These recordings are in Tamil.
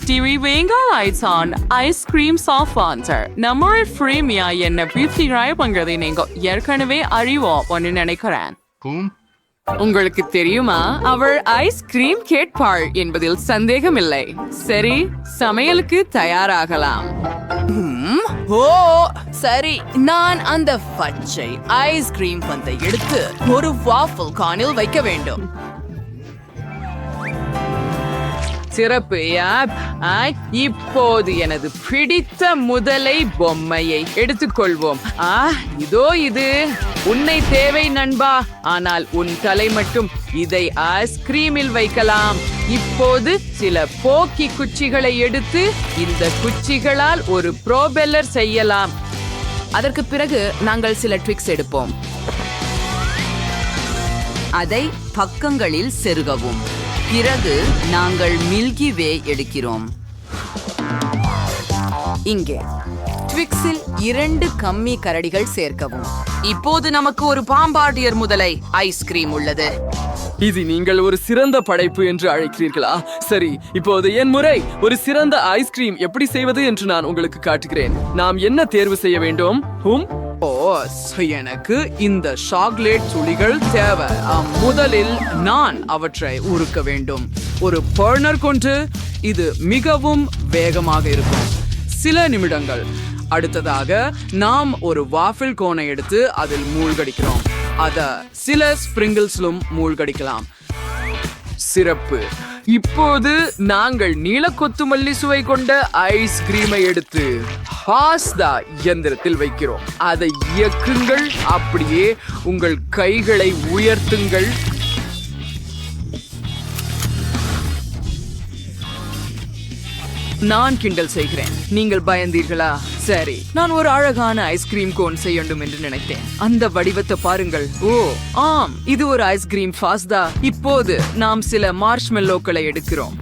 TV Bengal lights on ice cream soft launcher. நம்மளோட ஃப்ரீமியா என்ன பியூட்டிஃபை பண்றதை நீங்க ஏற்கனவே அறிவோம் நினைக்கிறேன். உங்களுக்கு தெரியுமா, அவள் ஐஸ்கிரீம் கேட்பாள் என்பதில் சந்தேகமில்லை. சரி, சமையலுக்கு தயாராகலாம். ஓ சரி, நான் அந்த பச்சை ஐஸ்கிரீம் பந்தை எடுத்து ஒரு வாஃபிள் கானில் வைக்க வேண்டும். சிறப்பு. இப்போது எனது பிடித்த முதலை பொம்மையை எடுத்துக்கொள்வோம். இதோ இது. உன்னை தேவை நண்பா, ஆனால் உன் தலை மட்டும். இதை ஐஸ்கிரீமில் வைக்கலாம். இப்போது சில போக்கி குச்சிகளை எடுத்து இந்த குச்சிகளால் ஒரு ப்ரோபெல்லர் செய்யலாம். அதற்கு பிறகு நாங்கள் சில ட்விக்ஸ் எடுப்போம். அதை பக்கங்களில் செருகவும். பிறகு நாங்கள் மில்கி வே எடுக்கிறோம். இங்கே ட்விக்ஸில் 2 கம்மி கரடிகள் சேர்க்கவும். இப்போது நமக்கு ஒரு பாம்பார்டியர் முதலை ஐஸ்கிரீம் உள்ளது. இது நீங்கள் ஒரு சிறந்த படைப்பு என்று அழைக்கிறீர்களா? சரி, இப்போது என் முறை. ஒரு சிறந்த ஐஸ்கிரீம் எப்படி செய்வது என்று நான் உங்களுக்கு காட்டுகிறேன். நாம் என்ன தேர்வு செய்ய வேண்டும்? எனக்கு இந்த சாக்லேட் துளிகள் தேவை. முதலில் நான் அவற்றை உருக்க வேண்டும். ஒரு பர்னர் கொண்டு. இது மிகவும் வேகமாக இருக்கும். சில நிமிடங்கள். அடுத்ததாக நாம் ஒரு வாஃபிள் கோனை எடுத்து அதில் மூழ்கடிக்கிறோம். அத சில ஸ்பிரிங்கிள்ஸ்லும் மூழ்கடிக்கலாம். சிறப்பு. இப்போது நாங்கள் நீல கொத்துமல்லி சுவை கொண்ட ஐஸ்கிரீமை எடுத்து பாஸ்தா இயந்திரத்தில் வைக்கிறோம். அதை இயக்குங்கள். அப்படியே உங்கள் கைகளை உயர்த்துங்கள். நான் கிண்டல் செய்கிறேன். நீங்கள் பயந்தீர்களா? சரி, நான் ஒரு அழகான ஐஸ்கிரீம் கோன் செய்ய வேண்டும் என்று நினைத்தேன். அந்த வடிவத்தை பாருங்கள். ஓ ஆம், இது ஒரு ஐஸ்கிரீம் பாஸ்தா. இப்போது நாம் சில மார்ஷ்மெல்லோக்களை எடுக்கிறோம்.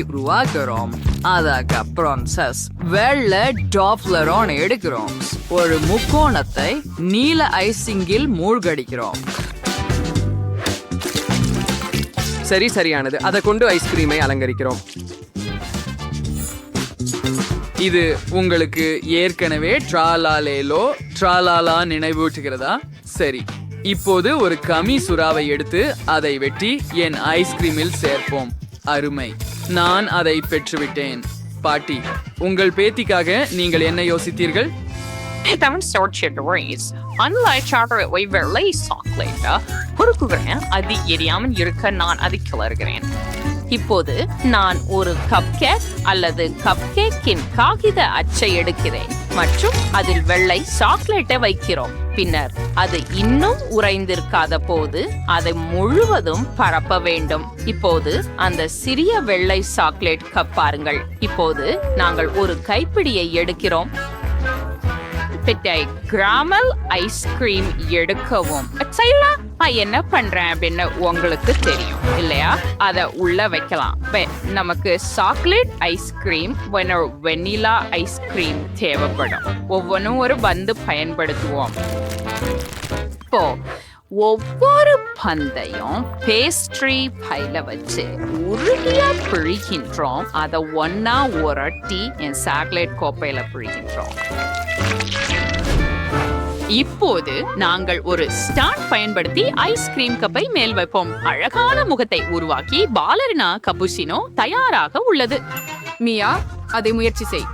உருவாக்குறோம். அதுக்கப்புறம் வெள்ளை டாப்லரோன் எடுக்கிறோம். ஒரு முக்கோணத்தை நீல ஐசிங்கில் மூழ்கடிக்கிறோம். சரியானது. அதை கொண்டு ஐஸ்கிரீமை அலங்கரிக்கிறோம். இது உங்களுக்கு ஏற்கனவே ட்ராலாலா நினைவூட்டுகிறதா? சரி, இப்போது ஒரு கமி சுறாவை எடுத்து அதை வெட்டி என் ஐஸ்கிரீமில் சேர்ப்போம். அருமை, நான் அதை பெற்றுவிட்டேன். பாட்டி, உங்கள் பேத்திக்காக நீங்கள் என்ன யோசித்தீர்கள்? அது எரியாமல் இருக்க நான் அதை கிளறுகிறேன். இப்போது நான் ஒரு கப் கேக் அல்லது கப் கேக்கின் காகித அச்சை எடுக்கிறேன் மற்றும் அதில் வெள்ளை சாக்லேட்டை வைக்கிறோம். பின்னர் அது இன்னும் உறைந்திருக்காத போது அதை முழுவதும் பரப்ப வேண்டும். இப்போது அந்த சிறிய வெள்ளை சாக்லேட் கப் பாருங்கள். இப்போது நாங்கள் ஒரு கைப்பிடியை எடுக்கிறோம். கிராமல் ஐஸ்கிரீம் எடுக்கவும். என்ன பண்றேன் அப்படின்னு உங்களுக்கு தெரியும் இல்லையா? அத உள்ள வைக்கலாம். நமக்கு சாக்லேட் ஐஸ்கிரீம், வெனிலா ஐஸ்கிரீம் தேவைப்படும். ஒவ்வொன்றும் ஒரு பந்து பயன்படுத்துவோம். இப்போ ஒவ்வொரு பந்தையும் பேஸ்ட்ரி பைல வச்சு உருளையா பிழிக்கின்றோம். அதை ஒன்னா உரட்டி என் சாக்லேட் கோப்பையில பிழிக்கின்றோம். இப்போது நாங்கள் ஒரு ஸ்டாண்ட் பயன்படுத்தி ஐஸ்கிரீம் கப்பை மேல் வைப்போம். அழகான முகத்தை உருவாக்கி பாலரினா கப்புச்சினோ தயாராக உள்ளது. மியா, அதை முயற்சி செய்.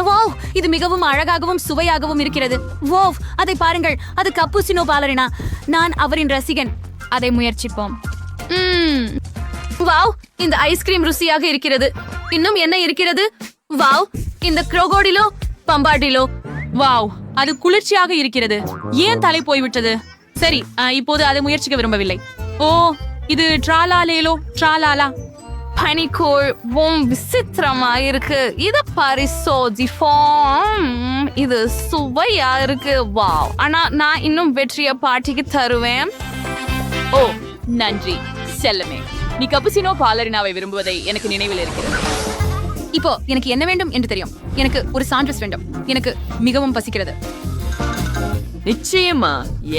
வாவ், இது மிகவும் அழகாகவும் சுவையாகவும் இருக்கிறது. வாவ், அதை பாருங்கள், அது கப்புச்சினோ பாலரினா. நான் அவரின் ரசிகன். அதை முயற்சிப்போம். வாவ், இந்த ஐஸ்கிரீம் ருசியாக இருக்கிறது. இன்னும் என்ன இருக்கிறது? வாவ், இந்த க்ரோகோடிலோ பம்பாடிலோ. வாவ், அது குளிர்ச்சியாக இருக்கிறது. ஏன் தலை போய்விட்டது? சரி, இப்போது அதை முயற்சிக்க விரும்பவில்லை. ஓ, இது ட்ராலாலா. பனிக்கூழ் விசித்திரமா இருக்கு. இது இது சுவையா இருக்கு. வாவ், ஆனா நான் இன்னும் வெற்றிய பாட்டிக்கு தருவேன். ஓ நன்றி செல்லமே. நீ கப்புசினோ பாலரினாவை விரும்புவதை எனக்கு நினைவில் இருக்கிறது. இப்போ எனக்கு என்ன வேண்டும் என்று தெரியும். எனக்கு ஒரு சாண்ட்விச் வேண்டும். எனக்கு மிகவும் பசிக்கிறது. நிச்சயமா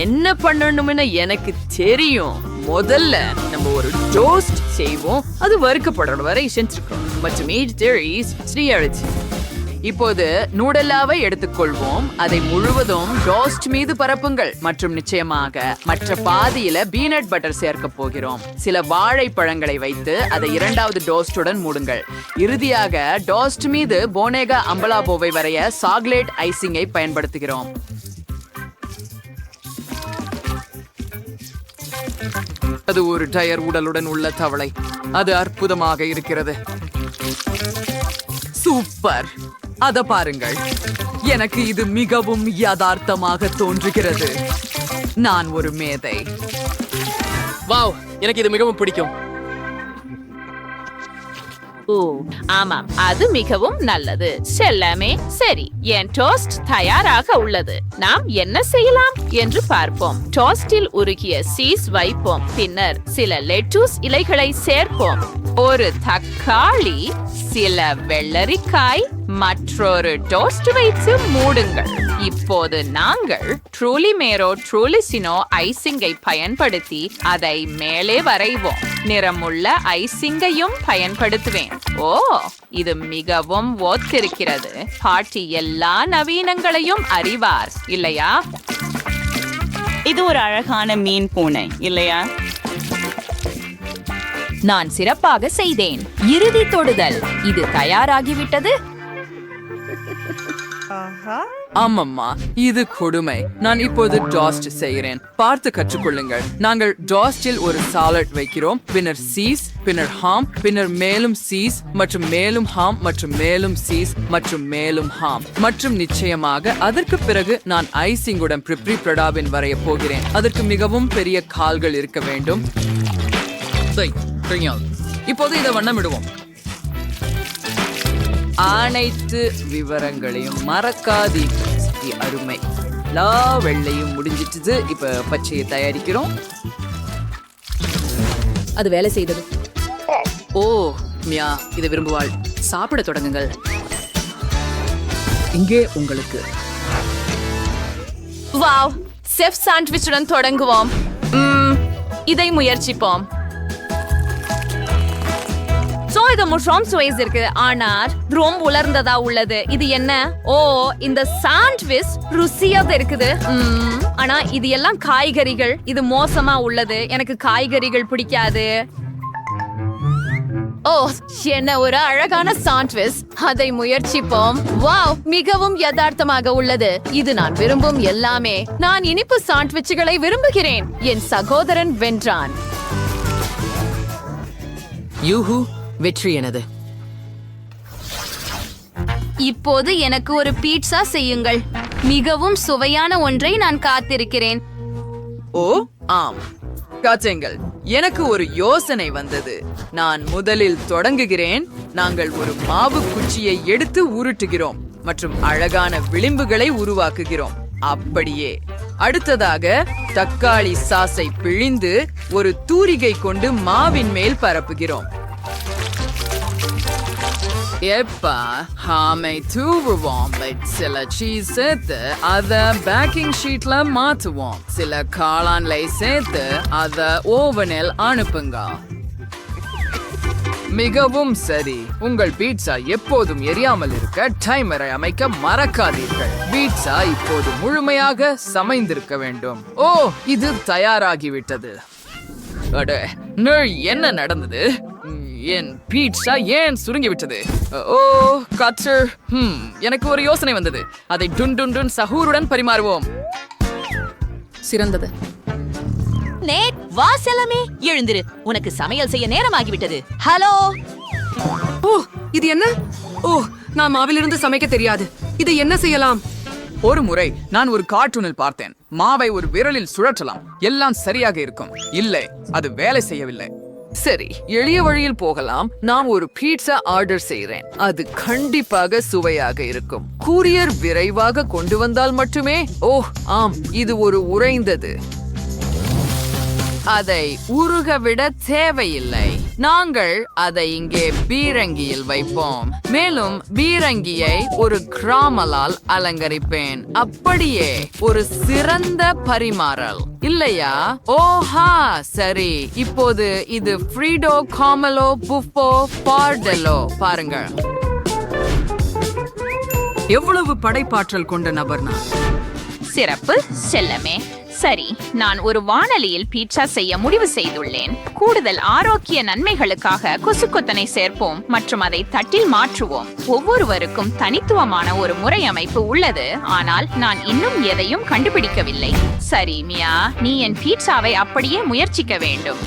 என்ன பண்ணணும்னு எனக்கு தெரியும். முதல்ல நம்ம ஒரு டோஸ்ட் செய்வோம். அது வறுக்கப்படுற வரை செஞ்சிருக்கோம் மற்றும் இப்போது நூடல்லாவை எடுத்துக்கொள்வோம். அதை முழுவதும் டோஸ்ட் மீது பரப்புங்கள் மற்றும் நிச்சயமாக மற்ற பாதியில பீனட் பட்டர் சேர்க்க போகிறோம். சில வாழைப்பழங்களை வைத்து அதை இரண்டாவது டோஸ்டுடன் மூடுங்கள். இறுதியாக டோஸ்ட் மீது போனேகா அம்பலாபோவை வரைய சாக்லேட் ஐசிங்கை பயன்படுத்துகிறோம். அது ஒரு டயர் உடலுடன் உள்ள தவளை. அது அற்புதமாக இருக்கிறது. சூப்பர். அத பாருங்கள். எனக்கு இது மிகவும் யதார்த்தமாக தோன்றுகிறது. நான் ஒரு மேதை. வாவ், எனக்கு இது மிகவும் பிடிக்கும். ஓ ஆமாம், அது மிகவும் நல்லது. செல்லமே, சரி, என் டோஸ்ட் தயாராக உள்ளது. நாம் என்ன செய்யலாம் என்று பார்ப்போம். டோஸ்டில் உருகிய சீஸ் வைப்போம். பின்னர் சில லெட்டூஸ் இலைகளை சேர்ப்போம். ஒரு தக்காளி, சில வெள்ளரிக்காய், மற்றொரு டோஸ்ட் வைத்து மூடுங்கள். இப்போது நாங்கள் ட்ரூலிமேரோ ட்ரூலிசினோ ஐசிங்கை பயன்படுத்தி அதை மேலே வரைவோம். நிறமுள்ள ஐசிங்கையும் பயன்படுத்துவேன். ஓ, இது மிகவும் ஒத்திருக்கிறது. பாட்டி எல்லா நவீனங்களையும் அறிவார், இல்லையா? இது ஒரு அழகான மீன் பூனை, இல்லையா? நான் சிறப்பாக செய்தேன். இறுதி தொடுதல். இது தயாராகிவிட்டது. ஆமம்மா, இது கொடுமை. நான் இப்போது டோஸ்ட் செய்கிறேன். பார்த்து கற்றுக்கொள்ளுங்கள். நாங்கள் டோஸ்டில் ஒரு சாலட் வைக்கிறோம், பின்னர் சீஸ், பின்னர் ஹாம், பின்னர் மேலும் சீஸ் மற்றும் மேலும் ஹாம் மற்றும் மேலும் சீஸ் மற்றும் மேலும் ஹாம் மற்றும் நிச்சயமாக அதற்கு பிறகு நான் ஐசிங்குடன் பிரிப்ரி பிரடாபின் வரைய போகிறேன். அதற்கு மிகவும் பெரிய கால்கள் இருக்க வேண்டும். இப்போது இதை வண்ணமிடுவோம். அனைத்து விவரங்களையும் மறக்காதீர்கள். அருமை. எல்லா வெள்ளையும் முடிஞ்சிட்டு இப்ப பச்சையை தயாரிக்கிறோம். அது வேலை செய்தது. ஓ மியா, இதை விரும்புவாள். சாப்பிட தொடங்குங்கள். இங்கே உங்களுக்கு. வாவ், செஃப் சாண்ட்விச்சுடன் தொடங்குவோம். இதை முயற்சிப்போம். இது முஷாம் சுவைஸ் இருக்கு, ஆனால் ரொம்ப உலர்ந்ததா உள்ளது. இது என்ன? ஓ, இந்த சாண்ட்விச் ருசியாக இருக்குது. ஆனா இது எல்லாம் காய்கறிகள். இது மோசமா உள்ளது. எனக்கு காய்கறிகள் பிடிக்காது. ஓ, என்ன ஒரு அழகான சாண்ட்விச். அதை முயற்சிப்போம். வாவ், மிகவும் யதார்த்தமாக உள்ளது. இது நான் விரும்பும் எல்லாமே. நான் இனிப்பு சாண்ட்விச்சுகளை விரும்புகிறேன். என் சகோதரன் வென்றான். யூஹு, வெற்றி எனது. இப்போது எனக்கு ஒரு பீட்சா செய்யுங்கள். மிகவும் சுவையான ஒன்றை நான் காத்திருக்கிறேன். ஓ ஆம், காட்டுங்கள். எனக்கு ஒரு யோசனை வந்தது. நான் முதலில் தொடங்குகிறேன். நாங்கள் ஒரு மாவு குச்சியை எடுத்து உருட்டுகிறோம் மற்றும் அழகான விளிம்புகளை உருவாக்குகிறோம். அப்படியே அடுத்ததாக தக்காளி சாஸை பிழிந்து ஒரு தூரிகை கொண்டு மாவின் மேல் பரப்புகிறோம். எப்பா ஹாமை தூவுவோம். சில சீஸ் சேர்த்து அத பேக்கிங் ஷீட்ல மாத்துவோம். சில காளான்லை சேர்த்து அத ஓவனில் அனுப்புங்க. மிகவும் சரி. உங்கள் பீட்சா எப்போதும் எரியாமல் இருக்க டைமரை அமைக்க மறக்காதீர்கள். பீட்சா இப்போது முழுமையாக சமைந்திருக்க வேண்டும். ஓ, இது தயாராகிவிட்டது. என்ன நடந்தது? என் பீட்சா ஏன் சுருங்கி விட்டது? ஓ கட்டர், எனக்கு ஒரு யோசனை வந்தது. அதை டுன் டுன் டுன் சஹூருடன் பரிமாறுவோம். சிறந்தது. நேட், வா செல்லமே, எழுந்திரு. உனக்கு சமையல் செய்ய நேரமாகிவிட்டது. ஹலோ. ஓ, இது என்ன? ஓ, நான் மாவிலிருந்து சமைக்க தெரியாது. இதை என்ன செய்யலாம்? ஒரு முறை நான் ஒரு கார்ட்டூனில் பார்த்தேன். மாவை ஒரு விரலில் சுழற்றலாம், எல்லாம் சரியாக இருக்கும். இல்லை, அது வேலை செய்யவில்லை. சரி, எளிய வழியில் போகலாம். நான் ஒரு பீட்சா ஆர்டர் செய்கிறேன். அது கண்டிப்பாக சுவையாக இருக்கும். கூரியர் விரைவாக கொண்டு வந்தால் மட்டுமே. ஓ ஆம், இது ஒரு உறைந்தது. அதை உருக விட தேவையில்லை. நாங்கள் அதை இங்கே பீரங்கியில் வைப்போம். மேலும் பீரங்கியை ஒரு கிராமலால் அலங்கரிப்பேன். அப்படியே ஒரு சிறந்த பரிமாறல் இல்லையா? ஓஹா சரி. இப்போது இது ஃப்ரீடோ காமலோ புஃபோ பார்டெலோ பாருங்கள். எவ்வளவு படைப்பாற்றல் கொண்ட நபர் நான். சிறப்பு செல்லமே. சரி, நான் ஒரு வாணலியில் பீட்சா செய்ய முடிவு செய்துள்ளேன். கூடுதல் ஆரோக்கிய நன்மைகளுக்காக கொசுக்கொத்தனை சேர்ப்போம் மற்றும் அதை தட்டில் மாற்றுவோம். ஒவ்வொருவருக்கும் தனித்துவமான ஒரு முறையமைப்பு உள்ளது, ஆனால் நான் இன்னும் எதையும் கண்டுபிடிக்கவில்லை. சரி மியா, நீ என் பீட்சாவை அப்படியே முயற்சிக்க வேண்டும்.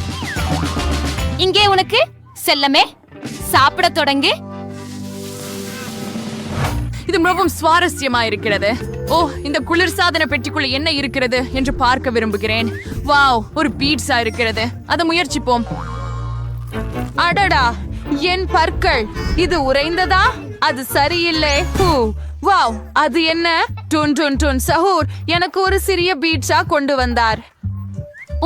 இங்கே உனக்கு செல்லமே, சாப்பிட தொடங்கு. இது மிகவும் சுவாரஸ்யமா இருக்கிறது. ஓ, இந்த குளிர்சாதன பெட்டிக்குள்ள என்ன இருக்கிறது என்று பார்க்க விரும்புகிறேன். வாவ், ஒரு பீட்சா இருக்கிறது. அதை முயற்சிப்போம். அடடா, என் பற்கள். இது உறைந்ததா? அது சரியில்லை. வாவ், அது என்ன? டுன் டுன் டுன் சஹூர் எனக்கு ஒரு சிறிய பீட்சா கொண்டு வந்தார்.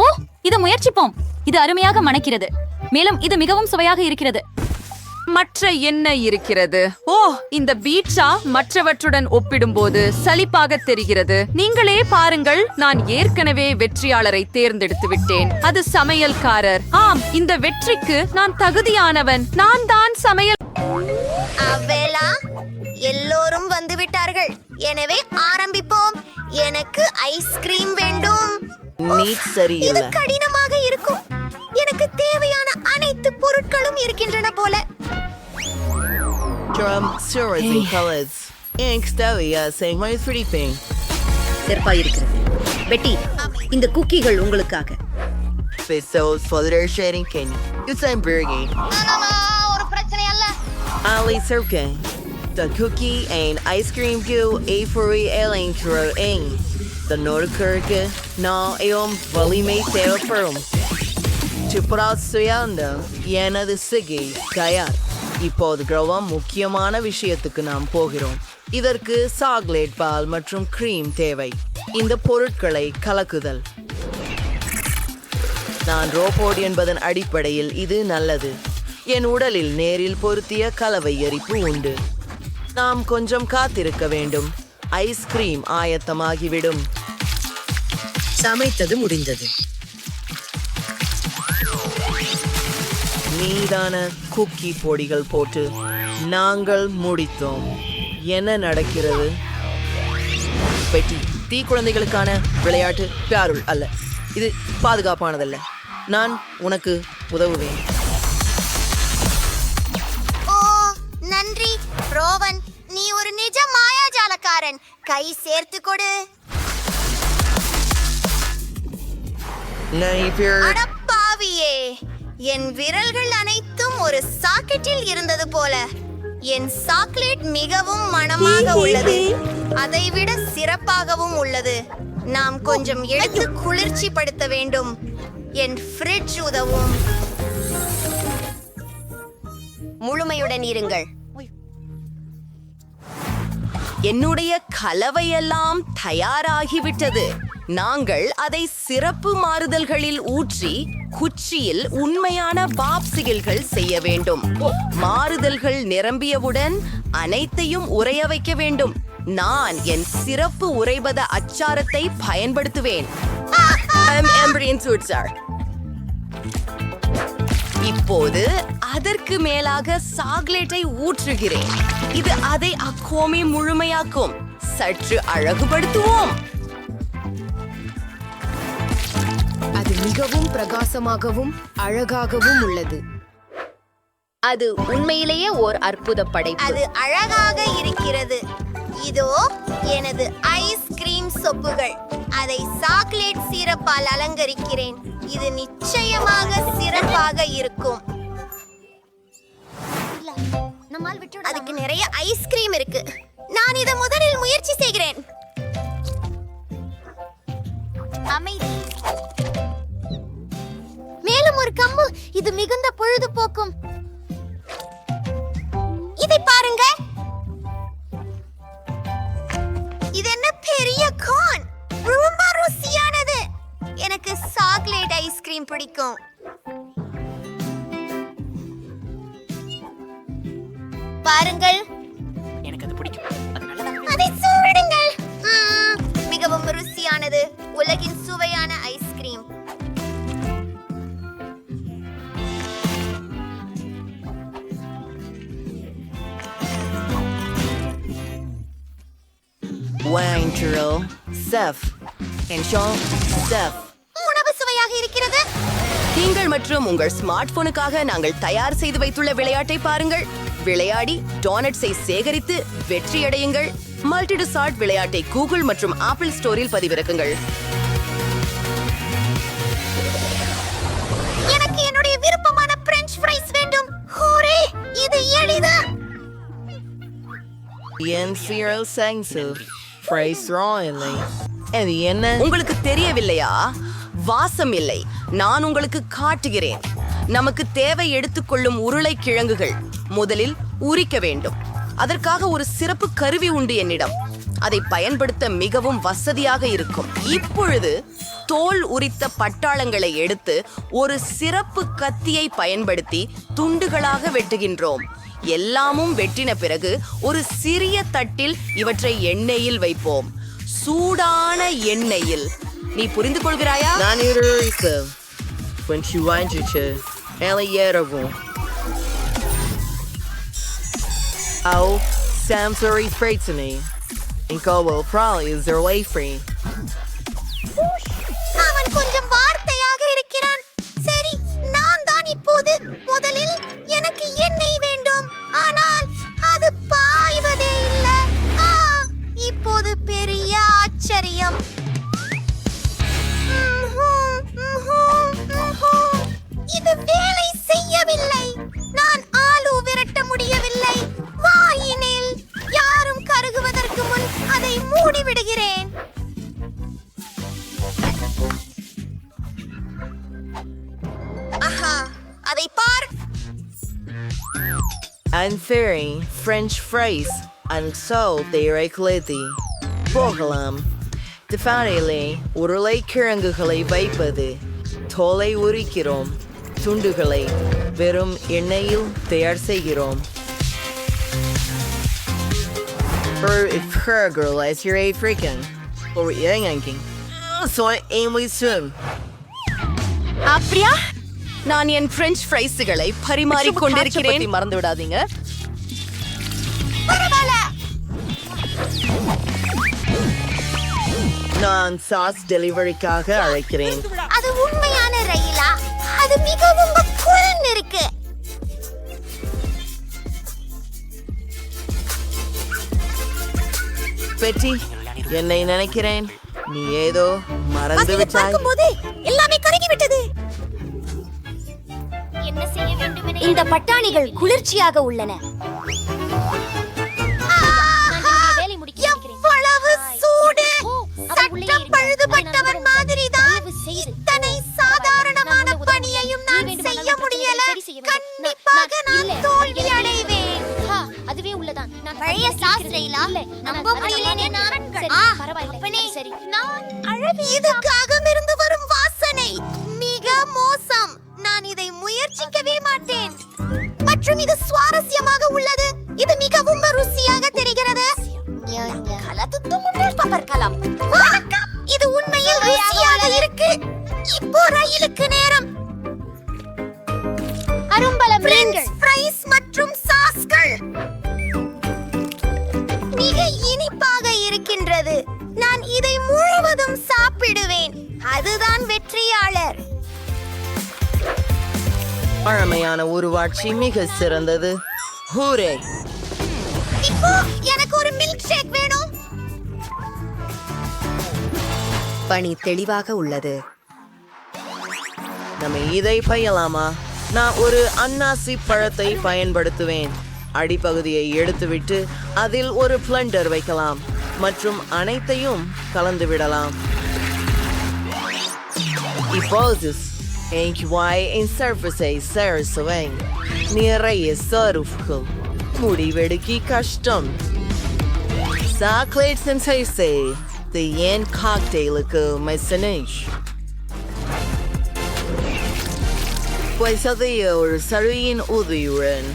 ஓ, இதை முயற்சிப்போம். இது அருமையாக மணக்கிறது. மேலும் இது மிகவும் சுவையாக இருக்கிறது. மற்ற என்ன இருக்கிறது? ஓ, இந்த பீட்சா மற்றவற்றுடன் ஒப்பிடும்போது சலிப்பாக தெரிகிறது. நீங்களே பாருங்கள், நான் ஏற்கனவே வெற்றியாளரை தேர்ந்தெடுத்து விட்டேன். அது சமையல்காரர். ஆம், இந்த வெற்றிக்கு நான் தகுதியானவன். நான் தான் சமையல். அவேலா, எல்லோரும் வந்து விட்டார்கள். எனவே ஆரம்பிப்போம். எனக்கு ஐஸ்கிரீம் வேண்டும். இது கடினமாக இருக்கும். எனக்கு தேவையான அனைத்து பொருட்களும் இருக்கின்றன போல. சிறப்பாயிருக்கிறது. பெட்டி, இந்த குக்கீகள் உங்களுக்காக. ஒரு பிரச்சனை அல்ல. The cookie and ice cream gu a for a the Norkurke na eom valime teoperum. Chiprasuyanda எனது சிகை தயார். இப்போது கிரவம் முக்கியமான விஷயத்துக்கு நாம் போகிறோம். இதற்கு சாக்லேட் பால் மற்றும் கிரீம் தேவை. இந்த பொருட்களை கலக்குதல். நான் ரோபோட் என்பதன் அடிப்படையில் இது நல்லது. என் உடலில் நேரில் பொருத்திய கலவை எரிப்பு உண்டு. நாம் கொஞ்சம் காத்திருக்க வேண்டும். ஐஸ்கிரீம் ஆயத்தமாகிவிடும். சமைத்தது முடிந்தது. மீதான குக்கி பொடிகள் போட்டு நாங்கள் முடித்தோம். என்ன நடக்கிறது? பெட்டி, தீ குழந்தைகளுக்கான விளையாட்டு பியாருள் அல்ல. இது பாதுகாப்பானதல்ல. நான் உனக்கு உதவுவேன். ஓ, நன்றி ரோவன். நீ ஒரு நிஜ மாயாஜாலக்காரன். கை சேர்த்து கொடு. அடப்பாவியே, என் விரல்கள் அனைத்தும் ஒரு சாக்கெட்டில் இருந்தது போல. என் சாக்லேட் மிகவும் மணமாக உள்ளது. அதைவிட சிறப்பாகவும் உள்ளது. நாம் கொஞ்சம் எடுத்து குளிர்ச்சி படுத்த வேண்டும். என் ஃப்ரிட்ஜ் உதவும். முழுமையுடன் இருங்கள். என்னுடைய கலவையெல்லாம் தயாராகிவிட்டது. நாங்கள் அதை சிறப்பு மாறுதல்களில் ஊற்றி குச்சியில் உண்மையான பாப்சிகிள்கள் செய்ய வேண்டும். மாறுதல்கள் நிரம்பியவுடன் அனைத்தையும் உறைய வைக்க வேண்டும். நான் என் சிறப்பு உறைபத அச்சாரத்தை பயன்படுத்துவேன். இப்போது அதற்கு மேலாக சாக்லேட்டை ஊற்றுகிறேன். இது அதை அக்கோமே முழுமையாக்கும். சற்று அழகுபடுத்துவோம். அது மிகவும் பிரகாசமாகவும் அழகாகவும் உள்ளது. அது உண்மையிலேயே ஓர் அற்புத படைப்பு. அது அழகாக இருக்கிறது. இதோ எனது ஐஸ்கிரீம் சொப்புகள். அதை சாக்லேட் சிரப்பால் அலங்கரிக்கிறேன். இது நிச்சயமாக சிறப்பாக இருக்கும். அதுக்கு நிறைய ஐஸ்கிரீம் இருக்கு. நான் இதை முதலில் முயற்சி செய்கிறேன். அமைதி. மேலும் ஒரு கம்பு. இது மிகுந்த பொழுதுபோக்கும். இதை பாருங்க. இது என்ன பெரிய கார்ன். ரொம்ப ருசியானது. எனக்கு சாக்லேட் ஐஸ்கிரீம் பிடிக்கும். பாருங்கள். எனக்கு அது பிடிக்கும். அது நல்லதா? அதை சூடுங்கள். மிகவும் ருசியானது. உலகின் சுவையான ice cream. Wang Churro, Seth, and Sean, Seth. உணவு சுவையாக இருக்கிறது. நீங்கள் மற்றும் உங்கள் ஸ்மார்ட் போனுக்காக நாங்கள் தயார் செய்து வைத்துள்ள விளையாட்டை பாருங்கள். விளையாடி டோனட்ஸை சேகரித்து வெற்றியடையுங்கள். மல்டிடிசார்ட் விளையாட்டை கூகுள் மற்றும் ஆப்பிள் ஸ்டோரில் பதிவிறக்குங்கள். எனக்கு என்னுடைய விருப்பமான பிரெஞ்ச் ஃப்ரைஸ் வேண்டும். ஹூரே, இது எளிது. Yen Cyril Sangsu, Price Royally. அது என்ன? உங்களுக்கு தெரியவில்லையா? வாசம் இல்லை. நான் உங்களுக்கு காட்டுகிறேன். நமக்கு தேவை எடுத்துக்கொள்ளும் உருளைக்கிழங்குகள் முதலில் உரிக்க வேண்டும். அதற்காக ஒரு சிறப்பு கருவி உண்டு என்னிடம். அதை பயன்படுத்த மிகவும் வசதியாக இருக்கும். இப்பொழுது தோல் உரித்த பட்டாளங்களை எடுத்து ஒரு சிறப்பு கத்தியை பயன்படுத்தி துண்டுகளாக வெட்டுகின்றோம். எல்லாமும் வெட்டின பிறகு ஒரு சிறிய தட்டில் இவற்றை எண்ணெயில் வைப்போம். சூடான எண்ணெயில். நீ புரிந்து கொள்கிறாயா? நான் இருக்க கொஞ்சம் வாங்கிச்சு ஏறவும் Oh, Samsuri Freitony. Inkobo probably is their way free. அவன் கொஞ்சம் வார்த்தையாக இருக்கிறான். சரி, நான் தான் இப்போது. முதலில் எனக்கு எண்ணெய் வேண்டும். ஆனால் அது பாய்வதே இல்லை. இப்போது பெரிய ஆச்சரியம். இது வேலை செய்யவில்லை. நான் ஆலு விரட்ட முடியவில்லை. வாயினில் யாரும் கருகுவதற்கு முன் அதை மூடிவிடுகிறேன். ஆஹா, அதை பார். Unfairy French fries and so they are eclati. போகலாம். திஃபானிலே உருளைக்கிழங்குகளை வைப்பது. தோலை உரிக்கிறோம். துண்டுகளை வெறும் எண்ணெயில் தயார் செய்கிறோம். If her girl is your African or Yanking, so I aim with swim. அப்படியா? நான் என் பிரெஞ்ச் ஃப்ரைஸ்களை பரிமாறிக் கொண்டிருக்கிறேன். மறந்து விடாதீங்க. நான் சாஸ் டெலிவரிக்காக அழைக்கிறேன். அது உண்மையான ரயிலா? அது மிகவும் குளிர்ந்து இருக்கு. பெட்டி, என்னை நினைக்கிறேன். நீ ஏதோ மறந்து விட்டாய். பார்க்கும்போது எல்லாமே கருகிவிட்டது. என்ன செய்ய வேண்டும்? இந்த பட்டாணிகள் குளிர்ச்சியாக உள்ளன. எவ்வளவு சூடு! சட்டம் பழுதுபட்டவன் மாதிரிதான். இத்தனை சாதாரணமான பணியையும் நான் செய்ய முடியல. கண்டிப்பாக நான் தோல்வி அடைவேன். அதுவே உள்ளதான். நான் பழைய சாஸ்திரையிலா நம்ப முடியலனே. பரவாயில்லை. சரி, நான் அழகு. இதுக்காகமிருந்து வரும் வாசனை மிக மோசம். நான் இதை முயற்சிக்கவே மாட்டேன். மற்றும் இது சுவாரஸ்யமாக உள்ளது. இது மிகவும் ருசியாக தெரிகிறது. இது உண்மையில் ருசியாக இருக்கு. இப்போ ரயிலுக்கு நேரம். அரும்பலம் ஃப்ரைஸ் மற்றும் சாஸ்கள் மிக இனிப்பாக இருக்கின்றது. நான் இதை முழுவதும் சாப்பிடுவேன். அதுதான் வெற்றியாளர். பழமையான உருவாட்சி மிக சிறந்தது. ஹூரே! இப்போ எனக்கு ஒரு மில்க் ஷேக் வேணும். பணி தெளிவாக உள்ளது. நம்ம இதை பையலாமா? நான் ஒரு அன்னாசி பழத்தை பயன்படுத்துவேன். அடிப்பகுதியை எடுத்துவிட்டு அதில் ஒரு பிளண்டர் வைக்கலாம் மற்றும் அனைத்தையும் கலந்து விடலாம். இப்போது என் சர்ஃபஸை சரசுவேன். நிறைய சருஃப்கள் முடிவெடுக்கி கஷ்டம். சாக்லேட் சென்சேசே the yen cocktailக்கு மைசனேஷ். பைசதைய ஒரு சருவியின் உதவியுடன்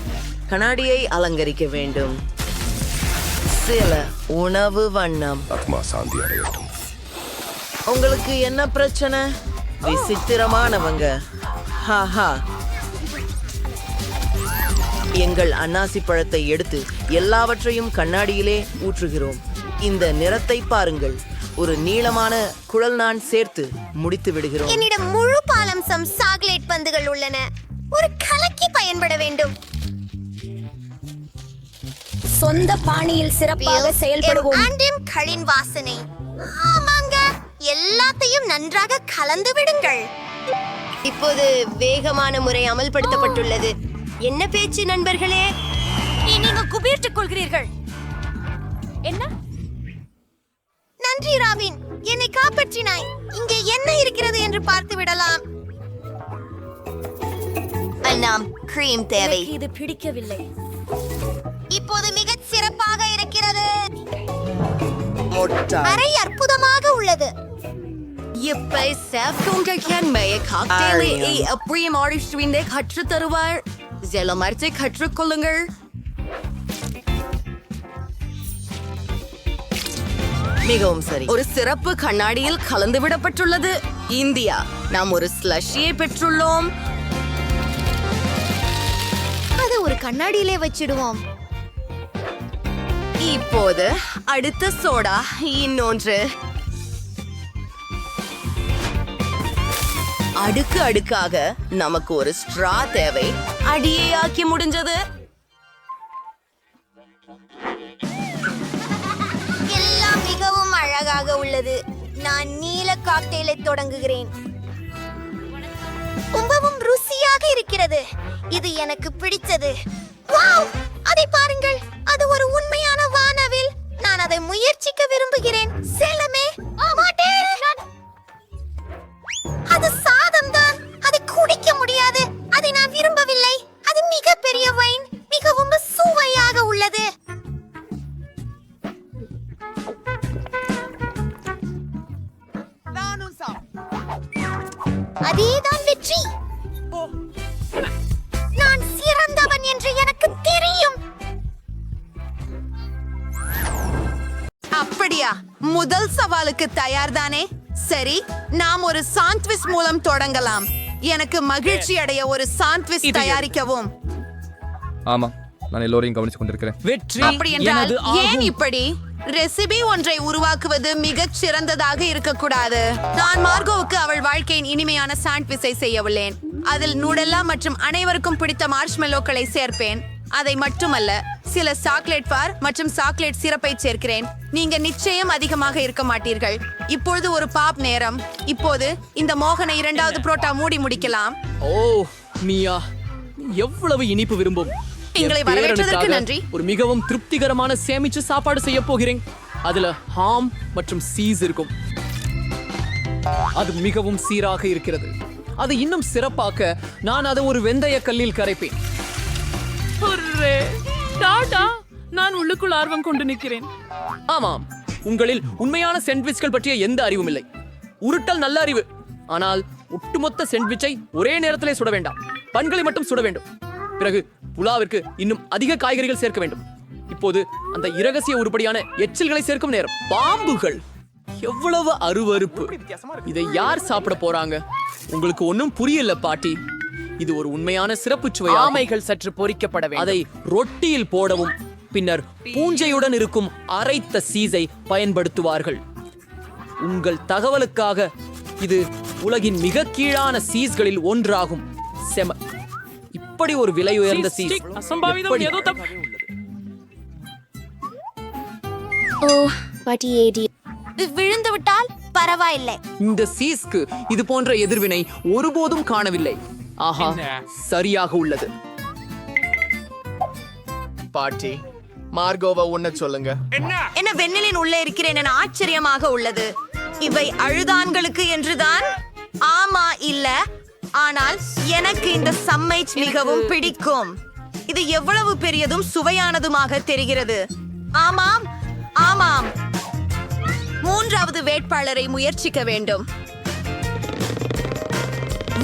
கண்ணாடியை அலங்கரிக்க வேண்டும். சில உணவு வண்ணம். உங்களுக்கு என்ன பிரச்சனை? விசித்திரமானவங்க. ஹாஹா. எங்கள் அன்னாசி பழத்தை எடுத்து எல்லாவற்றையும் கண்ணாடியிலே ஊற்றுகிறோம். இந்த நிறத்தை பாருங்கள். ஒரு நீளமான குழல் நான் சேர்த்து முடித்து விடுகிறோம். என்னிடம் முழு பாலம்சம் சாக்லேட் பந்துகள் உள்ளன. ஒரு கலக்கி பயன்பட வேண்டும். சொந்த பாணியில் சிறப்பாக செயல்படுவோம். களின் வாசனை. ஆமாங்க, எல்லாத்தையும் நன்றாக கலந்து விடுங்கள். இப்போது வேகமான முறை அமல்படுத்தப்பட்டுள்ளது. என்ன பேச்சு நண்பர்களே? நீங்க குபீர்த்துக் கொள்கிறீர்கள். என்ன? நன்றி ராபின், என்னை காப்பாற்றினாய். இங்கே என்ன இருக்கிறது என்று பார்த்து விடலாம். அண்ணாம், கிரீம் தேவை. இது பிடிக்கவில்லை. இப்போது மிகச் சிறப்பாக இருக்கிறது. அறை அற்புதமாக உள்ளது. இப்பை சேஃப்டோங்க கேன்மையை காக்டேலை அப்படியும் ஆரிஸ்டுவிண்டே கற்றுத் தருவார். ஜெலமர்த்தை கற்றுக்கொள்ளுங்கள். மிகவும் சரி. ஒரு சிறப்பு கண்ணாடியில் கலந்து விடப்பட்டுள்ளது. இந்தியா, நாம் ஒரு ஸ்லஷியை பெற்றுள்ளோம். அது ஒரு கண்ணாடியிலே வச்சிடுவோம். இப்போது அடுத்த சோடா. இன்னொன்று. அடுக்கு அடுக்காக நமக்கு ஒரு ஸ்ட்ரா தேவை. அடியை ஆக்கி முடிஞ்சது. எல்லாம் மிகவும் அழகாக உள்ளது. நான் நீல காக்டெயிலை தொடங்குகிறேன். ரொம்பவும் ருசியாக இருக்கிறது. இது எனக்கு பிடித்தது. வாவ், அதை பாருங்கள். அது ஒரு உண்மையான வானவில். நான் அதை முயற்சிக்க விரும்புகிறேன். செல்லமே, மாட்டேன். அது சாதம்தான். அதை குடிக்க முடியாது. அதை நான் விரும்பவில்லை. அது மிகப்பெரிய வைன். மிகவும் சுவையாக உள்ளது. அதேதான் வெற்றி. நான் சிறந்தவன் என்று எனக்கு தெரியும். அப்படியா? முதல் சவாலுக்கு தயார்தானே? சரி, நாம் ஒரு சாண்ட்விச் மூலம் தொடங்கலாம். எனக்கு மகிழ்ச்சி அடைய ஒரு சாண்ட்விச் தயாரிக்கவும். ஆமா, நான் எல்லோரையும் கவனித்துக் கொண்டிருக்கிறேன். வெற்றி அப்படி என்றால் ஏன் இப்படி? ரெசிபி ஒன்றை உருவாக்குவது மிகச் சிறந்ததாக இருக்கக்கூடாது. நான் மார்கோவுக்கு அவள் வாழ்க்கையின் இனிமையான சாண்ட்விச்சை செய்ய உள்ளேன். அதில் நூடெல்லா மற்றும் அனைவருக்கும் பிடித்த மார்ஷ்மெல்லோக்களை சேர்ப்பேன். அதை மட்டுமல்ல, சில சாக்லேட் பார் மற்றும் சாக்லேட் சிரப்பை சேர்க்கிறேன். நீங்க நிச்சயம் அதிகமாக இருக்க மாட்டீர்கள். இப்பொழுது ஒரு பாப் நேரம். இப்போது இந்த மோகனை இரண்டாவது புரோட்டா மூடி முடிக்கலாம். ஓ மியா, எவ்வளவு இனிப்பு விரும்பும். எங்களை வரவேற்றதற்கு நன்றி. ஒரு மிகவும் திருப்திகரமான சேமிச்சு சாப்பாடு செய்ய போகிறேன். அதுல ஹாம் மற்றும் சீஸ் இருக்கும். அது மிகவும் சீராக இருக்கிறது. அது இன்னும் சிறப்பாக்க நான் அதை ஒரு வெந்தய கல்லில் கரைப்பேன். நான் உள்ளுக்குள் ஆர்வம் கொண்டு நிற்கிறேன். ஆமாம், உங்களில் உண்மையான சாண்ட்விச்கள் பற்றிய எந்த அறிவும் இல்லை. உருட்டல் நல்ல அறிவு, ஆனால் ஒட்டுமொத்த சாண்ட்விச்சை ஒரே நேரத்திலே சுட வேண்டாம். பன்களை மட்டும் சுட வேண்டும். பிறகு புலாவிற்கு இன்னும் அதிக காய்கறிகள் சேர்க்க வேண்டும். இப்போது அந்த இரகசிய உருப்படியான எச்சில்களை சேர்க்கும் நேரம். பாம்புகள், எவ்வளவு அருவருப்பு. இதை யார் சாப்பிட போறாங்க? உங்களுக்கு ஒன்னும் புரியல பாட்டி. இது ஒரு உண்மையான சிறப்பு சுவை. ஆமைகள் சற்று பொரிக்கப்பட வேண்டும். அதை ரொட்டியில் போடவும் பின்னர் பூஞ்சையுடன் இருக்கும் அரைத்த சீஸை பயன்படுத்துவார்கள். உங்கள் தகவலுக்காக இது உலகின் மிக கீழான சீஸ்களில் ஒன்றாகும். இப்படி ஒரு விலை உயர்ந்த சீஸ் அசம்பாவிதம் ஏதோ தப்பு. ஓ பட்டியேடி, விழுந்து விட்டால் பரவாயில்லை. இந்த சீஸ்க்கு இது போன்ற எதிர்வினை ஒருபோதும் காணவில்லை. ஆஹா, சரியாக உள்ளது. பாட்டி, மார்கோவை உன்ன சொல்லுங்க. என்ன வெண்ணிலின் உள்ளே இருக்கிறேன் என ஆச்சரியமாக உள்ளது. இவை அழுதான்களுக்கு என்றுதான். ஆமா, இல்ல, ஆனால் எனக்கு இந்த சம்மைச் மிகவும் பிடிக்கும். இது எவ்வளவு பெரியதும் சுவையானதுமாக தெரிகிறது. ஆமாம் ஆமாம், மூன்றாவது வேட்பாளரை முயற்சிக்க வேண்டும்.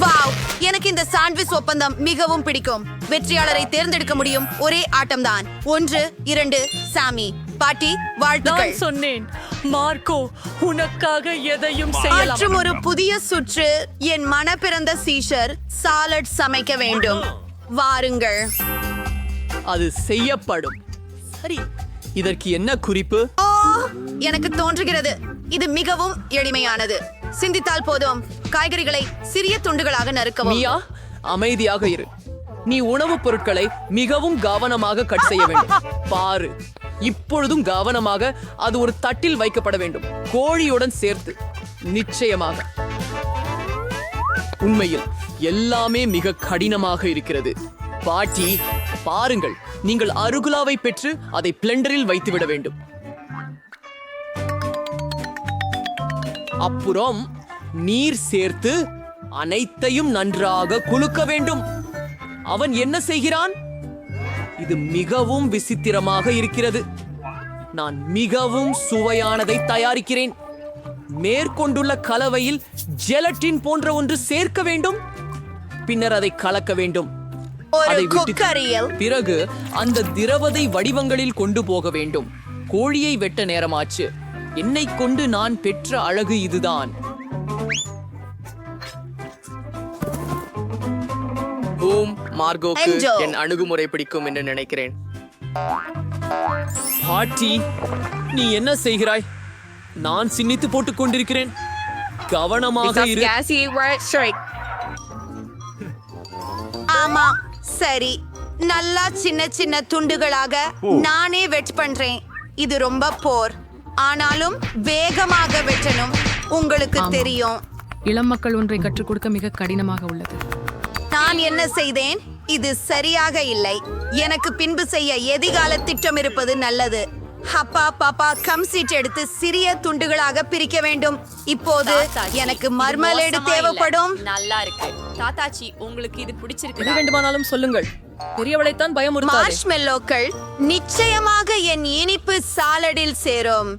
வாவ், எனக்கு இந்த சாண்ட்விச் ஒப்பந்தம் மிகவும் பிடிக்கும். வெற்றியாளரை தேர்ந்தெடுக்க முடியும் ஒரே ஆட்டம்தான். 1, 2 சாமி. பாட்டி வாழ்த்துக்கள். சொன்னேன் மார்க்கோ, உனக்காக எதையும் மற்றும் ஒரு புதிய சுற்று. என் மனப்பிறந்த சீஷர் சாலட் சமைக்க வேண்டும். வாருங்கள். அது செய்யப்படும். சரி, இதற்கு என்ன குறிப்பு? ஓ, எனக்கு தோன்றுகிறது இது மிகவும் எளிமையானது. சிந்தித்தால் போதும். காய்கறிகளை சிறிய துண்டுகளாக நறுக்கவும். மியா, அமைதியாக இரு. நீ உணவுப் பொருட்களை மிகவும் கவனமாக கட் செய்ய வேண்டும். பாரு, இப்பொழுதும் கவனமாக அது ஒரு தட்டில் வைக்கப்பட வேண்டும், கோழியுடன் சேர்த்து. நிச்சயமாக. உண்மையில் எல்லாமே மிக கடினமாக இருக்கிறது. பாட்டி, பாருங்கள், நீங்கள் அருகுலாவை பெற்று அதை பிளெண்டரில் வைத்துவிட வேண்டும். அப்புறம் நீர் சேர்த்து அனைத்தையும் நன்றாக குலுக்க வேண்டும். அவன் என்ன செய்கிறான்? இது மிகவும் விசித்திரமாக இருக்கிறது. நான் மிகவும் சுவையானதை தயாரிக்கிறேன். மேற்கொண்டுள்ள கலவையில் ஜெலட்டின் போன்ற ஒன்று சேர்க்க வேண்டும். பின்னர் அதை கலக்க வேண்டும். அதை விட்டு பிறகு அந்த திரவதை வடிவங்களில் கொண்டு போக வேண்டும். கோழியை வெட்ட நேரமாச்சு. என்னை கொண்டு நான் பெற்ற அழகு இதுதான். மார்கோக்கு என் அணுகுமுறை பிடிக்கும் என்று நினைக்கிறேன். பாட்டி, நீ என்ன செய்கிறாய்? நான் சின்னித்து போட்டுக் கொண்டிருக்கிறேன். கவனமாக இரு. ஆமா, சரி. நல்லா சின்ன சின்ன துண்டுகளாக நானே வெட் பண்றேன். இது ரொம்ப போர், ஆனாலும் வேகமாக வெட்டணும். உங்களுக்கு தெரியும், இளம் மக்கள் ஒன்றை கற்றுக் கொடுக்க மிக கடினமாக உள்ளது. நான் என்ன செய்தேன்? இது சரியாக இல்லை. எனக்கு பின்பு செய்ய எதிர்கால திட்டம் இருப்பது நல்லது. அப்பா பாப்பா கம் சீட் எடுத்து சிறிய துண்டுகளாக பிரிக்க வேண்டும். இப்போது எனக்கு மர்மலேடு தேவைப்படும். நல்லா இருக்கு தாத்தாச்சி, உங்களுக்கு இது பிடிச்சிருக்கு? எது வேண்டுமானாலும் சொல்லுங்கள். பெரியவளைத்தான் பயமுறுத்தாதே. மார்ஷ்மெல்லோக்கள் நிச்சயமாக என் இனிப்பு சாலடில் சேரும்.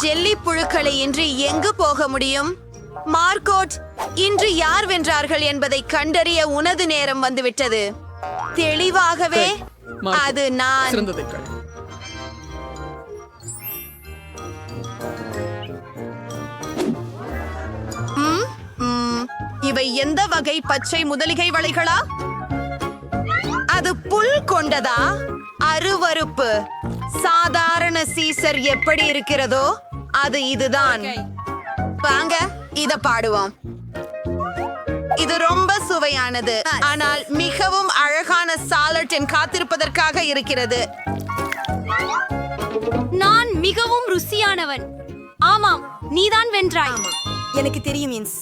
ஜெல்லி புழுக்களை இன்றி எங்கு போக முடியும்? மார்கோட், இன்று யார் வென்றார்கள் என்பதை கண்டறிய உனது நேரம் வந்துவிட்டது. தெளிவாகவே அது நான். இவை எந்த வகை பச்சை முதலிகை வளைகளா? அது புல் கொண்டதா? அருவருப்பு. சாதாரண சீசர் எப்படி இருக்கிறதோ அது இதுதான். வாங்க இத பாடுவோம். இது ரொம்ப சுவையானது, ஆனால் மிகவும் அழகான சாலட் என் காத்திருப்பதற்காக இருக்கிறது. நான் மிகவும் ருசியானவன். ஆமாம், நீதான் வென்றாய். எனக்கு தெரியும் இன்ஸ்.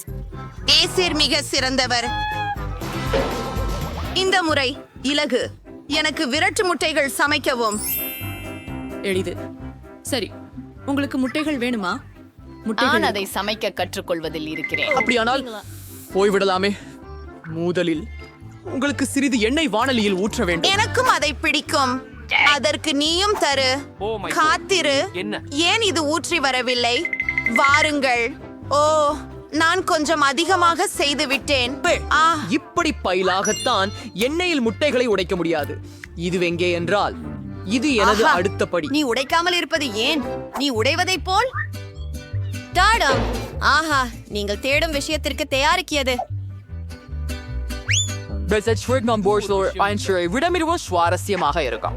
ஏசிர் மிக சிறந்தவர். இந்த முறை இலகு. எனக்கு விரட்டு முட்டைகள் சமைக்கவும். எளிது. சரி, உங்களுக்கு முட்டைகள் வேணுமா? நான் அதை சமைக்க கற்றுக்கொள்வதில் இருக்கிறேன். அப்படியானால் போய்விடலாமே. முதலில் உங்களுக்கு சிறிது எண்ணெய் வாணலியில் ஊற்ற வேண்டும். எனக்கும் அதை பிடிக்கும். அதற்கு நீயும் தரு. காத்திரு. ஏன் இது ஊற்றி வரவில்லை? வாருங்கள். ஓ, நான் கொஞ்சம் அதிகமாக செய்து விட்டேன். இப்படி பயிலாகத்தான் எண்ணெயில் முட்டைகளை உடைக்க முடியாது. இது எங்கே என்றால் இது எனது அடுத்த படி. நீ உடைக்காமல் இருப்பது ஏன்? நீ உடைவதை போல் டாடம். ஆஹா, நீங்கள் தேடும் விஷயத்திற்கு தயாரிக்கியது. சுவாரஸ்யமாக இருக்கும்.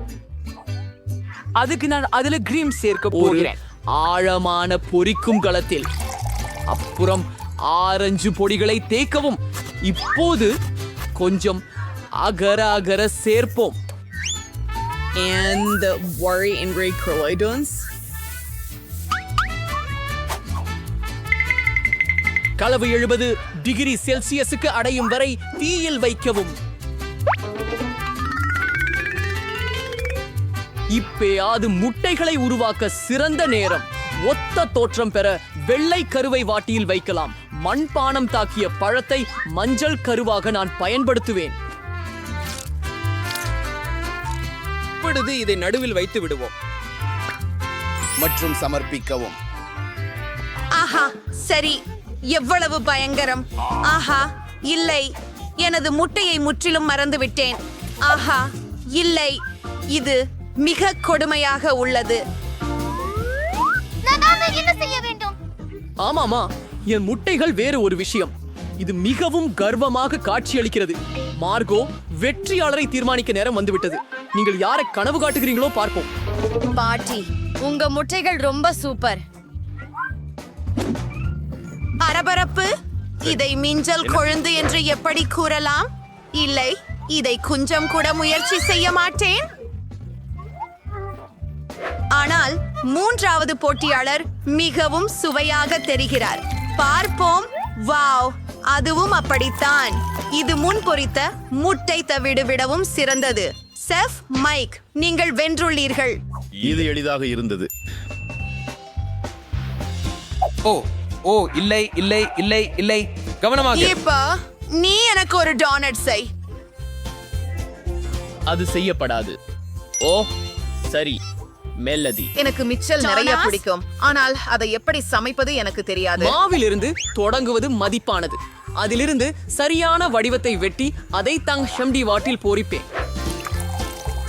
அதுக்கு நான் அதுல கிரீம் சேர்க்க போகிறேன். ஆழமான பொரிக்கும் களத்தில். அப்புறம் ஆரஞ்சு பொடிகளை தேய்க்கவும். இப்போது கொஞ்சம் அகர அகர சேர்ப்போம். And the worry in Grey Corloidons. கலவு 70 டிகிரி செல்சியஸுக்கு அடையும் வரை தீயில் வைக்கவும். இப்போது முட்டைகளை உருவாக்க சிறந்த நேரம். ஒத்த தோற்றம் பெற வெள்ளை கருவை வாட்டியில் வைக்கலாம். மண்பானம் தாக்கிய பழத்தை மஞ்சள் கருவாக நான் பயன்படுத்துவேன். இப்பொழுது இதை நடுவில் வைத்து விடுவோம் மற்றும் சமர்ப்பிக்கவும். ஆஹா, சரி. எவ்வளவு பயங்கரம். ஆஹா, இல்லை. எனது முட்டையை முற்றிலும் மறந்துவிட்டேன். ஆஹா, இல்லை, இது மிக கொடுமையாக உள்ளது. என்ன செய்ய வேண்டும்? ஆமாமா, என் முட்டைகள் வேறு ஒரு விஷயம். இது மிகவும் கர்வமாக காட்சியளிக்கிறது. மார்கோ, வெற்றியாளரை தீர்மானிக்க நேரம் வந்துவிட்டது. நீங்கள் யாரை கனவு காட்டுகிறீங்களோ பார்ப்போம். பாட்டி, உங்க முட்டைகள் ரொம்ப சூப்பர். பரபரப்பு. இதை மிஞ்சல் கொழுந்து என்று எப்படி கூறலாம்? இல்லை, இதை கொஞ்சம் கூட முயற்சி செய்ய மாட்டேன். ஆனால் மூன்றாவது போட்டியாளர் மிகவும் சுவையாக தெரிகிறார். பார்ப்போம். வாவ், அதுவும் அப்படித்தான். இது முன் பொரித்த முட்டை தவிடு விடவும் சிறந்தது. செஃப் மைக், நீங்கள் வென்றுள்ளீர்கள். இது எளிதாக இருந்தது. ஓ ஓ இல்லை இல்லை இல்லை இல்லை, கவனமாக. இப்ப நீ எனக்கு ஒரு டோனட் செய். அது செய்யப்படாது. ஓ சரி, மெல்லதி. எனக்கு மிச்சல் நிறைய பிடிக்கும், ஆனால் அதை எப்படி சமைப்பது எனக்கு தெரியாது. மாவிலிருந்து தொடங்குவது மதிப்பானது. அதிலிருந்து சரியான வடிவத்தை வெட்டி அதை ஷம்டி வாட்டில் பொரிப்பேன்.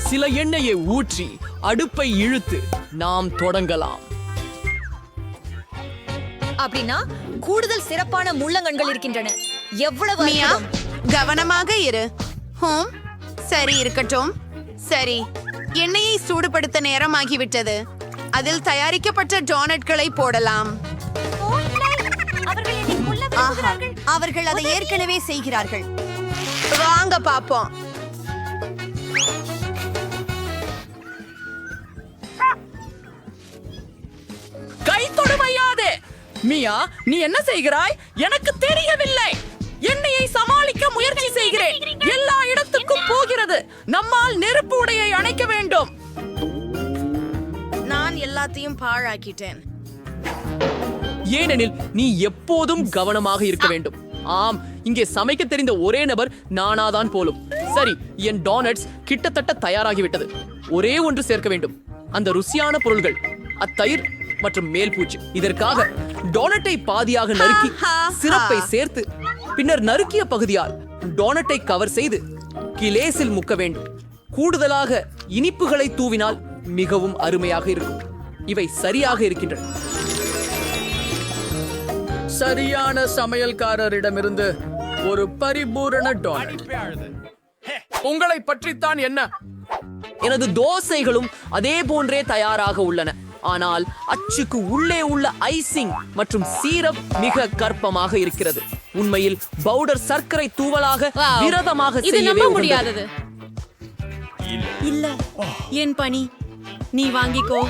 சில எண்ணெயை ஊற்றி அடுப்பை இழுத்து நாம் தொடங்கலாம். அப்படின்னா கூடுதல் சிறப்பான முள்ளங்கண்கள் இருக்கின்றன. எவ்வளவு மியா, கவனமாக இரு. சரி, இருக்கட்டும். சரி, எண்ணெயை சூடுபடுத்த நேரமாகிவிட்டது. அதில் தயாரிக்கப்பட்ட டோனட்களை போடலாம். அவர்கள் அதை ஏற்கனவே செய்கிறார்கள். வாங்க பாப்போம். கை தொடுமையாதே. மியா, நீ என்ன செய்கிறாய்? எனக்கு தெரியவில்லை. எண்ணெயை சமாளிக்க முயற்சி செய்கிறேன். எல்லா இடத்துக்கும் போகிறது. நம்மால் நெருப்பு உடையை அணைக்க வேண்டும். நான் எல்லாத்தையும் பாழாக்கிட்டேன். ஏனெனில் நீ எப்போதும் கவனமாக இருக்க வேண்டும். ஆம், இங்கே சமைக்க தெரிந்த ஒரே நபர் நானாதான் போலும். சரி, என் டோனட்ஸ் கிட்டத்தட்ட தயாராகிவிட்டது. ஒரே ஒன்று சேர்க்க வேண்டும். அந்த ருசியான பொருள்கள், அத்தயிர் மற்றும் மேல் பூச்சு. இதற்காக டோனட்டை பாதியாக நறுக்கி சிரப்பை சேர்த்து பின்னர் நறுக்கிய பகுதியால் டோனட்டை கவர் செய்து கிளேஸில் முக்க வேண்டும். கூடுதலாக இனிப்புகளை தூவினால் மிகவும் அருமையாக இருக்கும். இவை சரியாக இருக்கின்றன. சரியான சமையல்காரரிடமிருந்து ஒரு பரிபூரண டோனட். உங்களை பற்றித்தான் என்ன? எனது தோசைகளும் அதே போன்றே தயாராக உள்ளன. ஆனால் அச்சுக்கு உள்ளே உள்ள ஐசிங் மற்றும் சீரப் மிக கற்பமாக இருக்கிறது. உண்மையில் பவுடர் சர்க்கரை தூவலாக விரதமாக செய்யவே முடியாதது. இல்ல, என் பணி நீ வாங்கிக்கோ.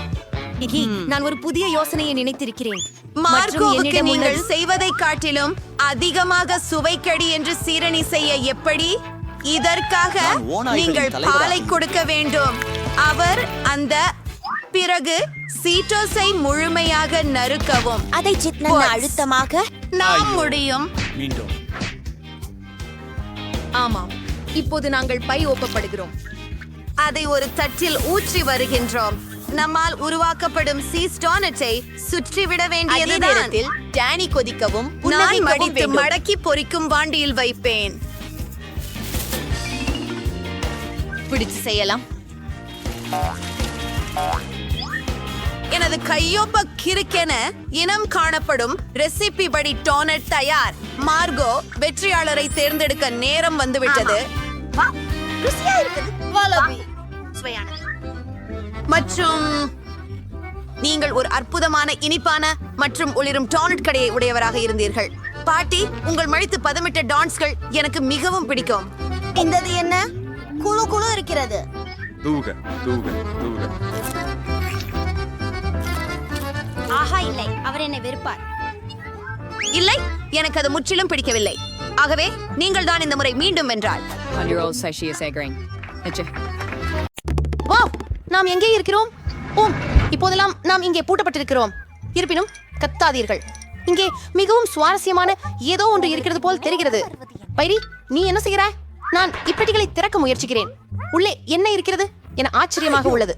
நான் ஒரு புதிய யோசனையை நினைத்திருக்கிறேன். மார்கோவுக்கு நீங்கள் செய்வதை காட்டிலும் அதிகமாக சுவைக்கடி என்று சீரணி செய்ய எப்படி? இதற்காக நீங்கள் பாலை கொடுக்க வேண்டும். அவர் அந்த பிறகு சீட்டோஸை முழுமையாக நறுக்கவும். அதை அழுத்தமாக நாம் முடியும். மீண்டும். ஆமாம், இப்போது நாங்கள் பை ஒப்பப்படுகிறோம். அதை ஒரு தட்டில் ஊற்றி வருகின்றோம். நம்மால் உருவாக்கப்படும் சீஸ் டோனட்டை சுற்றி விட வேண்டியதுதான். டேனி கொதிக்கவும் நான் மடித்து மடக்கி பொரிக்கும் வாண்டியில் வைப்பேன். பிடிச்சு செய்யலாம். எனது கையொப்ப கிறுக்கென இனம் காணப்படும் ரெசிபி படி டோனட் தயார். மார்கோ, வெற்றியாளரை தேர்ந்தெடுக்க நேரம் வந்துவிட்டது. மற்றும் நீங்கள் ஒரு அற்புதமான இனிப்பான மற்றும் ஒளிரும் டோனட் கடையை உடையவராக இருந்தீர்கள். பாட்டி, உங்கள் மழித்து பதமிட்ட டான்ஸ்கள் எனக்கு மிகவும் பிடிக்கும். இந்த என்ன குழு குழு இருக்கிறது. தூக தூக தூக. ஆஹா, இல்லை, அவர் என்னை வெறுப்பார். இல்லை, எனக்கு அது முற்றிலும் பிடிக்கவில்லை. ஆகவே நீங்கள் தான் இந்த முறை மீண்டும் வென்றால். வாவ், நாம் எங்கே இருக்கிறோம்? ஓம், இப்போதெல்லாம் நாம் இங்கே பூட்டப்பட்டிருக்கிறோம். இருப்பினும் கத்தாதீர்கள். இங்கே மிகவும் சுவாரஸ்யமான ஏதோ ஒன்று இருக்கிறது போல் தெரிகிறது. பைரி, நீ என்ன செய்கிறாய்? நான் இப்பெட்டிகளை திறக்க முயற்சிக்கிறேன். உள்ளே என்ன இருக்கிறது என ஆச்சரியமாக உள்ளது.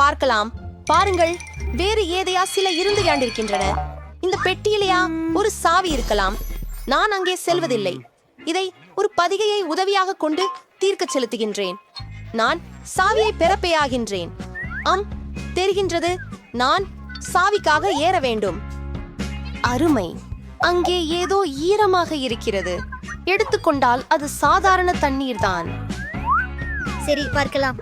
பார்க்கலாம். பாருங்கள், வேறு ஏதையா சில இருந்து இருக்கின்றன. இந்த பெட்டியிலேயா ஒரு சாவி இருக்கலாம். நான் அங்கே செல்வதில்லை. இதை ஒரு பதிகையை உதவியாக கொண்டு தீர்க்க செலுத்துகின்றேன். நான் சாவியை பெறப்பேயாகின்றேன். தெரிகின்றது, நான் சாவிக்காக ஏற வேண்டும். அருமை, அங்கே ஏதோ ஈரமாக இருக்கிறது. எடுத்துக்கொண்டால் அது சாதாரண தண்ணீர் தான். சரி, பார்க்கலாம்.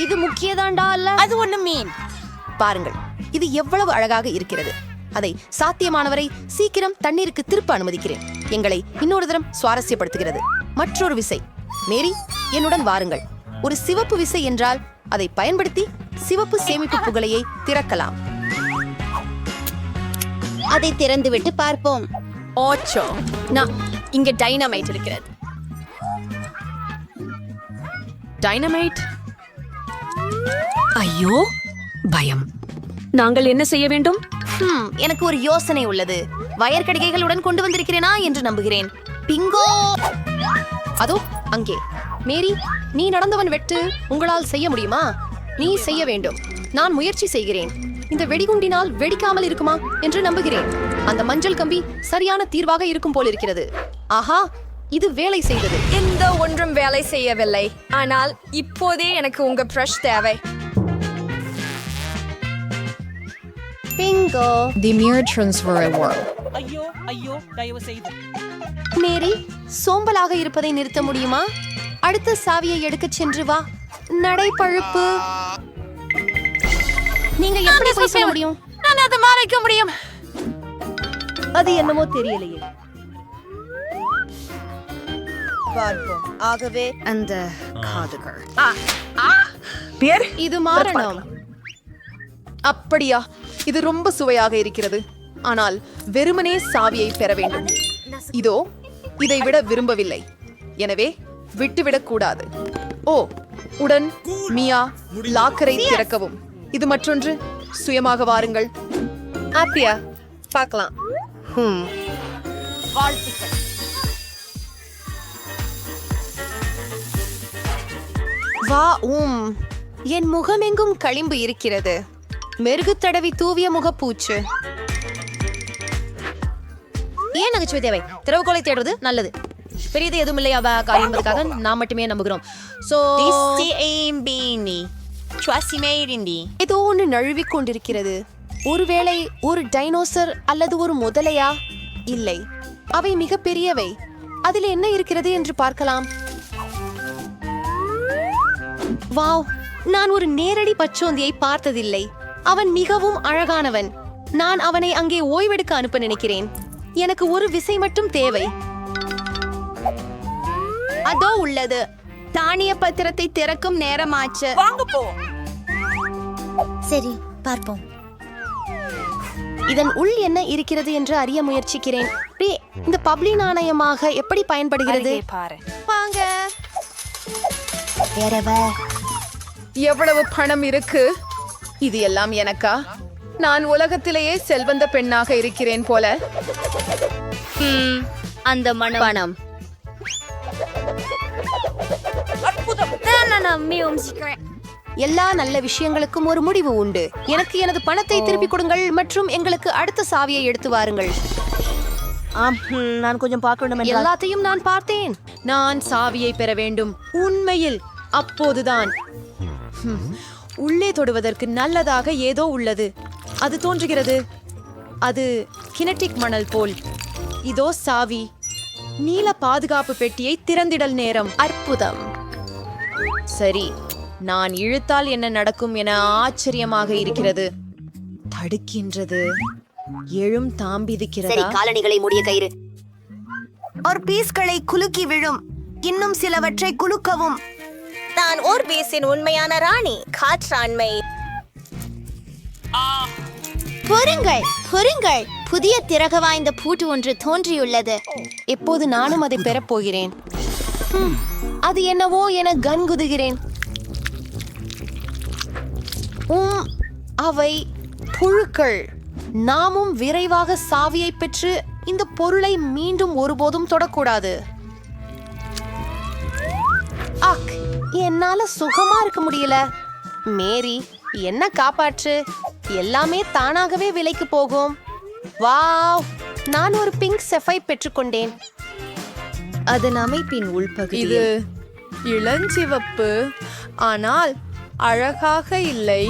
இது முக்கியதாண்டா அல்ல? அது ஒண்ணு மீன். பாருங்கள், இது எவ்வளவு அழகாக இருக்கிறது. அதை சாத்தியமானவரை சீக்கிரம் தண்ணீருக்கு திருப்ப அனுமதிக்கிறேன். எங்களை இன்னொரு தரம் சுவாரஸ்யப்படுத்துகிறது. மற்றொரு விசை. மேரி, என்னுடன் வாருங்கள். ஒரு சிவப்பு விசை என்றால் அதை பயன்படுத்தி சிவப்பு சேமிப்பு புகழையை திறக்கலாம். அதை திறந்துவிட்டு பார்ப்போம். ஓச்சோ, நான் இங்க டைனமைட் இருக்கிறது. டைனமைட்? ஐயோ, பயம். நாங்கள் என்ன செய்ய வேண்டும்? எனக்கு ஒரு யோசனை உள்ளது. வயர் கடிகைகளுடன் கொண்டு வந்திருக்கிறேனா என்று நம்புகிறேன். பிங்கோ! அதோ அங்கே. மேரி, நீ நடந்தவன் வெட்டு உங்களால் செய்ய முடியுமா? நீ செய்ய வேண்டும். நான் முயற்சி செய்கிறேன். இந்த வெடிகுண்டினால் வெடிக்காமல் இருக்குமா என்று நம்புகிறேன். அந்த மஞ்சள் கம்பி சரியான தீர்வாக இருக்கும் போல் இருக்கிறது. ஆஹா, இது வேலை செய்தது. எந்த ஒன்றும் வேலை செய்யவில்லை. ஆனால் இப்போதே எனக்கு உங்க பிரஷ் தேவை. Bingo! The mirror transfer world. ஐயோ ஐயோ, தயவு செய்து. மேரி, சோம்பலாக இருப்பதை நிறுத்த முடியுமா? அடுத்த சாவியை எடுக்கச் சென்று வா. நடைப்பழுப்பு. நீங்க எப்படி போய் சொல்ல முடியும்? நான் அதை மறைக்க முடியும். அது என்னமோ தெரியலையே. பார்ப்போம். ஆகவே அந்த காதுகள். இது மாறணும். அப்படியா? இது ரொம்ப சுவையாக இருக்கிறது. ஆனால் வெறுமனே சாவியை பெற வேண்டும். இதோ, இதை விட விரும்பவில்லை. எனவே விட்டுவிடக் கூடாது. ஓ, உடன் மியா, லாக்கரை திறக்கவும். இது மற்றொன்று. சுயமாக வாருங்கள். ஆப்பியா, பார்க்கலாம். வா. என் முகமெங்கும் களிம்பு இருக்கிறது. மெருகு தடவி தூவிய முகப்பூச்சு. ஏன் நகைச்சுவை தேவை? திறவுகோலை தேடுறது நல்லது. பெரியது எதுவும் இல்லையா காரியங்களுக்காக நாம் மட்டுமே நம்புகிறோம். ஏதோ ஒன்று நழுவிக் கொண்டிருக்கிறது. ஒருவேளை ஒரு டைனோசர் அல்லது ஒரு முதலையா? இல்லை, அவை மிக பெரியவை. அதில் என்ன இருக்கிறது என்று பார்க்கலாம். வாவ், நான் ஒரு நேரடி பச்சோந்தியை பார்த்ததில்லை. அவன் மிகவும் அழகானவன். நான் அவனை அங்கே ஓய்வெடுக்க அனுப்ப நினைக்கிறேன். எனக்கு ஒரு விசை மட்டும் தேவை. அதோ உள்ளது. தானிய பத்திரத்தை திறக்கும் நேரமாச்சு. சரி, பார்ப்போம். இதன் உள் என்ன இருக்கிறது என்று அறிய முயற்சிக்கிறேன். இந்த பப்ளி நாணயமாக எப்படி பயன்படுகிறது? வாங்க. எவ்வளவு பணம் இருக்கு? இது எல்லாம் எனக்கா? நான் உலகத்திலேயே செல்வந்த பெண்ணாக இருக்கிறேன் போல. அந்த பணம் எல்லா நல்ல விஷயங்களுக்கும் ஒரு முடிவு உண்டு. எனக்கு எனது பணத்தை திருப்பிக் கொடுங்கள் மற்றும் எங்களுக்கு அடுத்த சாவியை எடுத்து வாருங்கள். நான் கொஞ்சம் பார்க்க வேண்டும். எல்லாத்தையும் நான் பார்த்தேன். நான் சாவியை பெற வேண்டும். உண்மையில் அப்போதுதான் உள்ளே தொடுவதற்கு நல்லதாக ஏதோ உள்ளது. அது தோன்றுகிறது. அது கினெட்டிக் மணல் போல். இதோ சாவி. நீல பாதுகாப்பு பெட்டியை திறந்திடல் நேரம். அற்புதம். சரி, நான் இழுத்தால் என்ன நடக்கும் என ஆச்சரியமாக இருக்கிறது. தடுக்கின்றது. எழும் தாம்பிதிக்கிறதா? காலணிகளை மூடிய கயிறு. ஒரு பீஸ்களை குலுக்கி விழும். இன்னும் சிலவற்றை குலுக்கவும். நான் ஓர்பீஸின் உண்மையான ராணி. காற்றாண்மை. பொறுங்கள், பொறுங்கள். புதிய திறக வாய்ந்த பூட்டு ஒன்று தோன்றியுள்ளது. எப்போது நானும் அதை பெறப்போகிறேன். அது என்னவோ என கன்குதுகிறேன். அவை புழுக்கள். நாமும் விரைவாக சாவியை பெற்று இந்த பொருளை மீண்டும் ஒருபோதும் தொடக்கூடாது. என்னால சுகமா இருக்க முடியல. மேரி, என்ன காப்பாற்று. எல்லாமே தானாகவே விலைக்கு போகும். வாவ், நான் ஒரு பிங்க் செஃபை பெற்றுக்கொண்டேன். அதன் அமைப்பின் உள்பகுதி இது இளஞ்சிவப்பு, ஆனால் அழகாக இல்லை.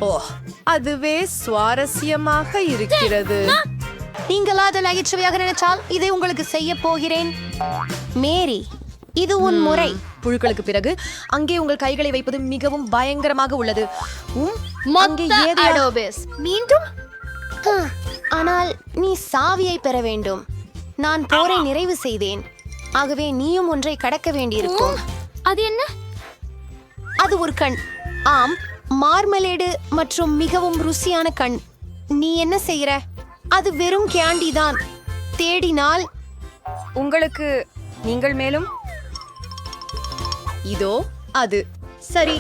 ஓ, அதுவே சுவாரஸ்யமாக இருக்கிறது. நீங்கள் அதை நகைச்சுவையாக நினைச்சால் இதை உங்களுக்கு செய்ய போகிறேன். மேரி, இது உன் முறை. புழுக்களுக்கு பிறகு அங்கே உங்கள் கைகளை வைப்பது மிகவும் பயங்கரமாக உள்ளது. அங்கே ஏதோ மீண்டும் ஆனால் நீ சாவியை பெற வேண்டும். நான் போரை நிறைவு செய்தேன், ஆகவே நீயும் ஒன்றை கடக்க வேண்டியிருக்கும். அது என்ன? அது ஒரு கண். ஆம், மார்மலேடு மற்றும் மிகவும் ருசியான கண். நீ என்ன செய்கிற? அது வெறும் கேண்டி தான். தேடினால் உங்களுக்கு நீங்கள் மேலும் இதோ அது. சரி,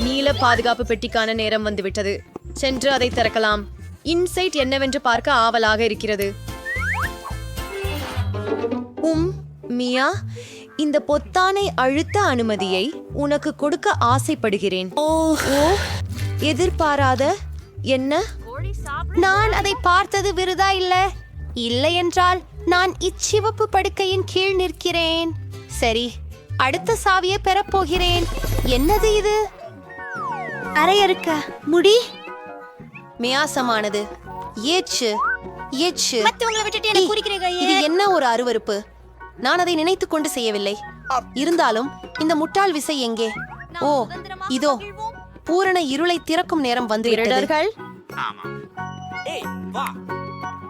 நீல பாதுகாப்பு பெட்டிக்கான நேரம் வந்துவிட்டது. சென்று அதை திறக்கலாம். இன்சைட் என்னவென்று பார்க்க ஆவலாக இருக்கிறது. மியா, இந்த பொத்தானை அழுத்த அனுமதியை உனக்கு கொடுக்க ஆசைப்படுகிறேன். ஓ, எதிர்பாராத என்ன? நான் அதை பார்த்தது விருதா இல்லை என்றால் நான் இச்சிவப்பு படுக்கையின் கீழ் நிற்கிறேன். சரி, அடுத்த சாவியை பெறப்போகிறேன். என்னது இது? அரையறுக்க முடி மியாசமானது. ஏச்சு ஏச்சு. மத்தவங்களை விட்டுட்டு என்ன குறிக்கிறீர்கள்? இது என்ன ஒரு அருவருப்பு. நான் அதை நினைத்துக் கொண்டு செய்யவில்லை. இருந்தாலும் இந்த முட்டாள் விசை எங்கே? ஓ, இதோ பூரண இருளை திறக்கும் நேரம் வந்து விட்டது.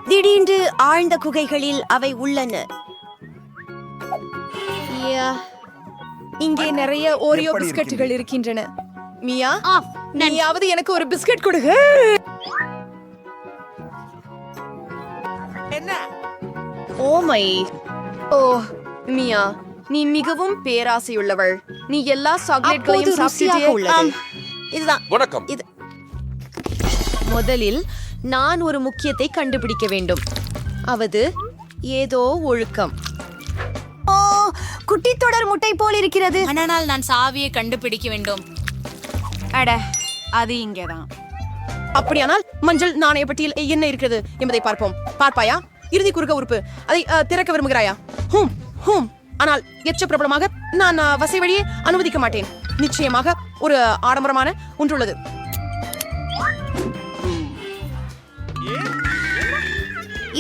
திடீர்ந்து ஆழ்ந்த குகைகளில் அவை உள்ளன. இங்கே நிறைய ஓரியோ பிஸ்கட்டுகள் இருக்கின்றன. மியா, நீயாவது எனக்கு ஒரு பிஸ்கட் கொடுங்க. ஓமை. ஓ மியா, நீ மிகவும் பேராசையுள்ளவள். நீ எல்லா சாக்லேட்களையும் சாப்பிட்டியே. இதுதான் வணக்கம். இது முதலில் நான் ஒரு முக்கியத்தை கண்டுபிடிக்க வேண்டும். அவது ஏதோ ஒழுக்கம். ஓ, குட்டி தொடர் முட்டை போல் இருக்கிறது. ஆனால் நான் சாவியை கண்டுபிடிக்க வேண்டும். அட, அது இங்கேதான். அப்படியானால் மஞ்சள் நாணய பெட்டியில் என்ன இருக்கிறது என்பதை பார்ப்போம். பார்ப்பாயா? இறுதி குறுக்க உறுப்பு. அதை திறக்க விரும்புகிறாயா? ஆனால் எச்ச பிரபலமாக நான் வசை வழியே அனுமதிக்க மாட்டேன். நிச்சயமாக ஒரு ஆடம்பரமான ஒன்றுள்ளது.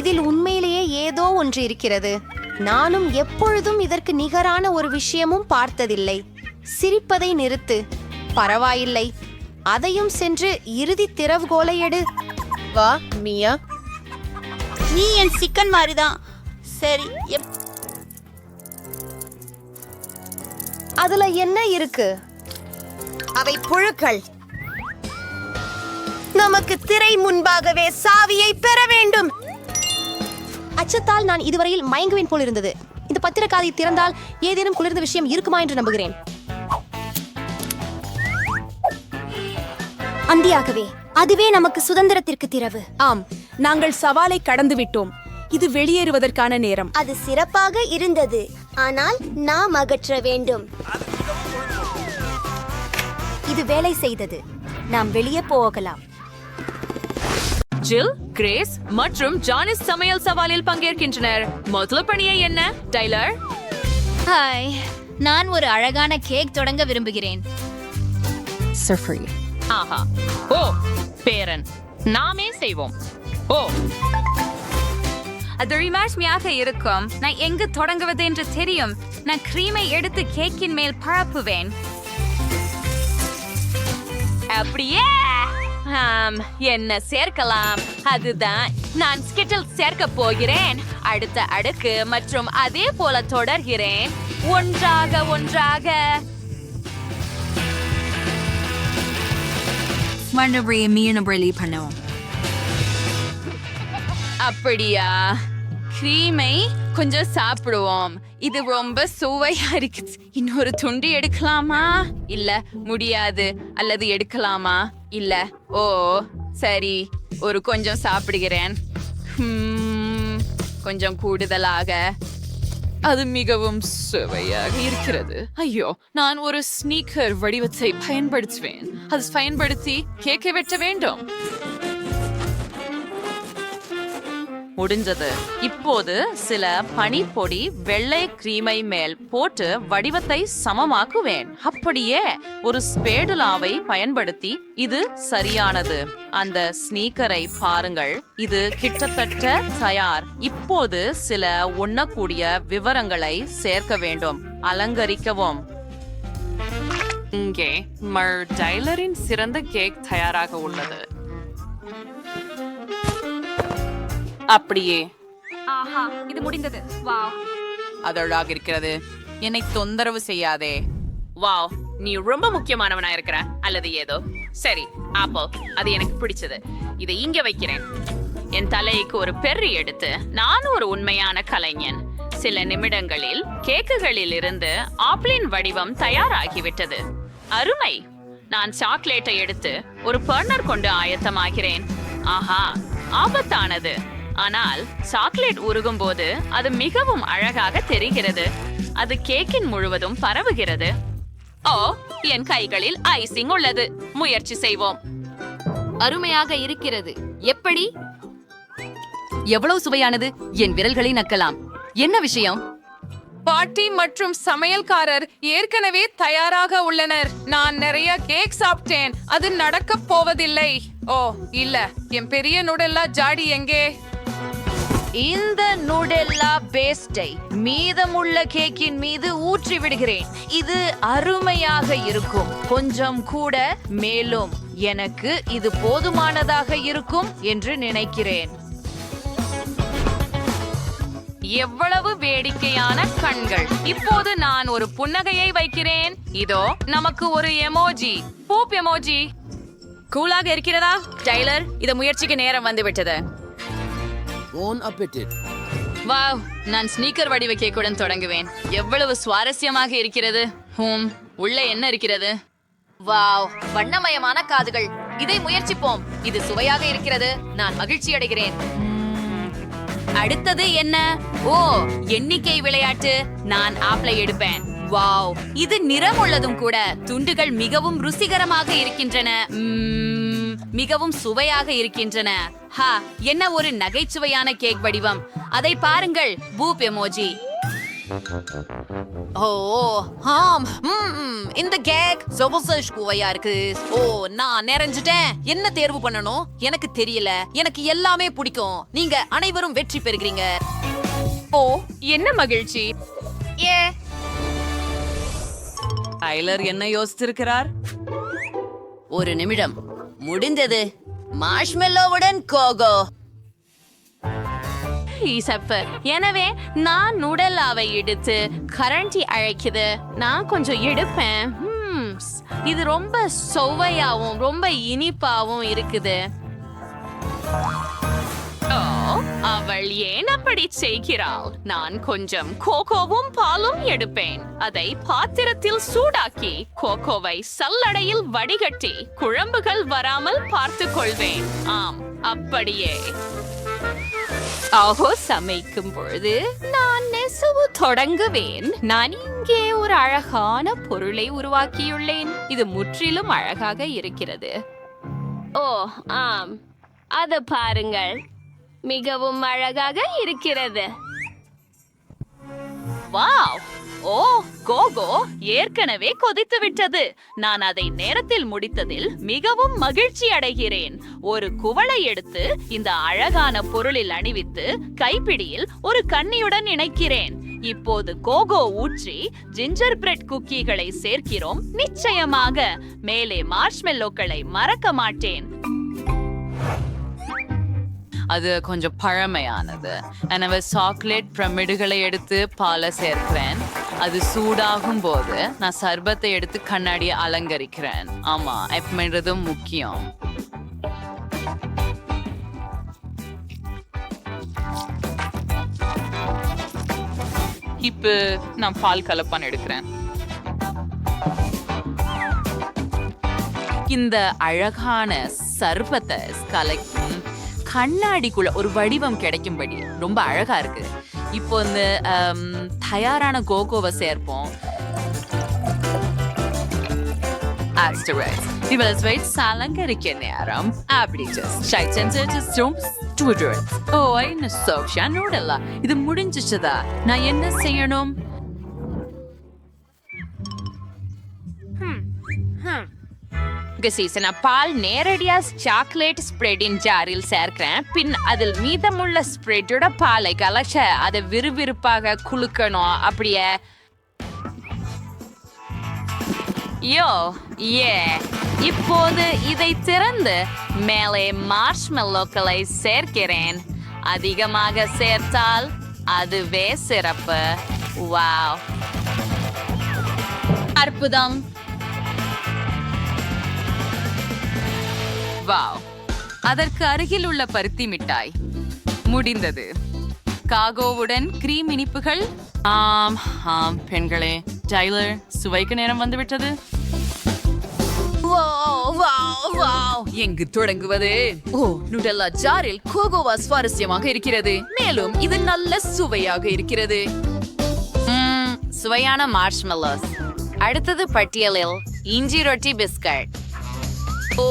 இதில் உண்மையிலேயே ஏதோ ஒன்று இருக்கிறது. நானும் எப்பொழுதும் இதற்கு நிகரான ஒரு விஷயமும் பார்த்ததில்லை. சிரிப்பதை நிறுத்து. பரவாயில்லை, அதையும் சென்று இறுதி திறவுகோலை எடு. வா மியா. நீ என் சிக்கன் மாதிரிதான். சரி, அதுல என்ன இருக்கு? அவை புழுக்கள். நமக்கு திரை முன்பாகவே சாவியை பெற வேண்டும். அச்சத்தால் நான் இதுவரையில் மயங்குவேன் போல் இருந்தது. இந்த பத்திரக்காதை திறந்தால் ஏதேனும் குளிர்ந்த விஷயம் இருக்குமா என்று நம்புகிறேன். அந்தியாகவே அதுவே நமக்கு சுதந்திரத்திற்கு திறவு. ஆம், நாங்கள் சவாலை கடந்து விட்டோம். இது வெளியேறுவதற்கான நேரம். அது சிறப்பாக இருந்தது, ஆனால் நாம் அகற்ற வேண்டும். இது வேலை செய்தது. நாம் வெளியே போகலாம். ஜில், கிரேஸ் மற்றும் ஜானிஸ் சமையல் சவாலில் பங்கேற்கின்றனர். முதல் பணியை என்ன, டைலர்? ஹாய், நான் ஒரு அழகான கேக் தொடங்க விரும்புகிறேன். ஆஹா, ஓ பேரன், நாமே செய்வோம். ஓ, அது ரிமாஷ்மியாக இருக்கும். நான் எங்கு தொடங்குவது என்று தெரியும். நான் கிரீமை எடுத்து கேக்கின் மேல் பரப்புவேன். அப்படியே என்ன சேர்க்கலாம்? அதுதான், நான் ஸ்கிட்டில் சேர்க்க போகிறேன். அடுத்த அடுக்கு மற்றும் அதே போல தொடர்கிறேன். ஒன்றாக அப்படியா? கிரீமை கொஞ்சம் சாப்பிடுவோம். இது ரொம்ப சுவையா இருக்கு. இன்னொரு துண்டு எடுக்கலாமா? இல்ல, முடியாது. அல்லது எடுக்கலாமா? இல்ல. ஓ சரி, ஒரு கொஞ்சம் சாப்பிடுகிறேன். கொஞ்சம் கூடுதலாக. அது மிகவும் சுவையாக இருக்கிறது. ஐயோ, நான் ஒரு ஸ்னீக்கர் வடிவத்தை பயன்படுத்துவேன். அது பயன்படுத்தி கேக்கை வெட்ட வேண்டும். முடிஞ்சது. இப்போது சில பனிப்பொடி வெள்ளை கிரீமை மேல் போட்டு வடிவத்தை சமமாக்குவேன். அப்படியே ஒரு ஸ்பேடுலாவை பயன்படுத்தி இது சரியானது. அந்த ஸ்னீக்கரை பாருங்கள், இது கிட்டத்தட்ட தயார். இப்போது சில உண்ணக்கூடிய விவரங்களை சேர்க்க வேண்டும். அலங்கரிக்கவும். இங்கே டைலரின் சிறந்த கேக் தயாராக உள்ளது. அப்படியே ஆஹா, இது முடிந்தது. வாவ், அதழாக இருக்கிறது. என்னை தொந்தரவு செய்யாதே. வாவ், நீ ரொம்ப முக்கியமானவனா இருக்கிற அல்லது ஏதோ. சரி, அப்போ அது எனக்கு பிடிச்சது. இதை இங்க வைக்கிறேன். என் தலைக்கு ஒரு பெர்ரி எடுத்து, நான் ஒரு உண்மையான கலைஞன். சில நிமிடங்களில் கேக்குகளில் இருந்து ஆப்பிளின் வடிவம் தயாராகிவிட்டது. அருமை. நான் சாக்லேட்டை எடுத்து ஒரு பர்னர் கொண்டு ஆயத்தமாகிறேன். ஆஹா, ஆபத்தானது. ஆனால் சாக்லேட் உருகும் போது அது மிகவும் அழகாக தெரிகிறது. அது கேக்கின் முழுவதும் பரவுகிறது. ஓ, என் கைகளில் ஐசிங் உள்ளது. முயற்சி செய்வோம். அருமையாக இருக்கிறது. எப்படி? எவ்வளவு சுவையானது. என் விரல்களை நக்கலாம். என்ன விஷயம்? பாட்டி மற்றும் சமையல்காரர் ஏற்கனவே தயாராக உள்ளனர். நான் நிறைய கேக் சாப்பிட்டேன். அது நடக்கப் போவதில்லை. ஓ இல்ல, என் பெரிய நுடெல்லா ஜாடி எங்கே? இந்த நூடெல்லா பேஸ்டை மீதமுள்ள கேக்கின் மீது ஊற்றி விடுகிறேன். இது அருமையாக இருக்கும். கொஞ்சம் கூட மேலும். எனக்கு இது போதுமானதாக இருக்கும் என்று நினைக்கிறேன். எவ்வளவு வேடிக்கையான கண்கள். இப்போது நான் ஒரு புன்னகையை வைக்கிறேன். இதோ நமக்கு ஒரு எமோஜி, பூப் எமோஜி. கூலாக இருக்கிறதா டைலர்? இத முயற்சிக்க நேரம் வந்து விட்டது. வாவ், நான் ஸ்னீக்கர் வடிவ கேக்குடன் தொடங்குவேன். எவ்வளவு சுவாரஸ்யமாக இருக்கிறது. உள்ள என்ன இருக்கிறது? வாவ், வண்ணமயமான காதுகள். இதை முயற்சிப்போம். இது சுவையாக இருக்கிறது. நான் மகிழ்ச்சி அடைகிறேன். அடுத்தது என்ன? ஓ, எண்ணிக்கை விளையாட்டு. நான் ஆப்பிளை எடுப்பேன். வாவ், இது நிறம் உள்ளதும் கூட. துண்டுகள் மிகவும் ருசிகரமாக இருக்கின்றன. மிகவும் சுவையாக இருக்கின்றன. ஹா, என்ன ஒரு நகைச்சுவையான கேக் வடிவம். அதை பாருங்கள், பூப் எமோஜி. ஓ ஆம், இந்த கேக் சுவையா இருக்கு. ஓ, நான் நிறைஞ்சிட்டேன். என்ன தேர்வு பண்ணணும் எனக்கு தெரியல. எனக்கு எல்லாமே பிடிக்கும். நீங்க அனைவரும் வெற்றி பெறுகிறீங்க. ஓ, என்ன மகிழ்ச்சி. ஏ, டைலர் என்ன யோசித்திருக்கிறார்? ஒரு நிமிடம். முடிந்தது. மார்ஷ்மெல்லோவுடன் கோகோ. எனவே நான் நூடலாவை எடுத்து கரண்டி அழைக்குது. நான் கொஞ்சம் எடுப்பேன். இது ரொம்ப சுவையாவும் ரொம்ப இனிப்பாவும் இருக்குது. ஓ, அவள் ஏன் அப்படி செய்கிறாள்? நான் கொஞ்சம் கோகோவும் பாலும் எடுப்பேன். அதை பாத்திரத்தில் சூடாக்கி கோகோவை சல்லடையில் வடிகட்டி குழம்புகள் வராமல் பார்த்துக் கொள்வேன். ஆம், அப்படியே. ஆஹோ, சமைக்கும் பொழுது நான் நெசவு தொடங்குவேன். நான் இங்கே ஒரு அழகான பொருளை உருவாக்கியுள்ளேன். இது முற்றிலும் அழகாக இருக்கிறது. ஓ ஆம், அது பாருங்கள், மிகவும் அழகாக இருக்கிறது. வாவ், ஓ கோகோ ஏற்கனவே கொதித்து விட்டது. நான் அதை நேரத்தில் முடித்ததில் மிகவும் மகிழ்ச்சி அடைகிறேன். ஒரு குவளை எடுத்து இந்த அழகான பொருளில் அணிவித்து கைப்பிடியில் ஒரு கண்ணியுடன் இணைக்கிறேன். இப்போது கோகோ ஊற்றி ஜிஞ்சர் பிரெட் குக்கீகளை சேர்க்கிறோம். நிச்சயமாக மேலே மார்ஷ்மெல்லோக்களை மறக்க மாட்டேன். அது கொஞ்சம் பழமையானது. எனவே சாக்லேட் பிரமிடுகளை எடுத்து பாலை சேர்க்கிறேன். அது சூடாகும் போது நான் சர்பத்தை எடுத்து கண்ணாடியை அலங்கரிக்கிறேன். ஆமா, எப்படின்றதும் முக்கியம். இப்ப நான் பால் கலப்பான் எடுக்கிறேன். இந்த அழகான சர்பத்தை கலக்கும் கண்ணாடிக்குள்ள ஒரு வடிவம் கிடைக்கும்படி ரொம்ப அழகா இருக்கு. இப்போ இந்த தயாரான கோகோவை சேர்ப்போம். இவளை அலங்கரிக்க நேரம் அப்படி ஓ என்ன சோஷா நோடலாம் இது முடிஞ்சிச்சதா நான் என்ன செய்யணும் பால் நேரடியா சாக்லேட் ஸ்ப்ரெடின் ஜாரில் சேர்க்கிறேன். பின் அதில் மீதமுள்ள ஸ்ப்ரெட்டோட பாலை கலச்ச அதை விறுவிறுப்பாக குலுக்கணும். அப்படியே இப்போது இதை திறந்து மேலே மார்ஷ்மெல்லோக்களை சேர்க்கிறேன். அதிகமாக சேர்த்தால் அதுவே சிறப்பு. வாவ், அற்புதம். வாவ், அதற்கு அருகில் உள்ள பருத்தி மிட்டாய் முடிந்தது. காகோவுடன் கிரீம் இனிப்புகள். ஆம் ஆம் பெண்களே, டைலர் சுவைக்கு நேரம் வந்துவிட்டது. எங்கு தொடங்குவது? ஓ, நுடல்லா ஜாரில் கோகோவா சுவாரஸ்யமாக இருக்கிறது. மேலும் இது நல்ல சுவையாக இருக்கிறது. சுவையான மார்ஷ்மெல்லோஸ். அடுத்தது பட்டியலில் இஞ்சி ரொட்டி பிஸ்கட். ஓ,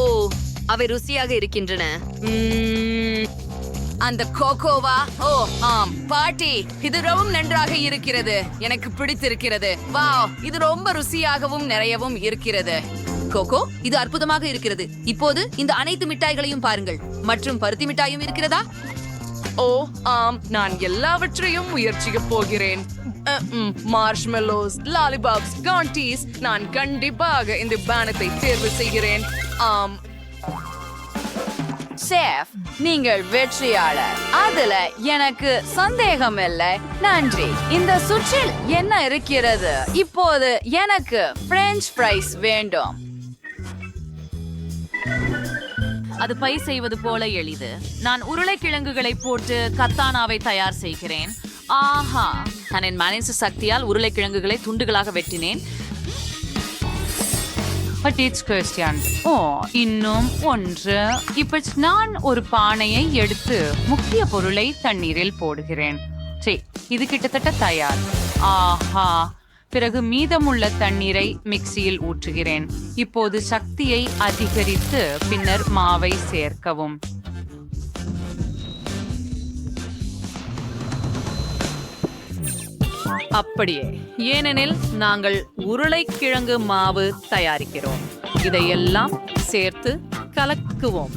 அவை ருசியாக இருக்கின்றன. அந்த கோகோவா. ஓ ஆம் பாட்டி, இது ரொம்ப நன்றாக இருக்கிறது. எனக்கு பிடித்திருக்கிறது. வாவ், இது ரொம்ப ருசியாகவும் நிறையவும் இருக்கிறது. கோகோ, இது அற்புதமாக இருக்கிறது. இப்போது இந்த அனைத்து மிட்டாய்களையும் பாருங்கள். மற்றும் பருத்தி மிட்டாயும் இருக்கிறதா? ஓ ஆம், நான் எல்லாவற்றையும் முயற்சிக்க போகிறேன். Marshmallows, lollipops, candies. நான் கண்டிப்பாக இந்த பானத்தை தேர்வு செய்கிறேன். ஆம் ஷெஃப், நீங்கள் வெற்றியாளர். அதுல எனக்கு சந்தேகம் இல்லை. நன்றி. இந்த சுற்றில் என்ன இருக்கிறது? இப்போது எனக்கு பிரெஞ்ச் ஃப்ரைஸ் வேண்டும். அது பை செய்வது போல எளிது. நான் உருளைக்கிழங்குகளை போட்டு கத்தானாவை தயார் செய்கிறேன். ஆஹா, நான் என் மனசு சக்தியால் உருளைக்கிழங்குகளை துண்டுகளாக வெட்டினேன். ஓ, இன்னும் ஒன்று. இப்ப நான் ஒரு பானையை எடுத்து முக்கிய பொருளை தண்ணீரில் போடுகிறேன். சரி, இது கிட்டத்தட்ட தயார். ஆஹா, பிறகு மீதமுள்ள தண்ணீரை மிக்சியில் ஊற்றுகிறேன். இப்போது சக்தியை அதிகரித்து பின்னர் மாவை சேர்க்கவும். அப்படியே, ஏனெனில் நாங்கள் உருளைக்கிழங்கு மாவு தயாரிக்கிறோம். இதையெல்லாம் சேர்த்து கலக்குவோம்.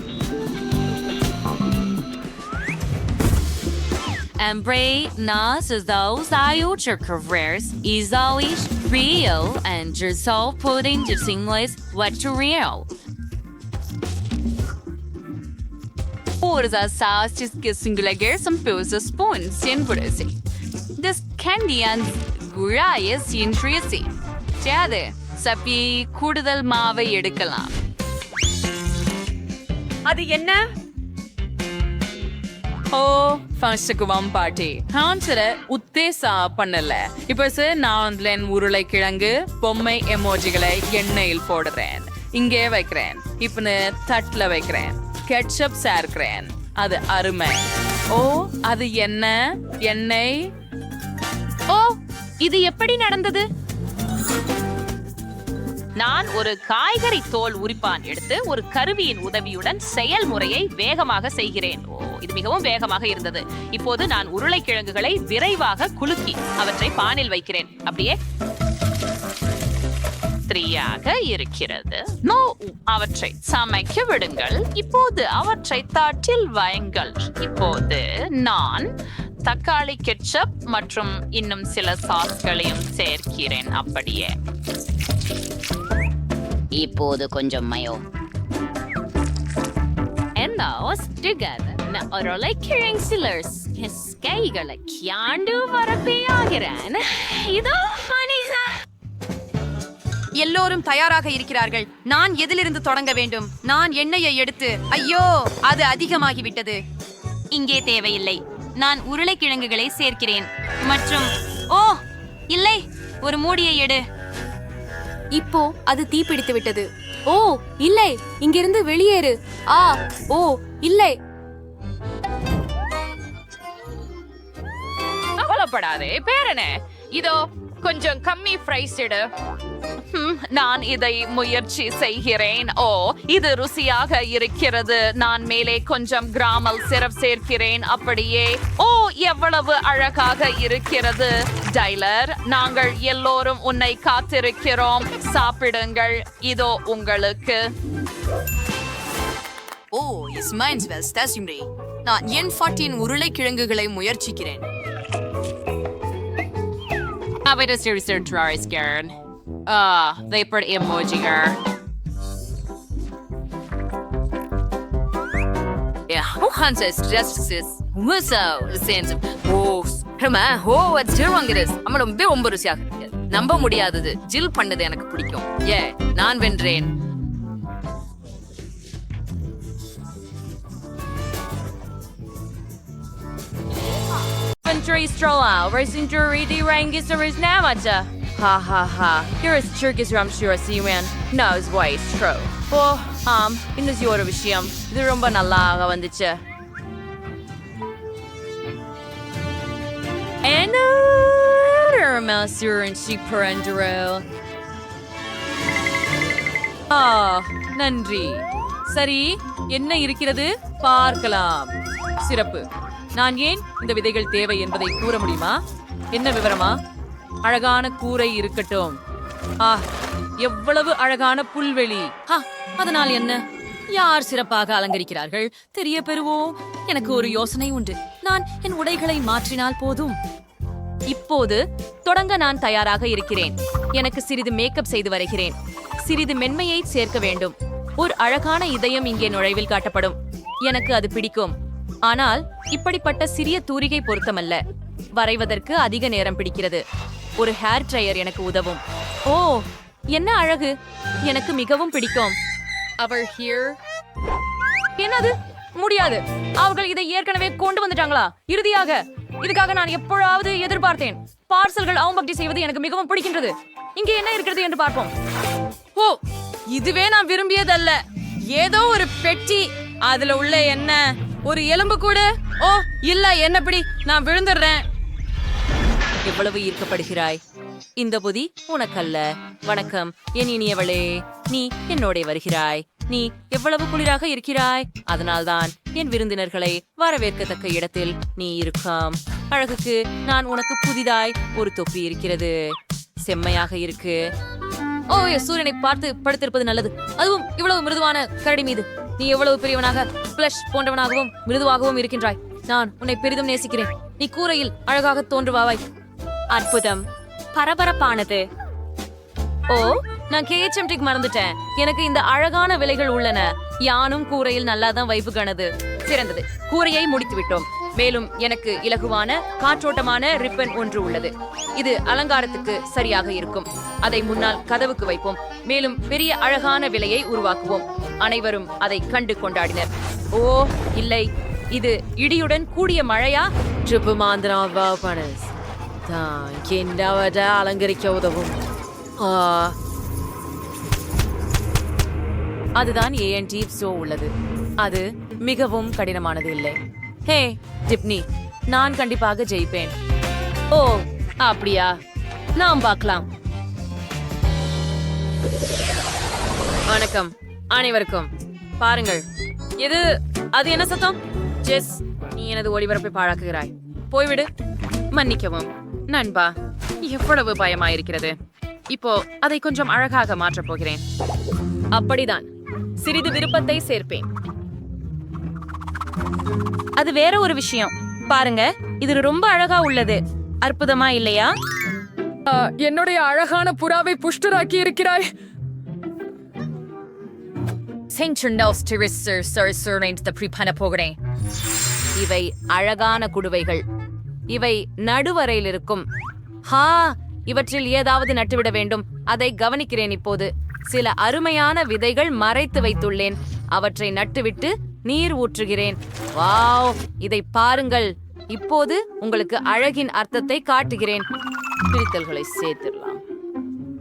Embre nas those ayuchakavers is real and resolve pudding to singles what to real. Or the sauce just kissing like some pose of spoons in Brazil. This candy and gurayas in Tracy. Chade, sapi கூடுதல் மாவை எடுக்கலாம். அது என்ன? ஓ, ஃபங்க்ஷனுக்குவாம் பாட்டி. நான் சில உத்தேசா பண்ணல. இப்போ நான் உருளைக்கிழங்கு பொம்மை எமோஜிகளை எண்ணெயில் போடுறேன். இங்கே வைக்கிறேன். இப்போ தட்டுல வைக்கிறேன். கெட்சப் சேர்க்கிறேன். அது அருமை. ஓ, அது என்ன? எண்ணெய். ஓ, இது எப்படி நடந்தது? நான் ஒரு காய்கறி தோல் உரிப்பான் எடுத்து ஒரு கருவியின் உதவியுடன் செயல்முறையை வேகமாக செய்கிறேன். ஓ, இது மிகவும் வேகமாக இருந்தது. இப்போது நான் உருளைக்கிழங்குகளை விரைவாக குலுக்கி அவற்றை பானில் வைக்கிறேன். அப்படியே யாக இருக்கிறது. நோ, அவற்றை சமைக்க விடுங்கள். இப்போது அவற்றை தட்டில் வையுங்கள். இப்போது நான் தக்காளி கெட்சப் மற்றும் இன்னும் சில சாஸ்களையும் சேர்க்கிறேன். அப்படியே இப்போது கொஞ்சம் மயோ. And those together. உருளைக்கிழங்கு சிலர்ஸ் கைகளை கியாண்டு வரப்பேயாகிறேன். இதோ மனிதா. எல்லோரும் தயாராக இருக்கிறார்கள். நான் எதிலிருந்து தொடங்க வேண்டும்? நான் எண்ணெயை எடுத்து, ஐயோ, அது அதிகமாகிவிட்டது. இங்கே தேவையில்லை. நான் உருளைக்கிழங்குகளை சேர்க்கிறேன் மற்றும் ஓ இல்லை, ஒரு மூடியை எடு. இப்போ அது தீப்பிடித்து விட்டது. ஓ இல்லை, இங்கிருந்து வெளியேறு. ஓ இல்லை. கவலைப்படாதே பேரனே. இதோ கொஞ்சம் கம்மி ஃப்ரைஸ் எடு. நான் இதை முயற்சி செய்கிறேன். ஓ, இது ருசியாக இருக்கிறது. நான் மேலே கொஞ்சம் கிராமல் சிரப் சேர்க்கிறேன். அப்படியே. ஓ, எவ்வளவு அழகாக இருக்கிறது. டைலர், நாங்கள் எல்லோரும் உன்னை காத்திருக்கிறோம். சாப்பிடுங்கள். இதோ உங்களுக்கு. ஓ, இஸ்மைன்ஸ் வெஸ்டாசிம்ரே. நான் N14 உருளைக்கிழங்குகளை முயற்சிக்கிறேன். Aber das ist sehr traurisch gern. They put emoji her. Ja, hoe gaan ze stress? Hoe zo? Sense. Oh, ஹமா, ஓ, அது திருவாங்கிறது. அம்மா ரொம்ப ருசியாக. நம்ப முடியாதது. ஜில் பண்ணது எனக்கு பிடிக்கும். நான் வென்றேன். Inventory stroll out. Racing jury D rank is there is now much. Ha ha ha. You're as Turkish I'm sure I see you man. No, it's why it's true. Oh, இந்த ஒரு விஷயம். இது ரொம்ப நல்லாக வந்துச்சு. நன்றி. சரி, என்ன இருக்கிறது பார்க்கலாம். சிறப்பு. நான் ஏன் இந்த விதைகள் தேவை என்பதை கூற முடியுமா? என்ன விவரமா? அழகான கூரை இருக்கட்டும். எவ்வளவு அழகான புல்வெளி. அதனால் என்ன? யார் சிறப்பாக அலங்கரிக்கிறார்கள் தெரிய பெறுவோம். எனக்கு ஒரு யோசனை உண்டு. நான் என் உடைகளை மாற்றினால் போதும். இப்போது தொடங்க நான் தயாராக இருக்கிறேன். எனக்கு சிறிது மேக்கப் செய்து வருகிறேன். சிறிது மென்மையை சேர்க்க வேண்டும். ஒரு அழகான இதயம் இங்கே நுழைவில் காட்டப்படும். எனக்கு அது பிடிக்கும். ஆனால் இப்படிப்பட்ட சிறிய தூரிகை பொருத்தமல்ல. வரைவதற்கு அதிக நேரம் பிடிக்கிறது. ஒரு ஹேர் ட்ரையர் எனக்கு உதவும். ஓ, என்ன அழகு. எனக்கு மிகவும் பிடிக்கும். அவள் ஹியர். என்னது? முடியாது. அவர்கள் இதை ஏற்கனவே கொண்டு வந்துட்டாங்களா? இறுதியாக இதுக்காக நான் எப்பொழுதாவது எதிர்பார்த்தேன். பார்சல்கள் அவம்பக்தி செய்வது எனக்கு மிகவும் பிடிக்கின்றது. இங்கே என்ன இருக்கிறது என்று பார்ப்போம். ஓ, இதுவே நான் விரும்பியதல்ல. ஏதோ ஒரு பெட்டி. அதுல உள்ள என்ன? ஒரு எலும்பு கூட. ஓ இல்ல, என்னப்படி நான் விழுந்துடுறேன். எவ்வளவு ஈர்க்கப்படுகிறாய். இந்த பொதி உனக்கல்ல. வணக்கம் என் இனியவளே. நீ என்னோட வருகிறாய். நீ எவ்வளவு குளிராக இருக்கிறாய். அதனால்தான் என் விருந்தினர்களை வரவேற்கத்தக்க இடத்தில் நீ இருக்கும். அழகுக்கு நான் உனக்கு புதிதாய் ஒரு தொப்பி இருக்கிறது. செம்மையாக இருக்கு. ஓ, சூரியனை பார்த்து படுத்திருப்பது நல்லது. அதுவும் இவ்வளவு மிருதுவான கரடி மீது. நீ எவ்வளவு பெரியவனாக, பிளஷ் போன்றவனாகவும் மிருதுவாகவும் இருக்கின்றாய். நான் உன்னை பெரிதும் நேசிக்கிறேன். நீ கூரையில் அழகாக தோன்றுவாய். அற்புதம். பரபரப்பானது. ஓ, நான் கேச்சம்டிக் மறந்துட்டேன். எனக்கு இந்த அழகான விலைகள் உள்ளன. யானும் கூரையில் நல்லாதான் வைப்பு கணது. சிறந்தது. கூரையை முடித்து விட்டோம். மேலும் எனக்கு இலகுவான காற்றோட்டமான ரிப்பன் ஒன்று உள்ளது. இது அலங்காரத்துக்கு சரியாக இருக்கும். அதை முன்னால் கதவுக்கு வைப்போம். மேலும் பெரிய அழகான விலையை உருவாக்குவோம். அனைவரும் அதை கண்டு கொண்டாடினர். ஓ இல்லை, இது இடியுடன் கூடிய மழையா? அலங்கரிக்க உதவும். அதுதான் ANT ஷோ உள்ளது. அது மிகவும் கடினமானது இல்லை. ஹே டிப்னி, நான் கண்டிப்பாக ஜெயிப்பேன். ஓ அப்படியா? நாம் பார்க்கலாம். வணக்கம் அனைவருக்கும். பாருங்கள், அது என்ன சத்தம்? ஜெஸ், நீ எனது ஒளிபரப்பை பாழாக்குகிறாய். போய்விடு. மன்னிக்கவும் நண்பா, எவ்வளவு பயமாயிருக்கிறது. இப்போ அதை கொஞ்சம் அழகாக மாற்றப் போகிறேன். அப்படிதான், சிறிது விருப்பத்தை சேர்ப்பேன். அது வேற ஒரு விஷயம். பாருங்க, இது ரொம்ப அழகா உள்ளது. அற்புதமா இல்லையா? என்னுடைய அழகான புறாவை புஷ்டராக்கி இருக்கிறாய். இவை அழகான குடுவைகள். இவை நடுவரையில் இருக்கும். இவற்றில் ஏதாவது நட்டுவிட வேண்டும். அதை கவனிக்கிறேன். இப்போது சில அருமையான விதைகள் மறைத்து வைத்துள்ளேன். அவற்றை நட்டுவிட்டு நீர் ஊற்றுகிறேன். வாவ், இதை பாருங்கள். இப்போது உங்களுக்கு அழகின் அர்த்தத்தை காட்டுகிறேன். பிரித்தல்களை சேர்த்திடலாம்.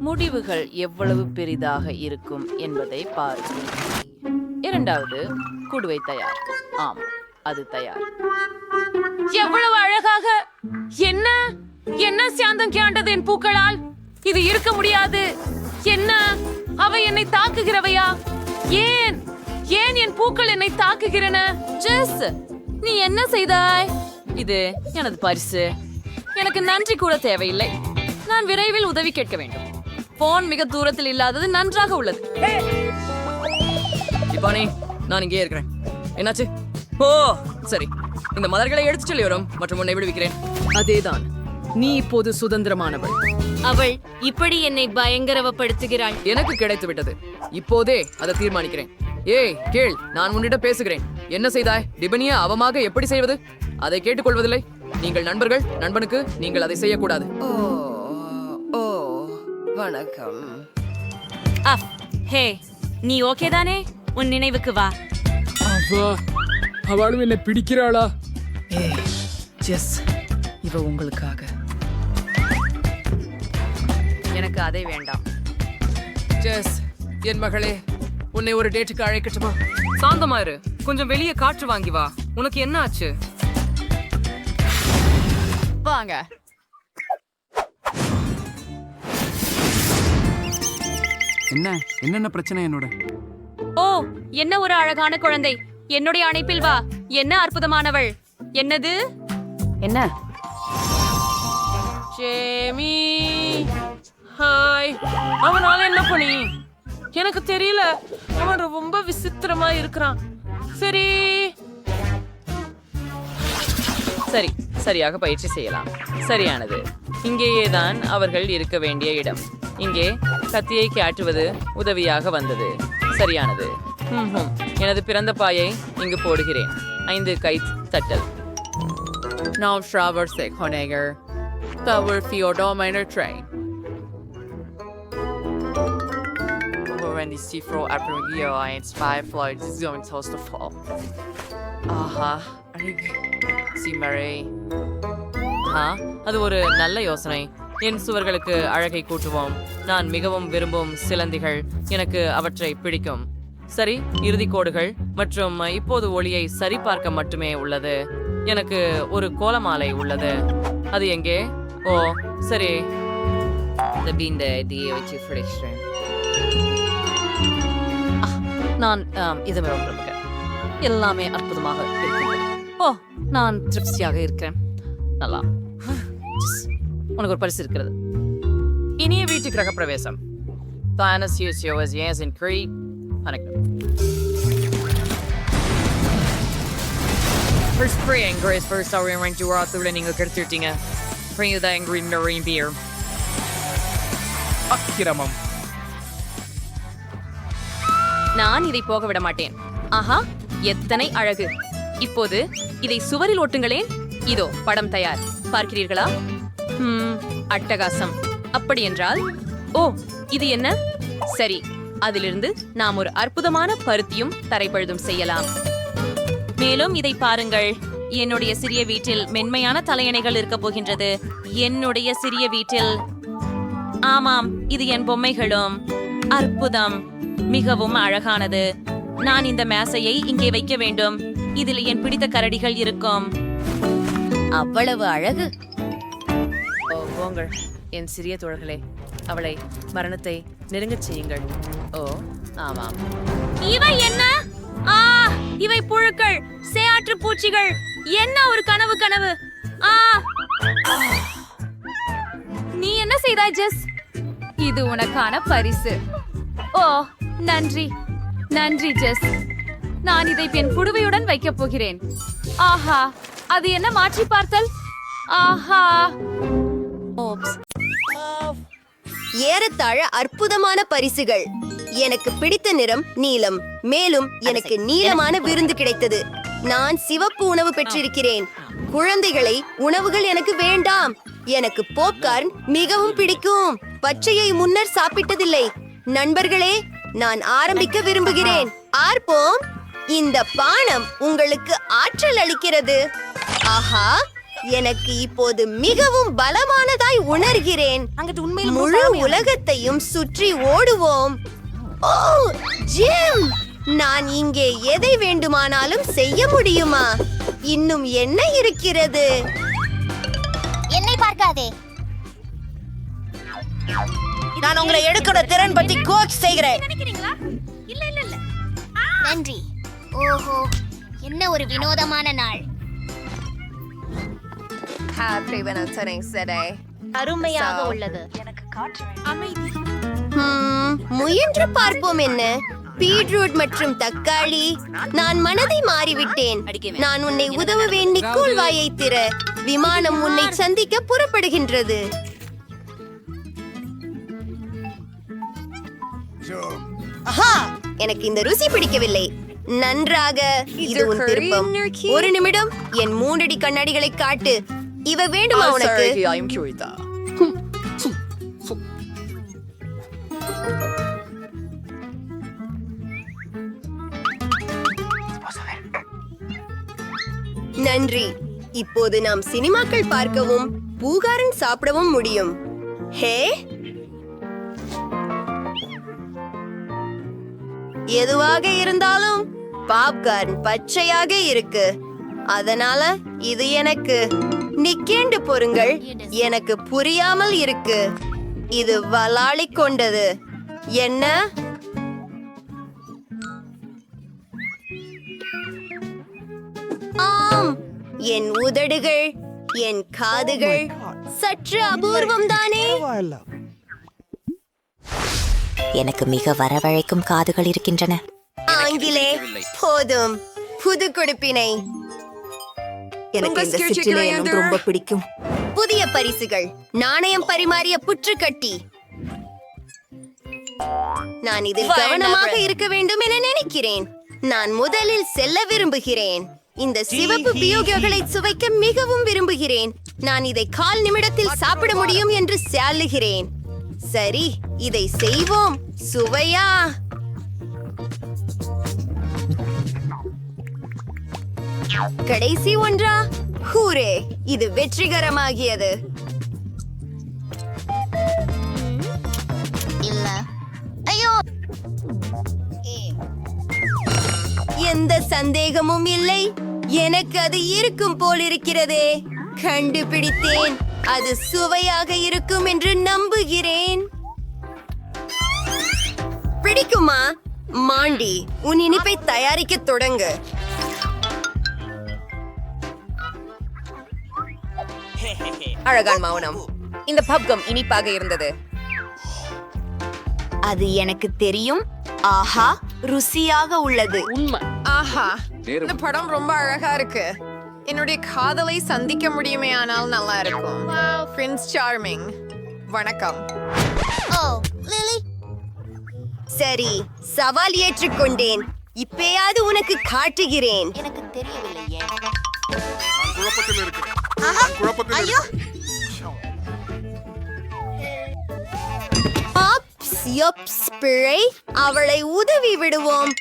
முடிவுகள் எவ்வளவு பெரிதாக இருக்கும் என்பதை பாருங்கள். இரண்டாவது குடுவை தயார். ஆம், அது தயார். எவ்வளவு அழகாக! என்ன சாந்தம் கேண்டது என் பூக்களால். இது இருக்க முடியாது. என்ன என்னை தாக்குகிறவையா? ஏன் ஏன் என் பூக்கள் என்னை தாக்குகிறன? ஜெஸ், நீ என்ன செய்தாய்? இது எனது பரிசு. எனக்கு நன்றி கூட தேவையில்லை. நான் விரைவில் உதவி கேட்க வேண்டும். போன் மிக தூரத்தில் இல்லாதது நன்றாக உள்ளது. இப்பானே, நான் இங்கே இருக்கிறேன். என்னாச்சு? ஓ சரி, இந்த மலர்களை எடுத்துச் சொல்லி வரும் மற்றும் உன்னை விடுவிக்கிறேன். அதேதான், நீ இப்போது சுதந்திரமானவள். அவள் இப்படி என்னை பயங்கரவப்படுத்துகிறாள். எனக்கு கிடைத்து விட்டது. இப்போதே அதை தீர்மானிக்கிறேன். ஏய் கேள், நான் உன்னிடம் பேசுகிறேன். என்ன செய்தாய்? டிபனியா அவமாக எப்படி செய்வது? அதை கேட்டுக்கொள்வதில்லை. நீங்கள் நண்பர்கள். நண்பனுக்கு நீங்கள் அதை செய்யக்கூடாது. ஓ வணக்கம். ஹே, நீ ஓகே தானே? உன் நினைவுக்கு வா. அவளும் என்னை பிடிக்கிறாளா? ஜெஸ், இவ உங்களுக்காக. எனக்கு அதை வேண்டாம். ஜெஸ், என் மகளே, உன்னை ஒரு டேட்டுக்கு அழைக்கட்டுமா? சாந்தமாயிரு, கொஞ்சம் வெளியே காற்று வாங்கி வா. உனக்கு என்ன ஆச்சு? வாங்க. என்னென்ன பிரச்சனை என்னோட? ஓ, என்ன ஒரு அழகான குழந்தை. என்னுடைய அணைப்பில் வா. என்ன அற்புதமானவள். என்னது? என்ன? Jamie, hi. அவனால என்ன பண்ணி? எனக்கு தெரியல. அவன் ரொம்ப விசித்திரமா இருக்கிறான். சரி சரி, சரியாக பயிற்சி செய்யலாம். சரியானது. இங்கேயே தான் அவர்கள் இருக்க வேண்டிய இடம். இங்கே கத்தியை காட்டுவது உதவியாக வந்தது. சரியானது. எனது பிறந்த பாயை இங்கு போடுகிறேன். 5 கை தட்டல். Now Trevor Sekoneger. Tower Theodore Minor Train. When the Seafro Aprimio and Spy Floyd is going to fall. Aha. See Mary. அது ஒரு நல்ல யோசனை. என் சுவர்களுக்கு அழகை கூட்டுவோம். நான் மிகவும் விரும்பும் சிலந்திகள். எனக்கு அவற்றை பிடிக்கும். சரி, இறுதி கோடுகள் மற்றும் இப்போது ஒளியை சரிபார்க்க மட்டுமே உள்ளது. எனக்கு ஒரு கோலமாலை உள்ளது. அது எங்கே? ஓ சரி. நான் இது எல்லாமே அற்புதமாக இருக்கிறது. ஓ, நான் திருப்தியாக இருக்கிறேன். நல்லா. உனக்கு ஒரு பரிசு இருக்கிறது. இனிய வீட்டு கிரக பிரவேசம். Thanos Husio as yes in Crete. வணக்கம். First free anger is first our rank to our through நீங்க கெடுத்துட்டீங்க. Bring the angry marine beer. அக்கிரமம். நான் இதை போக விட மாட்டேன். ஆஹா, எத்தனை அழகு. இப்போது இதை சுவரில் ஒட்டுங்களேன். இதோ படம் தயார். பார்க்கிறீர்களா? அட்டகாசம். அப்படி என்றால், ஓ, இது என்ன? சரி, அதிலிருந்து நாம் ஒரு அற்புதமான பருத்தியும் தரைப்பழுதும் செய்யலாம். மேலும் இதை பாருங்கள். என்னுடைய சிறிய வீட்டில் மென்மையான தலையணைகள் இருக்க போகின்றது. என்னுடைய சிறிய வீட்டில். ஆமாம், இது என் பொம்மைகளும். அற்புதம். மிகவும் அழகானது. நான் இந்த மேசையை இங்கே வைக்க வேண்டும். இதில் என் பிடித்த கரடிகள் இருக்கும். அவ்வளவு அழகு. ஓ, போங்கள் என் சிறிய தோழர்களே. அவளை மரணத்தை நெருங்கச் செய்யுங்கள். ஓ ஆமாம். இவை என்ன? இவை புழுக்கள், சேயாற்று பூச்சிகள். என்ன ஒரு கனவு கனவு. நீ என்ன செய்தாய் ஜெஸ்? இது உனக்கான பரிசு. ஓ, நன்றி நன்றி ஜெஸ். நான் இதை என் புடுவையுடன் வைக்கப் போகிறேன். ஆஹா, அது என்ன மாற்றி பார்த்தல்? ஆஹா. ஓப்ஸ். ஏறத்தாழ அற்புதமான பரிசுகள். எனக்கு பிடித்த நிறம் நீலம். மேலும் எனக்கு நீளமான விருந்து கிடைத்தது. நான் சிவப்பு உணவு பெற்றிருக்கிறேன். குழந்தைகளை உணவுகள் எனக்கு வேண்டாம். எனக்கு பாப்கார்ன் மிகவும் பிடிக்கும். பச்சையை முன்னர் சாப்பிட்டதில்லை. நண்பர்களே, நான் ஆரம்பிக்க விரும்புகிறேன். ஆர்ப்போம். இந்த பானம் உங்களுக்கு ஆற்றல் அளிக்கிறது. ஆஹா, எனக்கு இப்போது மிகவும் பலமானதாய் உணர்கிறேன். முழு உலகத்தையும் சுற்றி ஓடுவோம். ஓ, ஜிம், நான் இங்கே எதை வேண்டுமானாலும் செய்ய முடியுமா? இன்னும் என்ன இருக்கிறது? என்னை பார்க்காதே. நான் உங்களை எடுக்கிற திறன் பற்றி கோச் செய்கிறேன். இல்ல இல்ல இல்ல. நன்றி. ஓஹோ, என்ன ஒரு வினோதமான நாள். அருமையாக உள்ளது. முயன்று பார்ப்போம். என்ன பீட்ரூட் மற்றும் தக்காளி. நான் மனதை மாறிவிட்டேன். நான் உன்னை உதவுவேன். நிக்கோல், வாயை திற. விமானம் உன்னை சந்திக்க புறப்படுகின்றது. ஆஹா, எனக்கு இந்த ருசி பிடிக்கவில்லை. நன்றாக, இது உன் திருப்பம். ஒரு நிமிடம், என் 3 அடி கண்ணாடிகளை காட்டு. இவ வேண்டுமா உனக்கு? நன்றி. இப்போது நாம் சினிமாக்கள் பார்க்கவும் பூகாரன் சாப்பிடவும் முடியும். ஹே, எதுவாக இருந்தாலும் பாப்கார்ன் பச்சையாக இருக்கு. அதனால இது எனக்கு. நிக்கேண்டு பொருங்கள், எனக்கு புரியாமல் இருக்கு. இது வலாளி கொண்டது. என்ன? ஆம், என் உதடுகள், என் காதுகள் சற்று அபூர்வம் தானே. எனக்கு மிக வரவழைக்கும் காதுகள் இருக்கின்றன. ஆங்கிலே, போதும். புது கொடுப்பினை. எனக்கு இந்த சிற்றினை ரொம்ப பிடிக்கும். புதிய பரிசுகள், நாணயம் பரிமாறிய புற்றுக்கட்டி. நான் இதில் கவனமாக இருக்க வேண்டும் என நினைக்கிறேன். நான் முதலில் செல்ல விரும்புகிறேன். இந்த சிவப்பு பியோகங்களை சுவைக்க மிகவும் விரும்புகிறேன். நான் இதை 1/4 நிமிடத்தில் சாப்பிட முடியும் என்று சொல்லுகிறேன். சரி, இதை செய்வோம். சுவையா? கடைசி ஒன்றா? ஹூரே, இது வெற்றிகரமாகியது. இல்ல, ஐயோ, எந்த சந்தேகமும் இல்லை. எனக்கு அது இருக்கும் போல் இருக்கிறதே. கண்டுபிடித்தேன். அது சுவையாக இருக்கும் என்று நம்புகிறேன். பிடிக்குமா? மாண்டி, உன் இனிப்பை தயாரிக்க தொடங்கு. அழகான் மௌனம். இந்த பப்கம் இனிப்பாக இருந்தது. அது எனக்கு தெரியும். ஆஹா, ருசியாக உள்ளது. உண்மை. ஆஹா, இந்த படம் ரொம்ப அழகா இருக்கு. என்னுடைய காதலை சந்திக்க முடியுமே, ஆனால் நல்லா இருக்கும். பிரின்ஸ் சார்மிங், வணக்கம். ஓ, லிலி. சரி, சவால் ஏற்றுக்கொண்டேன். இப்பயாவது உனக்கு காட்டுகிறேன். எனக்கு தெரியவில்லையே. ஐயோ, பிழை. அவளை உதவி விடுவோம்.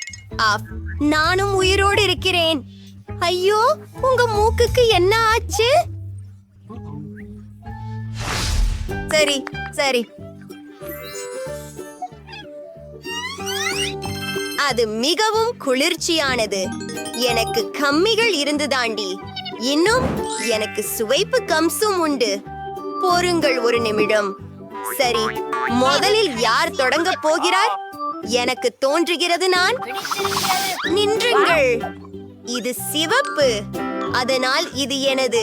நானும் உயிரோடு இருக்கிறேன். ஐயோ, உங்க மூக்குக்கு என்ன ஆச்சு? சரி சரி, அது மிகவும் குளிர்ச்சியானது. எனக்கு கம்மிகள் இருந்து தாண்டி. இன்னும் எனக்கு சுவைப்பு கம்சும் உண்டு. பொறுங்கள் ஒரு நிமிடம். சரி, முதலில் யார் தொடங்க போகிறார்? எனக்கு தோன்றுகிறது நான். நின்றுங்கள். இது சிவப்பு, அதனால் இது எனது.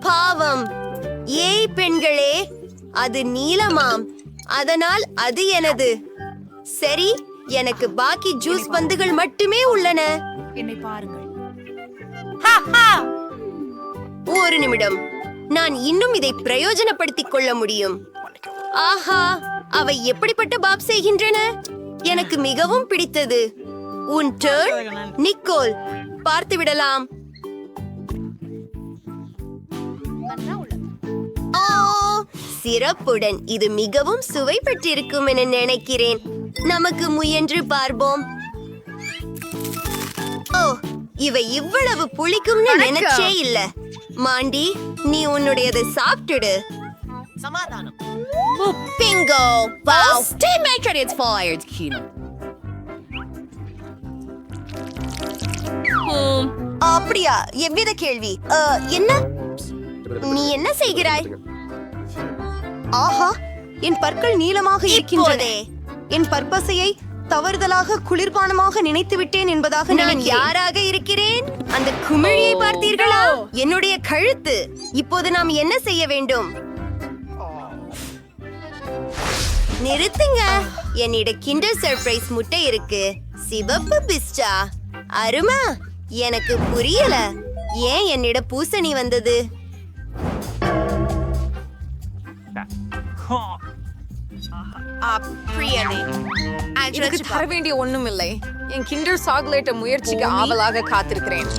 பாவம். ஏய் பெண்களே, அது நீலமாம், அதனால் அது எனது. சரி, எனக்கு பாக்கி ஜூஸ் பந்துகள் மட்டுமே உள்ளன. என்னை பாருங்கள். ஒரு நிமிடம். நான் இன்னும் இதை பிரயோஜனப்படுத்திக் கொள்ள முடியும். ஆஹா, அவை எப்படிப்பட்ட பாப் செய்கின்றன. எனக்கு மிகவும் பிடித்தது. உன் டர்ன், நிக்கோல். பார்த்து விடலாம். ஓ, சிறப்புடன். இது மிகவும் சுவை பெற்றிருக்கும் என நினைக்கிறேன். நமக்கு முயன்று பார்ப்போம். ஓ, இவை இவ்வளவு புளிக்கும்னு நினைச்சே இல்ல. மாண்டி, நீ உன்னுடையதை சாப்பிட்டுடு. சமாதானம். Bingo! Wow! Team maker is fired. அப்படியா? எவ்வித கேள்வி? என்ன? நீ என்ன செய்கிறாய்? ஆஹா, என் பற்கள் நீளமாக இருக்கின்றன. என் பற்பசையை தவறுதலாக குளிர்பானமாக நினைத்து விட்டேன் என்பதாக நான் யாராக இருக்கிறேன்? அந்த குமிழியை பார்த்தீர்களா? என்னுடைய கழுத்து. இப்போது நாம் என்ன செய்ய வேண்டும்? நிறுத்துங்க. என்னிட கிண்டர் சர்ப்ரைஸ் முட்டை இருக்கு. சிவப்பு பிஸ்டா. அருமா, எனக்கு புரியல. ஏன் என்னிட பூசணி வந்தது? இதுக்கு தர வேண்டிய ஒண்ணும் இல்லை. என் கிண்டர் சாக்லேட்டை முயற்சிக்க ஆவலாக காத்திருக்கிறேன்.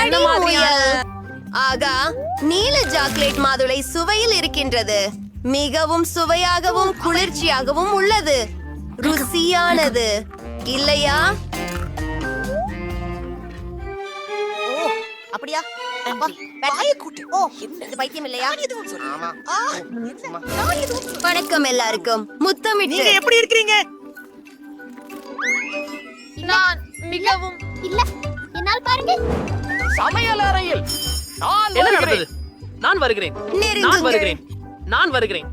என்ன மாதிரியான ஆகா, நீல சாக்லேட் மாதுளை சுவையில் இருக்கின்றது. மிகவும் சுவையாகவும் குளிர்ச்சியாகவும் உள்ளது. ருசியானது இல்லையா? அப்படியா? பைத்தியம் இல்லையா? வணக்கம் எல்லாருக்கும். முத்தமிட்டு எப்படி இருக்கிறீங்க? நான் மிகவும் இல்ல, என்னால் பாருங்க. சமையல் அறையில் என்ன நடந்தது? நான் வருகிறேன். நான் வருகிறேன். நான் வருகிறேன்.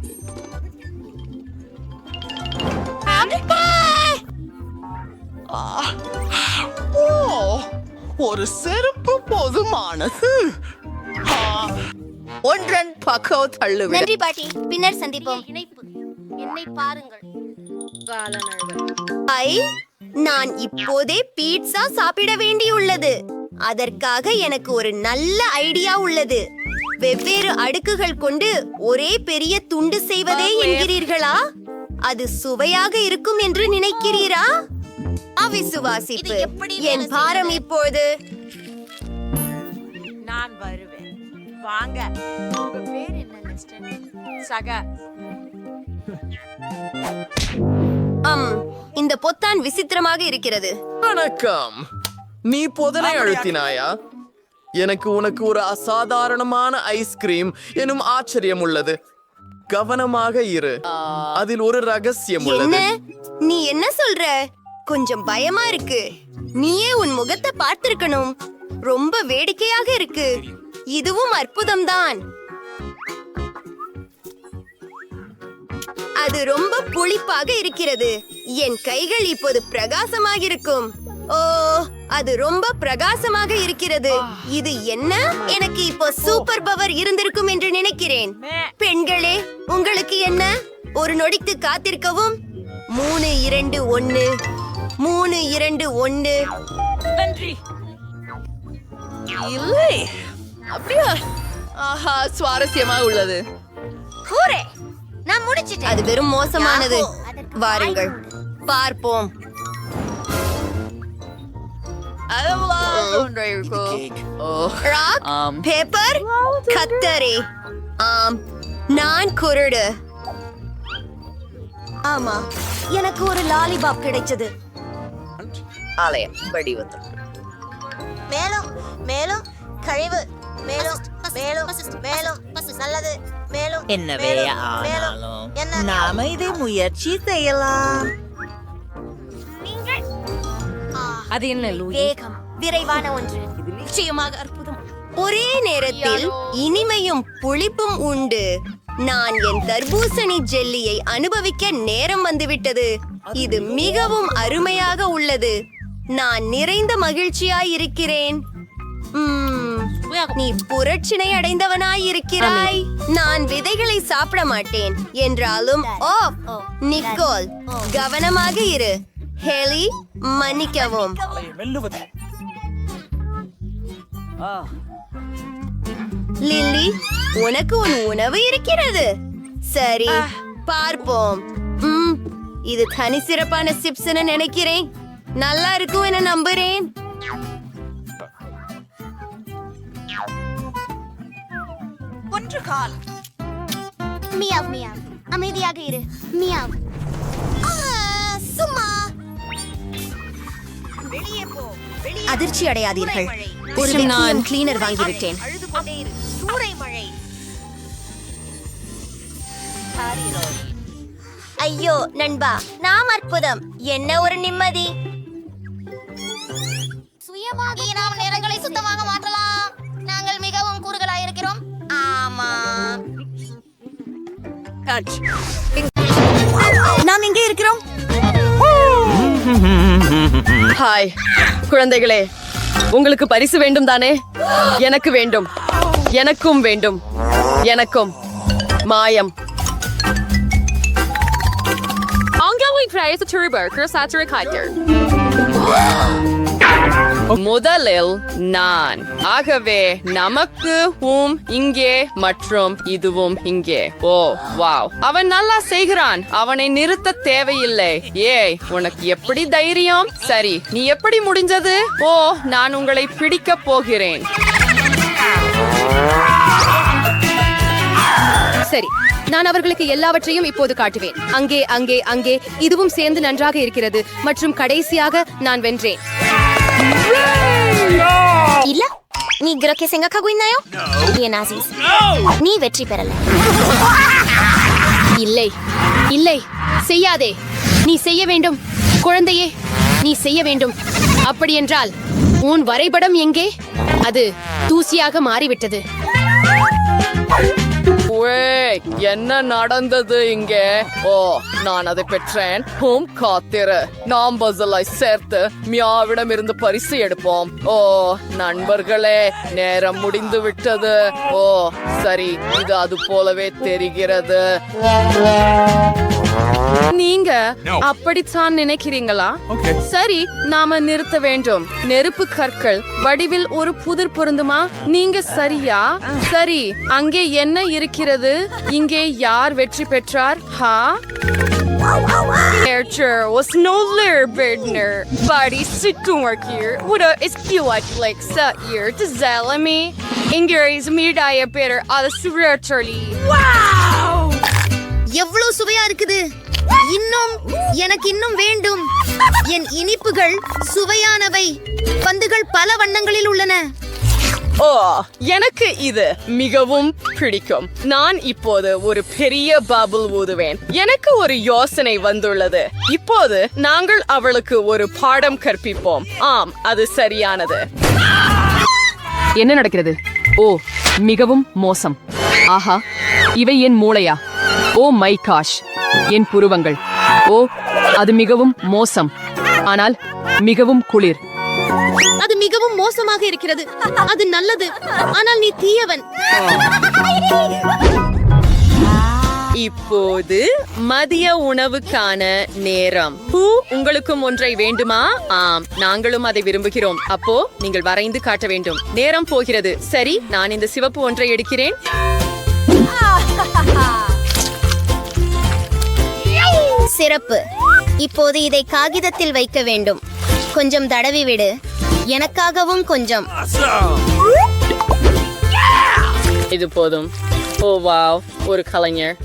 ஒரு செருப்பு போதுமானது. ஒன்றன் பக்கம் தள்ளுவேன். நன்றி பாட்டி, பின்னர் சந்திப்போம். என்னை பாருங்கள். நான் இப்போதே பீட்சா சாப்பிட வேண்டியுள்ளது. அதற்காக எனக்கு ஒரு நல்ல ஐடியா உள்ளது. வெவ்வேறு அடுக்குகள் கொண்டு ஒரே பெரிய துண்டு செய்வதே என்கிறீர்களா? அது சுவையாக இருக்கும் என்று நினைக்கிறீரா? அவிசுவாசிப்பு. என் பாரம் இப்போது. நான் வருவேன். வாங்க. உங்க பேர் என்ன லெஸ்டன்? சகா. இந்த பொத்தான் விசித்திரமாக இருக்கிறது. வணக்கம். நீ பொதனை அழுத்தினாயா? எனக்கு உனக்கு ஒரு அசாதாரணமான ஐஸ்கிரீம் எனும் ஆச்சரியம் உள்ளது. கவனமாக இரு. அதில் ஒரு ரகசியம் உள்ளது. நீ என்ன சொல்ற? கொஞ்சம் பயமா இருக்கு. நீயே உன் முகத்தை பார்த்திருக்கணும். ரொம்ப வேடிக்கையாக இருக்கு. இதுவும் அற்புதம்தான். அது ரொம்ப புளிப்பாக இருக்கிறது. என் கைகள் இப்போது பிரகாசமாக இருக்கும். ஓ, அது ரொம்ப பிரகாசமாக இருக்கிறது. இது என்ன? எனக்கு இப்போ சூப்பர் பவர் இருந்திருக்கும் என்று நினைக்கிறேன். பெண்களே, உங்களுக்கு என்ன? ஒரு நொடிக்கு காத்திருக்கவும். 3, 2, 1. 3, 2, 1. நன்றி. இல்லை, அப்படியா? ஆஹா, சுவாரஸ்யமா உள்ளது. ஹூரே, நான் முடிச்சிட்டேன். அது வெறும் மோசமானது. வாருங்கள் பார்ப்போம். ராக், பேப்பர், கத்தரி. நான் குருடு. ஆமா, எனக்கு ஒரு லாலிபாப் கிடைச்சது. ஆலயம் வடிவத்தில். மேலும் மேலும் கழிவு, மேலும் மேலும் மேலும் நல்லது, மேலும் என்னவே மேலும் ஆனாலும் நாம இதை முயற்சி செய்யலாம். நீங்கள் அது என்ன வேகம், விரைவான ஒன்று. இது நிச்சயமாக அற்புதம். ஒரே நேரத்தில் இனிமையும் புளிப்பும் உண்டு. நான் என் தர்பூசணி ஜெல்லியை அனுபவிக்க நேரம் வந்துவிட்டது. இது மிகவும் அருமையாக உள்ளது. நான் நிறைந்த மகிழ்ச்சியாய் இருக்கிறேன். நீ புரட்சினை அடைந்தவனாய் இருக்கிறாய். நான் விதைகளை சாப்பிட மாட்டேன் என்றாலும் ஓ நிக்கோல், கவனமாக இரு. ஹெலி, மன்னிக்கவும். லில்லி, உனக்கு உன் உணவு இருக்கிறது. சரி, பார்ப்போம். இது தனி சிறப்பான சிப்ஸ் நினைக்கிறேன். நல்லா இருக்கும் என நம்புறேன். ஒன்று கால். மியாவ் மியாவ், அமைதியாக இரு. மியாவ். வெளியே போ. அதிர்ச்சி அடையாதீர்கள். ஒரு வெக்யூம் கிளீனர் வாங்கிவிட்டேன். சூறைமழை. ஐயோ நண்பா, நாம் அற்புதம். என்ன ஒரு நிம்மதி. சுயமாக நாம் நேரங்களை சுத்தமாக மாற்றலாம். நாங்கள் மிகவும் கூறுகளாயிருக்கிறோம். ஆமா. நாம் எங்கே இருக்கிறோம்? ஹாய் குழந்தைகளே, உங்களுக்கு பரிசு வேண்டும் தானே? எனக்கு வேண்டும், எனக்கும் வேண்டும், எனக்கும். மாயம். முதலில் நான். ஆகவே நமக்கு இங்கே மற்றும் இதுவும் இங்கே. ஓ வாவ், அவன் நல்லா செய்கிறான். அவனை நிறுத்த தேவையில்லை. ஏய், உனக்கு எப்படி தைரியம்? சரி, நீ எப்படி முடிஞ்சது? ஓ, நான் உங்களை பிடிக்கப் போகிறேன். சரி, நான் அவர்களுக்கு எல்லாவற்றையும் இப்போது காட்டுவேன். அங்கே அங்கே அங்கே இதுவும் சேர்ந்து நன்றாக இருக்கிறது. மற்றும் கடைசியாக நான் வென்றேன். இல்ல, நீ 그렇게 생각하고 있나요? ஏன் ஆசிஸ், நீ வெற்றி பெறல. இல்லை இல்லை, செய்யாதே. நீ செய்ய வேண்டும் குழந்தையே, நீ செய்ய வேண்டும். அப்படியென்றால் உன் வரைபடம் எங்கே? அது தூசியாக மாறிவிட்டது. என்ன நடந்தது இங்கே? ஓ, நான் அதை பெற்றேன். காத்திரு, நாம் பசலை சேர்த்து மியாவிடம் இருந்து பரிசு எடுப்போம். ஓ நண்பர்களே, நேரம் முடிந்து விட்டது. ஓ சரி, இது அது போலவே தெரிகிறது. நீங்க அப்படித்தான் நினைக்கிறீங்களா? சரி, நாம நிறுத்த வேண்டும். நெருப்பு கற்கள் வடிவில் ஒரு புதிர் பொருந்துமா? நீங்க சரியா? சரி, அங்கே என்ன இருக்கிறது? இங்கே யார் வெற்றி பெற்றார்? Er was no lerabeidner, but he sitter here. What is like sat here to Zalami? Ingers Mirdaya better all surgery. Wow! எவ்வளவு சுவையா இருக்குது. எனக்கு இன்னும் வேண்டும். என் இனிப்புகள் சுவையானவை. பந்துகள் பல வண்ணங்களில் உள்ளன. ஓ, எனக்கு இது மிகவும் பிடிக்கும். நான் இப்போது ஒரு பெரிய பபிள் ஊதுவேன். எனக்கு ஒரு யோசனை வந்துள்ளது. இப்போது நாங்கள் அவளுக்கு ஒரு பாடம் கற்பிப்போம். ஆம், அது சரியானது. என்ன நடக்கிறது? ஓ, மிகவும் மோசம். ஆஹா, இவை என் மூளையா? ஓ மை காஷ், என் புருவங்கள். ஓ, அது மிகவும் மோசம். ஆனால் மிகவும் குளிர். அது மிகவும் மோசமாக இருக்கிறது. அது நல்லது, ஆனால் நீ தீயவன். இப்போது மதிய உணவுக்கான நேரம். உங்களுக்கும் ஒன்றை வேண்டுமா? ஆம், நாங்களும் அதை விரும்புகிறோம். அப்போ நீங்கள் வரைந்து காட்ட வேண்டும். நேரம் போகிறது. சரி, நான் இந்த சிவப்பு ஒன்றை எடுக்கிறேன். சிறப்பு. இப்போது இதை காகிதத்தில் வைக்க வேண்டும். கொஞ்சம் தடவி விடு. எனக்காகவும் கொஞ்சம். இது போதும். ஓ வாவ், ஒரு கலைஞர்.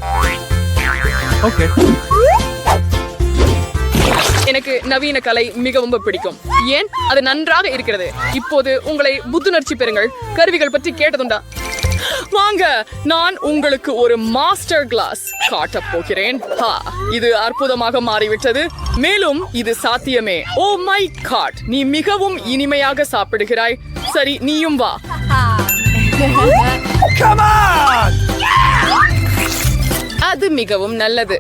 எனக்கு நவீன கலை மிகவும் பிடிக்கும். ஏன்? அது நன்றாக இருக்கிறது. இப்போது உங்களை புத்துணர்ச்சி பெறுங்கள். கருவிகள் பற்றி கேட்டதுண்டா? வாங்க, நான் உங்களுக்கு ஒரு மாஸ்டர் கிளாஸ் காட்டப் போகிறேன். இது அற்புதமாக மாறிவிட்டது. மேலும் இது சாத்தியமே. ஓ மை காட், நீ மிகவும் இனிமையாக சாப்பிடுகிறாய். சரி, நீயும் வா. அது மிகவும் நல்லது.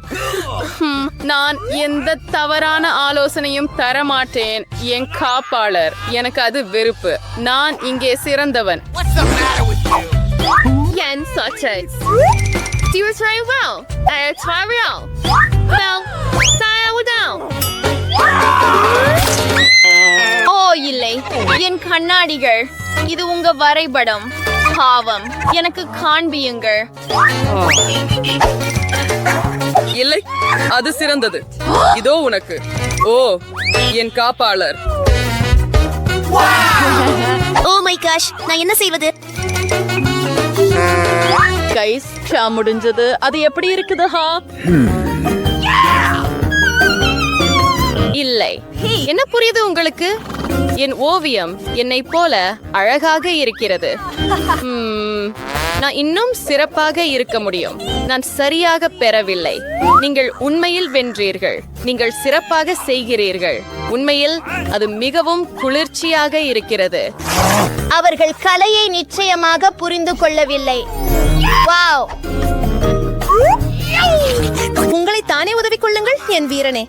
நான் எந்த தவறான ஆலோசனையும் தர மாட்டேன். என் காப்பாளர், எனக்கு அது வெறுப்பு. நான் இங்கே சிறந்தவன். Yen such as do you try well? Try well. Well, style down. ஓ இல்லை, என் கண்ணாடிகள். இது உங்க வரைபடம். பாவம், எனக்கு காண்பியுங்கள். இல்லை, அது சிறந்தது. இதோ உனக்கு. ஓ, என் காப்பாளர். ஓ மை காஷ், நான் என்ன செய்வது? கைஸ், முடிஞ்சது. அது எப்படி இருக்குது? இல்லை, என்ன புரியுது உங்களுக்கு? என் ஓவியம் என்னை போல அழகாக இருக்கிறது. நான் இன்னும் சிறப்பாக இருக்க முடியும். நான் சரியாக பெறவில்லை. நீங்கள் உண்மையில் வென்றீர்கள். நீங்கள் சிறப்பாக செய்கிறீர்கள். உண்மையில் அது மிகவும் குளிர்ச்சியாக இருக்கிறது. அவர்கள் கலையை நிச்சயமாக புரிந்து கொள்ளவில்லை. வாவ்! உங்களை தானே உதவி கொள்ளுங்கள் என் வீரனே.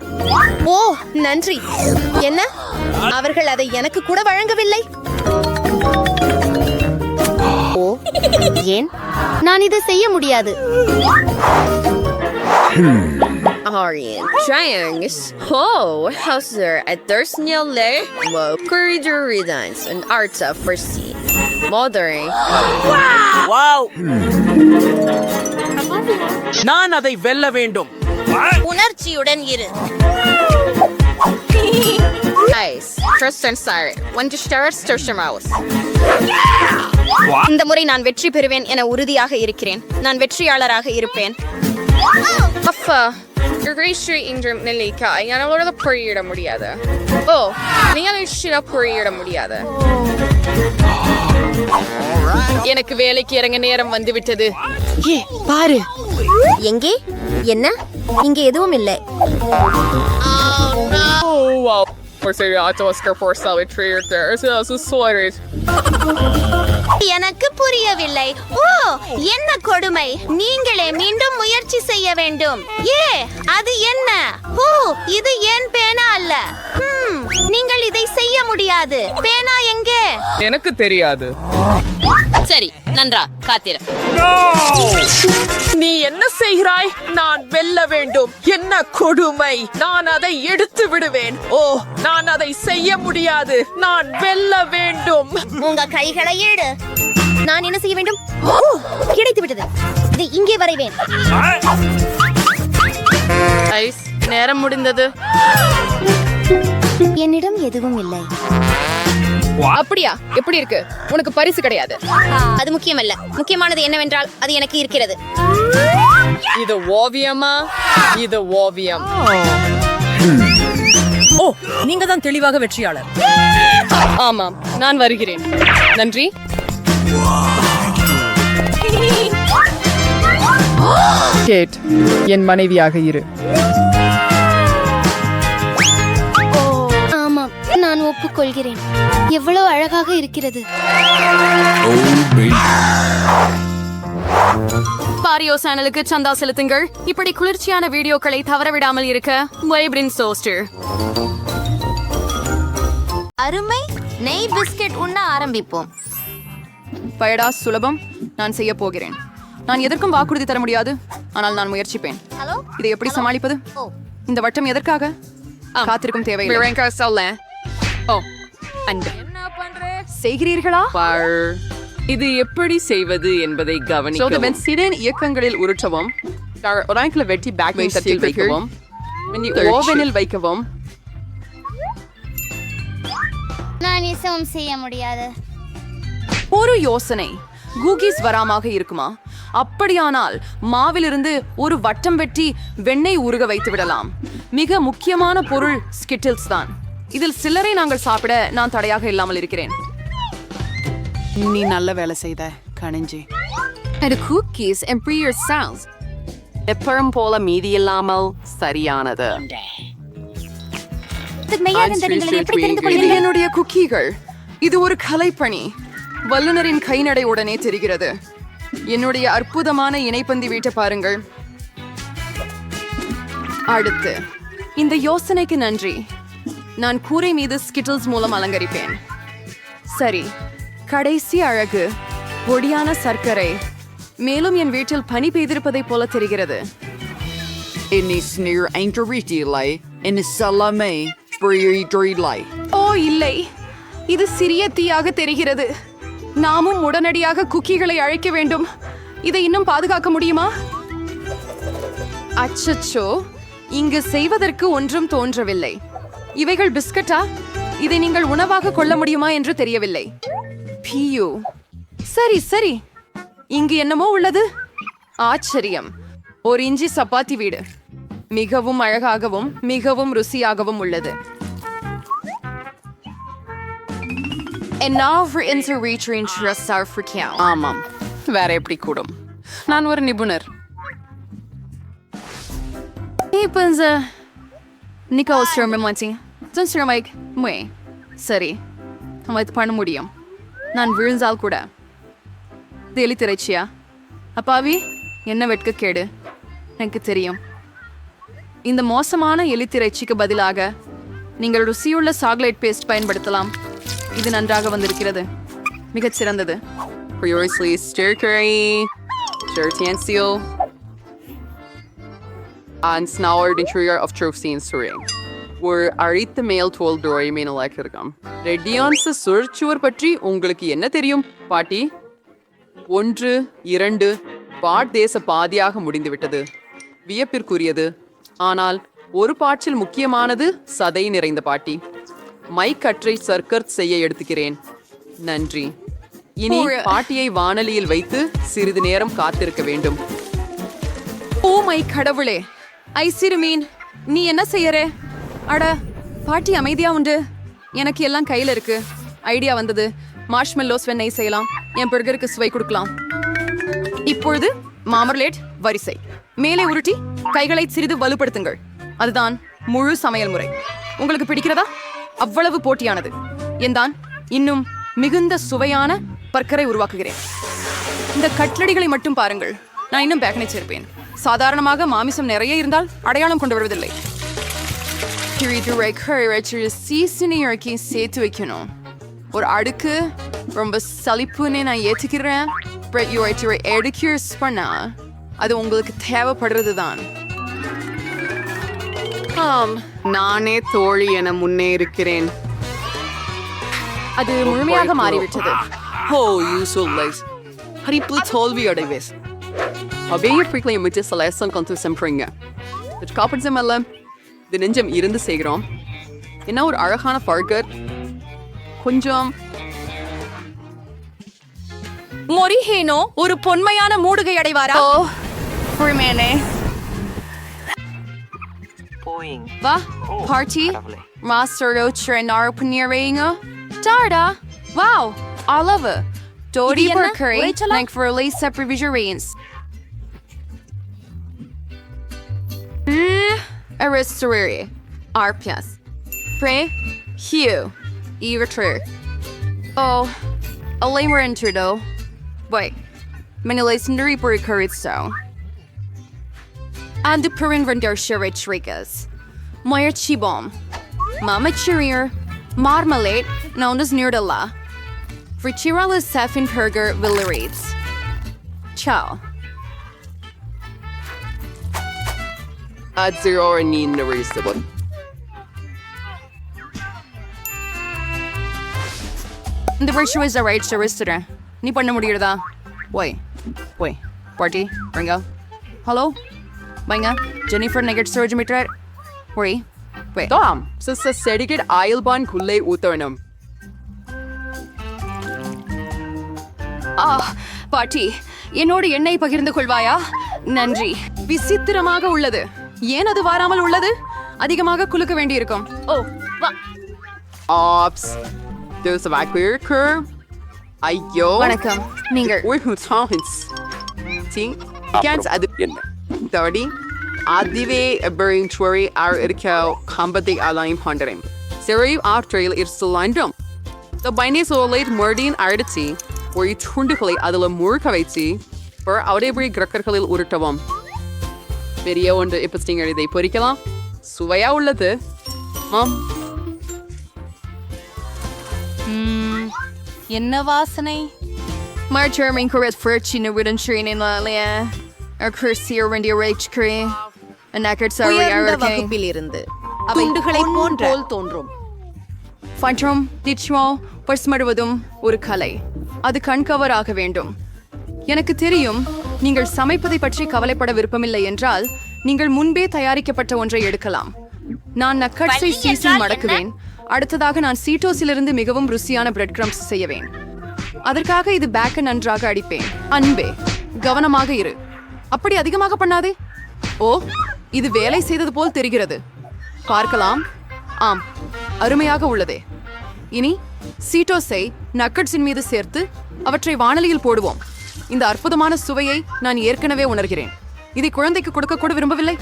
ஓ நன்றி. என்ன, அவர்கள் அதை எனக்கு கூட வழங்கவில்லை? ஓ ஏன் நான் இதை செய்ய முடியாது? Triangles. Oh, how's there? At there's near lay. Well, corridor redance and arts of first mothering. Wow! நான் அதை வெல்ல வேண்டும். உணர்ச்சியுடன் இரு. Nice. First and sorry. When you start, start your mouse. இந்த முறை நான் வெற்றி பெறுவேன் என உறுதியாக இருக்கிறேன். நான் வெற்றியாளராக இருப்பேன். அப்பா Great Ingram Nilika, என்னோட புரியிட முடியாது. ஓ, நீங்க நிச்சயமா புரியிட முடியாது. எனக்கு வேலைக்கு இறங்க நேரம் வந்து விட்டது. ஏ பாரு. எங்கே? என்ன? இங்கே எதுவும் இல்லை. Oh wow. Oscar for Salvatore there. So sorry. எனக்கு புரியவில்லை. ஓ என்ன கொடுமை! நீங்களே மீண்டும் முயற்சி செய்ய வேண்டும். அது என்ன? ஓ இது என் பேனா அல்ல. நீங்கள் இதை செய்ய முடியாது. பேனா எங்கே? எனக்கு தெரியாது. சரி, நன்றா காத்திரு. நீ என்ன செய்கிறாய்? நான் வெல்ல வேண்டும். என்ன கொடுமை! நான் அதை எடுத்து விடுவேன். ஓ நான் அதை செய்ய முடியாது. நான் வெல்ல வேண்டும். உங்க கைகளை எடு. நான் என்ன செய்ய வேண்டும்? ஓ கிடைத்து விட்டது. இதை இங்கே வரைவேன். ஐஸ், நேரம் முடிந்தது. என்னிடம் எதுவும் இல்லை. அப்படியா? எப்படி இருக்கு? உனக்கு பரிசு கிடையாது. அது முக்கியமல்ல. முக்கியமானது என்னவென்றால் அது எனக்கு இருக்கிறது. இது ஓவியமா? இது ஓவியம். ஓ நீங்க தான் தெளிவாக வெற்றியாளர். ஆமாம், நான் வருகிறேன். நன்றி. கேட், என் மனைவியாக இரு. ஆமாம், நான் ஒப்புக்கொள்கிறேன். எவ்வளவு அழகாக இருக்கிறது. பாரியோ சேனலுக்கு சந்தா செலுத்துங்கள். இப்படி குளிர்ச்சியான வீடியோக்களை தவறவிடாமல் இருக்க வைப்ரின் சோஸ்டர். அருமை. நெய் பிஸ்கட் உண்ண ஆரம்பிப்போம். பயடா சுலபம். நான் செய்ய போகிறேன். நான் எதற்கும் வாக்குறுதி தர முடியாது, ஆனால் நான் முயற்சிப்பேன். இதை எப்படி சமாளிப்பது? இந்த வட்டம் எதற்காக? காத்திருக்கும் தேவையில்லை. ஓ அன்பு செய்கிறீர்களா? இது எப்படி செய்வது என்பதை கவனிக்கவும். சிறன் இயக்கங்களில் உருட்டவும், ஒரு வெட்டி பேக்கிங் தட்டில் வைக்கவும், ஓவனில் வைக்கவும். நான் எதுவும் செய்ய முடியாது. ஒரு யோசனை. கூகிஸ் வராமாக இருக்குமா? அப்படியானால் மாவிலிருந்து ஒரு வட்டம் வெட்டி வெண்ணெய் உருக வைத்து விடலாம். மிக முக்கியமான பொருள் ஸ்கிட்டில்ஸ் தான். இதில் சிலரை நாங்கள் சாப்பிட நான் தடையாக இல்லாமல் இருக்கிறேன். நீ நல்ல வேலை செய்த கணிஞ்சி. குக்கீஸ் எம்பியர் சவுண்ட்ஸ் எப்பறம் போல மீதி இல்லாமல் சரியானது. என்னுடைய குக்கீகள். இது ஒரு கலைப்பணி. வல்லுநரின் கைநடை உடனே தெரிகிறது. என்னுடைய அற்புதமான இணைப்பந்தி வீட்டை பாருங்கள். அடுத்து இந்த யோசனைக்கு நன்றி. நான் கூரை மீது ஸ்கிட்டில்ஸ் மூலம் அலங்கரிப்பேன். சரி, கடைசி அழகு பொடியான சர்க்கரை. மேலும் என் வீட்டில் பனி பெய்திருப்பதை போல தெரிகிறது. ஓ இல்லை, இது சிறிய தீயாக தெரிகிறது. நாமும் உடனடியாக குக்கீகளை அழைக்க வேண்டும். இதை இன்னும் பாதுகாக்க முடியுமா? அச்சச்சோ, இங்கு செய்வதற்கு ஒன்றும் தோன்றவில்லை. இவைகள் பிஸ்கட்டா? இதை நீங்கள் உணவாக கொள்ள முடியுமா என்று தெரியவில்லை. பியூ. சரி சரி, இங்கு என்னமோ உள்ளது. ஆச்சரியம். ஒரு இஞ்சி சப்பாத்தி வீடு. மிகவும் அழகாகவும் மிகவும் ருசியாகவும் உள்ளது. ஆமாம், வேற எப்படி கூடும்? நான் ஒரு நிபுணர். சரி, நம்ம இது பண்ண முடியும். நான் விழுந்தால் கூட. தெளி திரைச்சியா? அப்பாவி, என்ன வெட்க கேடு. எனக்கு தெரியும். இந்த மோசமான எலித்திரைச்சிக்கு பதிலாக நீங்கள் ருசியுள்ள சாக்லேட் பேஸ்ட் பயன்படுத்தலாம். இது நன்றாக வந்திருக்கிறது. மிகச் சிறந்தது. Previously stir curry, Tertencio, and snarled interior of Trofsine Suring. ஒரு அழித்த மேல் தோல் டோரை மீனலாக்கிருக்கோம். ரெட்டியான்ஸ் சுழற்சுவர் பற்றி உங்களுக்கு என்ன தெரியும் பாட்டி? 1, 2 பாட் தேச பாதியாக முடிந்துவிட்டது. வியப்பிற்குரியது. ஆனால் ஒரு பாட்சில் முக்கியமானது சதை நிறைந்த பாட்டி. மைக் கற்றை சர்க்கர் செய்ய எடுத்துக்கிறேன். நன்றி. இனி பாட்டியை வானலியில் வைத்து சிறிது நேரம் காத்திருக்க வேண்டும். ஓ மை கடவுளே, ஐசிறுமீன், நீ என்ன செய்யறே? அட, பாட்டி அமைதியா உண்டு. எனக்கு எல்லாம் கையில இருக்கு. ஐடியா வந்தது. மார்ஷ்மெல்லோஸ் வெண்ணெய் செய்யலாம். என் பர்கருக்கு சுவை கொடுக்கலாம். இப்பொழுது மாமர்லேட் வரிசை மேலே உருட்டி கைகளை சிறிது வலுப்படுத்துங்கள். அதுதான் முழு சமையல் முறை. உங்களுக்கு பிடிக்கிறதா? அவ்வளவு போட்டியானது. என்தான் இன்னும் மிகுந்த சுவையான பர்கரை உருவாக்குகிறேன். இந்த கட்லடிகளை மட்டும் பாருங்கள். நான் இன்னும் பேக்கனை சேர்ப்பேன். சாதாரணமாக மாமிசம் நிறைய இருந்தால் அடையாளம் கொண்டு வருவதில்லை. சேர்த்து வைக்கணும். ஒரு அடுக்கு ரொம்ப சலிப்புன்னு நான் ஏற்றுக்கிறேன். பண்ணா அது உங்களுக்கு தேவைப்படுறது தான். நானே தோழி என முன்னே இருக்கிறேன். அது முழுமையாக மாறிவிட்டது. ஓ யூசுவல்லைஸ் ஹரிப்புல தோல்வி அடைவேஸ். அப்படியே ஃப்ரீக்லி மிச்ச செலக்ஷன் கொண்டு செம்புறீங்க. இது காப்பட்சம் அல்ல, இது நெஞ்சம் இருந்து செய்கிறோம். என்ன ஒரு அழகான பர்கர். கொஞ்சம் மொரிஹேனோ ஒரு பொன்மையான மூடுகை அடைவாரா? வா பார்ட்டி மாஸ்டரோ ட்ரெனார் பண்ணியறீங்க. டாடா வாவ் அளவு டோடி பர்கரி லைக் ஃபார் லேஸ் செப்ரிவிஜரேன்ஸ். Aristore Arpias Pre Hugh Evertre. Oh, a lamer interdo. Wait, many legendary burgers so. And the Perin Vendor Sherrich Rigas. Moyer Chibom. Mama Chirier. Marmalade, known as Nerdala. Frichirala Safin Burger Villarides. Ciao. At 0 or need the reasonable. The virtue is a right to restaurant. நீ பண்ண முடியறதா? Wait. Party, bring up. Hello? Banga, Jennifer Nugget Surge Mitrar. Wait. Tom, so sedicate I'll ban Kulle Uthernum. பாட்டி, என்னோடு எண்ணெய் பகிர்ந்து கொள்வாயா? நன்றி. விசித்திரமாக உள்ளது. ஏன் அது வாராமல் உள்ளது? அதிகமாக குலுக்க வேண்டியிருக்கும். ஓ வா. Ops. There's a vacuum curve. ஐயோ. வணக்கம். நீங்கள் அது என்ன? 30. அதுவே எபரிங்சுவரி ஆர் இருக்கோ கம்பத்தை அலையும் பண்றேன். சரி ஆற்றில் இருசலாண்டும். The binary solid murdin அடிச்சு ஒரு துண்டுகளை அதில் முழுக்க வைத்து அவடைபடி கிரக்கர்களில் உருட்டவும். பெரிய ஒன்று இப்போ நீங்கள் இதை பொரிக்கலாம். சுவையா உள்ளது. என்ன வாசனை? Margarine correct for chinowidan training lalia. A cursier when the rage cream. A naked sorry வகுப்பில் இருந்து துண்டுகளை போல் தோன்றும். ஃபண்ட்ரம் டிச்மோ பர்ஸ்மடுவதும் ஒரு கலை. அது கண்கவர் ஆக வேண்டும். எனக்கு தெரியும், நீங்கள் சமைப்பதை பற்றி கவலைப்பட விருப்பமில்லை என்றால் நீங்கள் முன்பே தயாரிக்கப்பட்ட ஒன்றை எடுக்கலாம். நான் நக்கட்ஸை சீசில் மடக்குவேன். அடுத்ததாக நான் சீட்டோஸிலிருந்து மிகவும் ருசியான பிரெட் கிரம்ஸ் செய்யவேன். அதற்காக இது பேக்கை நன்றாக அடிப்பேன். அன்பே, கவனமாக இரு. அப்படி அதிகமாக பண்ணாதே. ஓ, இது வேலை செய்தது போல் தெரிகிறது. பார்க்கலாம். ஆம், அருமையாக உள்ளதே. இனி சீட்டோஸை நக்கட்ஸின் மீது சேர்த்து அவற்றை வாணலியில் போடுவோம். இந்த அற்புதமான சுவையை நான் ஏற்கனவே உணர்கிறேன். இதை குழந்தைக்கு கொடுக்க கூட விரும்பவில்லை.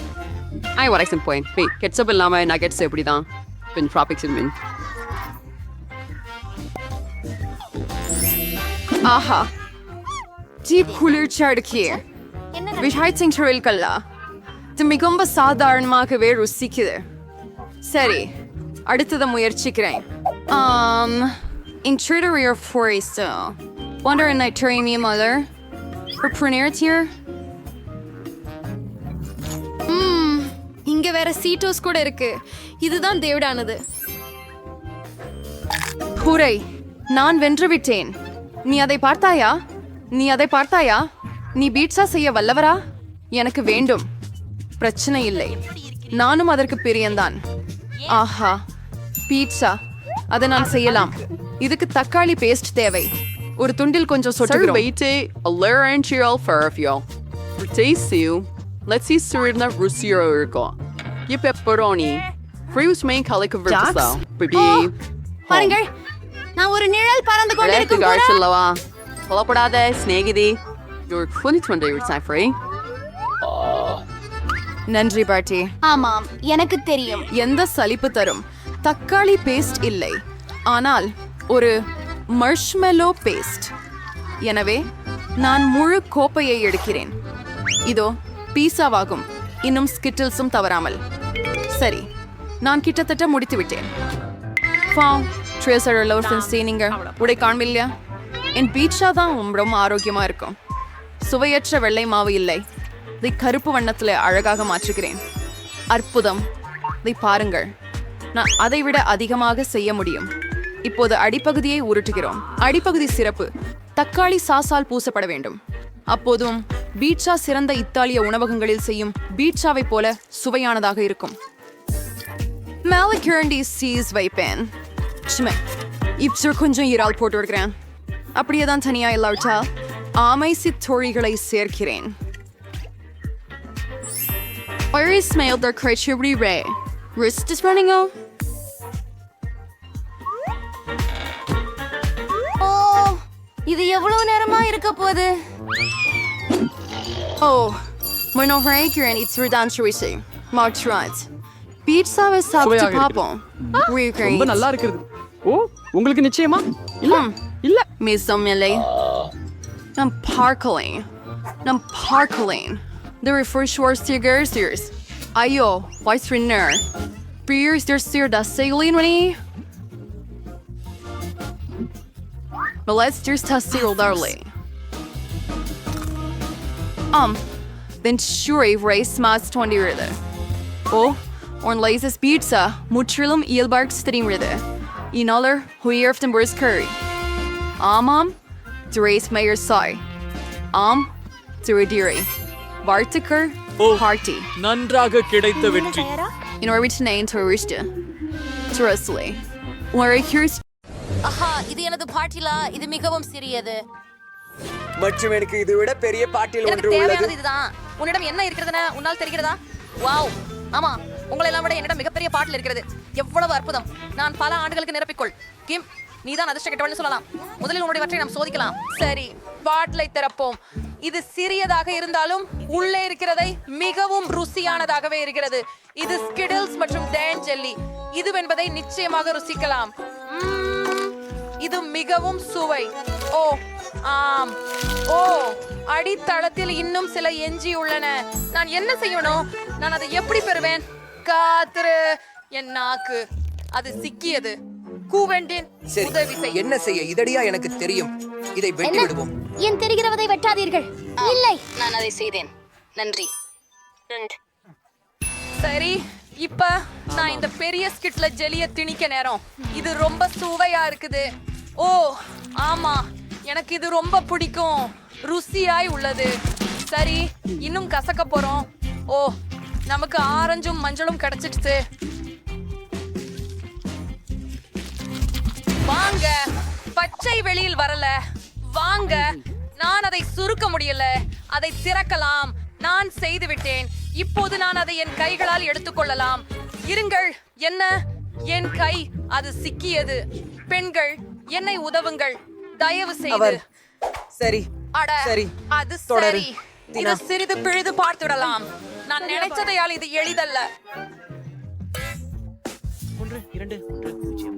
வரைக்கும் போயின் கெட்சப் இல்லாம நகெட்ஸ் எப்படிதான் பின் ட்ராபிக்ஸ் மின். ஆஹா, டீப் குளிர்ச்சி அடுக்கிய விஷயத்தின் கல்லா இது மிகவும் சாதாரணமாகவே ருசிக்குது. சரி, அடுத்ததை முயற்சிக்கிறேன். Interior forest. Wonder and I try me mother. Preneur here. இங்க வேற சீட்டோஸ் கூட இருக்கு. இதுதான் தேவடானது. ஹூரை, நான் வென்றுவிட்டேன். நீ அதை பார்த்தாயா? நீ பீட்சா செய்ய வல்லவரா? எனக்கு வேண்டும். பிரச்சனை இல்லை, நானும் அதற்கு பிரியந்தான். ஆஹா, பீட்சா, அதை நான் செய்யலாம். இதுக்கு தக்காளி பேஸ்ட் தேவை. ஒரு துண்டில் கொஞ்சம் சொட்டுகிறோம். Servete all'arancial farfio. Tastiu. Let's see surna rusiro urgo. Ye pepperoni. Freus main calico vertisau. Baby. பாருங்கள், நான் ஒரு நிழல் பறந்து கொண்டிருக்கும் கூட. Garcilawa. Polapodade, snagidi. You're 2020 time free. நன்றி பாட்டி. ஆமாம், எனக்கு தெரியும். எந்த சலிப்பு தரும் தக்காளி பேஸ்ட் இல்லை, ஆனால் ஒரு மர்ஷ்மெலோ பேஸ்ட். எனவே நான் முழு கோப்பையை எடுக்கிறேன். இதோ பீஸாவாகும், இன்னும் ஸ்கிட்டில்ஸும் தவறாமல். சரி, நான் கிட்டத்தட்ட முடித்து விட்டேன். நீங்க உடை காண்பில்லையா? என் பீட்சா தான் ரொம்ப ஆரோக்கியமா இருக்கும். சுவையற்ற வெள்ளை மாவு இல்லை, இதை கருப்பு வண்ணத்தில் அழகாக மாற்றுகிறேன். அற்புதம், இதை பாருங்கள். நான் அதை விட அதிகமாக செய்ய முடியும். இப்போது அடிப்பகுதியை உருட்டுகிறோம். அடிப்பகுதி சிறப்பு தக்காளி சாஸால் பூசப்பட வேண்டும். அப்போதும் பீட்சா சிறந்த இத்தாலிய உணவகங்களில் செய்யும் பீட்சாவை போல சுவையானதாக இருக்கும். மேலக்கிரண்டி சீஸ் வைப்பேன். இப்போ கொஞ்சம் இறால் போட்டு விடுகிறேன். அப்படியே தான் தனியா இல்லாவிட்டால் ஆமை சித்தோழிகளை சேர்க்கிறேன். I smelled their creativity ray. Wrist is running out. இது எவ்வளவு நேரமா இருக்க போகுது? Manoharan it's redundant. Martrant. பீட்சாவை சாப்பிட்டு பாப்போம். ரொம்ப நல்லா இருக்குது. ஓ, உங்களுக்கு நிச்சயமா? இல்ல. மிஸ்ஸம் இல்லை. நான் பார்க்கலேன். The refresh stickers. Ayo, vice winner. Beers der steer da sailing money. But let's just test it darling. Then sure race smarts 20 ride. Oh, on latest pizza, muchrilum eelbark steering ride. Inaller, who yerften burst curry. Mom, the race mayor soy. The rediri. Bartiker, party. நன்றாக கிடைத்த வெற்றி. In order to name tourista. Truthfully. Where here's ஆஹா, இது எனது பாட்டிலா? இது மிகவும் சிறியது. மற்றும் எனக்கு இதை விட பெரிய பாட்டில் எனக்கு தேவையானது இதுதான். உன்னிடம் என்ன இருக்கிறதுன்னு உன்னால் தெரிகிறதா? வாவ், ஆமா, உங்களை எல்லாம் விட என்னிடம் மிகப்பெரிய பாட்டில் இருக்கிறது. எவ்வளவு அற்புதம். நான் பல ஆண்டுகளுக்கு நிரப்பிக்கொள். கிம், நீதான் அதிர்ஷ்ட கெட்டவன்னு சொல்லலாம். முதலில் உன்னுடையவற்றை நாம் சோதிக்கலாம். சரி, பாட்டிலை திறப்போம். இது சிறியதாக இருந்தாலும் உள்ளே இருக்கிறதை மிகவும் ருசியானதாகவே இருக்கிறது. இது ஸ்கிடில்ஸ் மற்றும் டேன் ஜெல்லி. இதுவென்பதை நிச்சயமாக ருசிக்கலாம். இது மிகவும் சுவை. ஓ ஆம், ஓ அடித்தளத்தில் இன்னும் சில எஞ்சி உள்ளன. நான் என்ன செய்யணும்? நான் அதை எப்படி பெறுவேன்? காத்துரு, என் நாக்கு அது சிக்கியது. கூவெண்டின் உதவி செய். என்ன செய்ய? இதடியா எனக்கு தெரியும். இதை வெட்டி விடுவோம். என் தெரிகிறவதை வெட்டாதீர்கள். இல்லை, நான் அதை செய்தேன். நன்றி. சரி, இப்ப நான் இந்த பெரிய ஸ்கிட்ல ஜெலிய திணிக்க நேரம். இது ரொம்ப சுவையா இருக்குது. ஓ ஆமா, எனக்கு இது ரொம்ப பிடிக்கும். ருசியாய் உள்ளது. சரி, இன்னும் கசக்க போறோம். ஓ, நமக்கு ஆரஞ்சும் மஞ்சளும் கிடைச்சிடுச்சு. வாங்க, பச்சை வெளியில் வரல. வாங்க, நான் அதை சுருக்க முடியல. அதை திறக்கலாம். நான் செய்து விட்டேன். இப்போது நான் அதை என் கைகளால் எடுத்துக்கொள்ளலாம். இருங்கள், என்ன? என் கை அது சிக்கியது. பெண்கள், என்னை உதவுங்கள் தயவு செய்து. சரி, அட, சரி, அது சரி. இது சிறிது பிழுது பார்த்துடலாம். நான் நினைச்சதையால் இது எளிதல்ல. 1 2 1 0.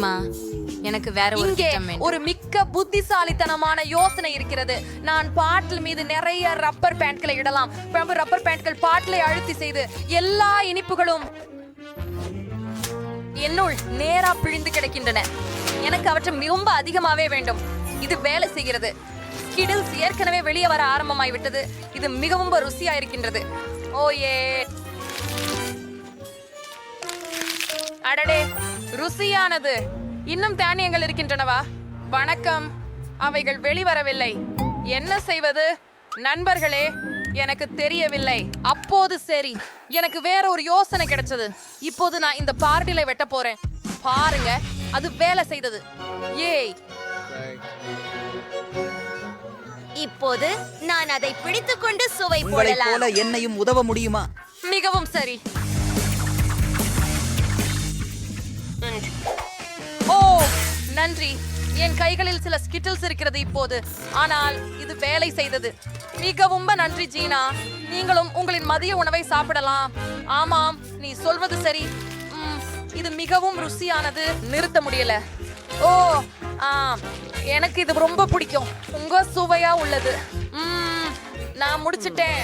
தெரியுமா எனக்கு வேற ஒரு இங்கே திட்டம் வேண்டும். ஒரு மிக்க புத்திசாலித்தனமான யோசனை இருக்கிறது. நான் பாட்டில் மீது நிறைய ரப்பர் பேண்ட்களை இடலாம். ரப்பர் பேண்ட்கள் பாட்டிலை அழுத்தி செய்து எல்லா இனிப்புகளும் என்னுள் நேரா பிழிந்து கிடக்கின்றன. எனக்கு அவற்றை மிகவும் அதிகமாவே வேண்டும். இது வேலை செய்கிறது. ஸ்கிடில்ஸ் ஏற்கனவே வெளியே வர ஆரம்பமாய் விட்டது. இது மிகவும் ருசியா இருக்கின்றது. ஓயே, அடடே, ருசியானது. இன்னும் தானியங்கள் இருக்கின்றனவா? வணக்கம், அவைகள் வெளிவரவில்லை. என்ன செய்வது நண்பர்களே? எனக்கு தெரியவில்லை. அப்போது சரி, எனக்கு வேற ஒரு யோசனை கிடைச்சது. இப்போது நான் இந்த பார்ட்டிலை வெட்ட போறேன். பாருங்க, அது வேலை செய்தது. ஏய், இப்போது நான் அதை பிடித்துக்கொண்டு சுவை உங்களைப் போடலாம். போல என்னையும் உதவ முடியுமா? மிகவும் சரி. ஓ, நன்றி. என் கைகளில் சில ஸ்கிட்டில்ஸ் இருக்கிறது இப்போது. ஆனால் இது வேலை செய்தது. மிகவும் நன்றி ஜீனா. நீங்களும் உங்களின் மதிய உணவை சாப்பிடலாம். ஆமாம், நீ சொல்வது சரி. இது மிகவும் ருசியானது. நிறுத்த முடியல. ஓ, எனக்கு இது ரொம்ப பிடிக்கும். உங்க சுவையா உள்ளது. நான் முடிச்சிட்டேன்.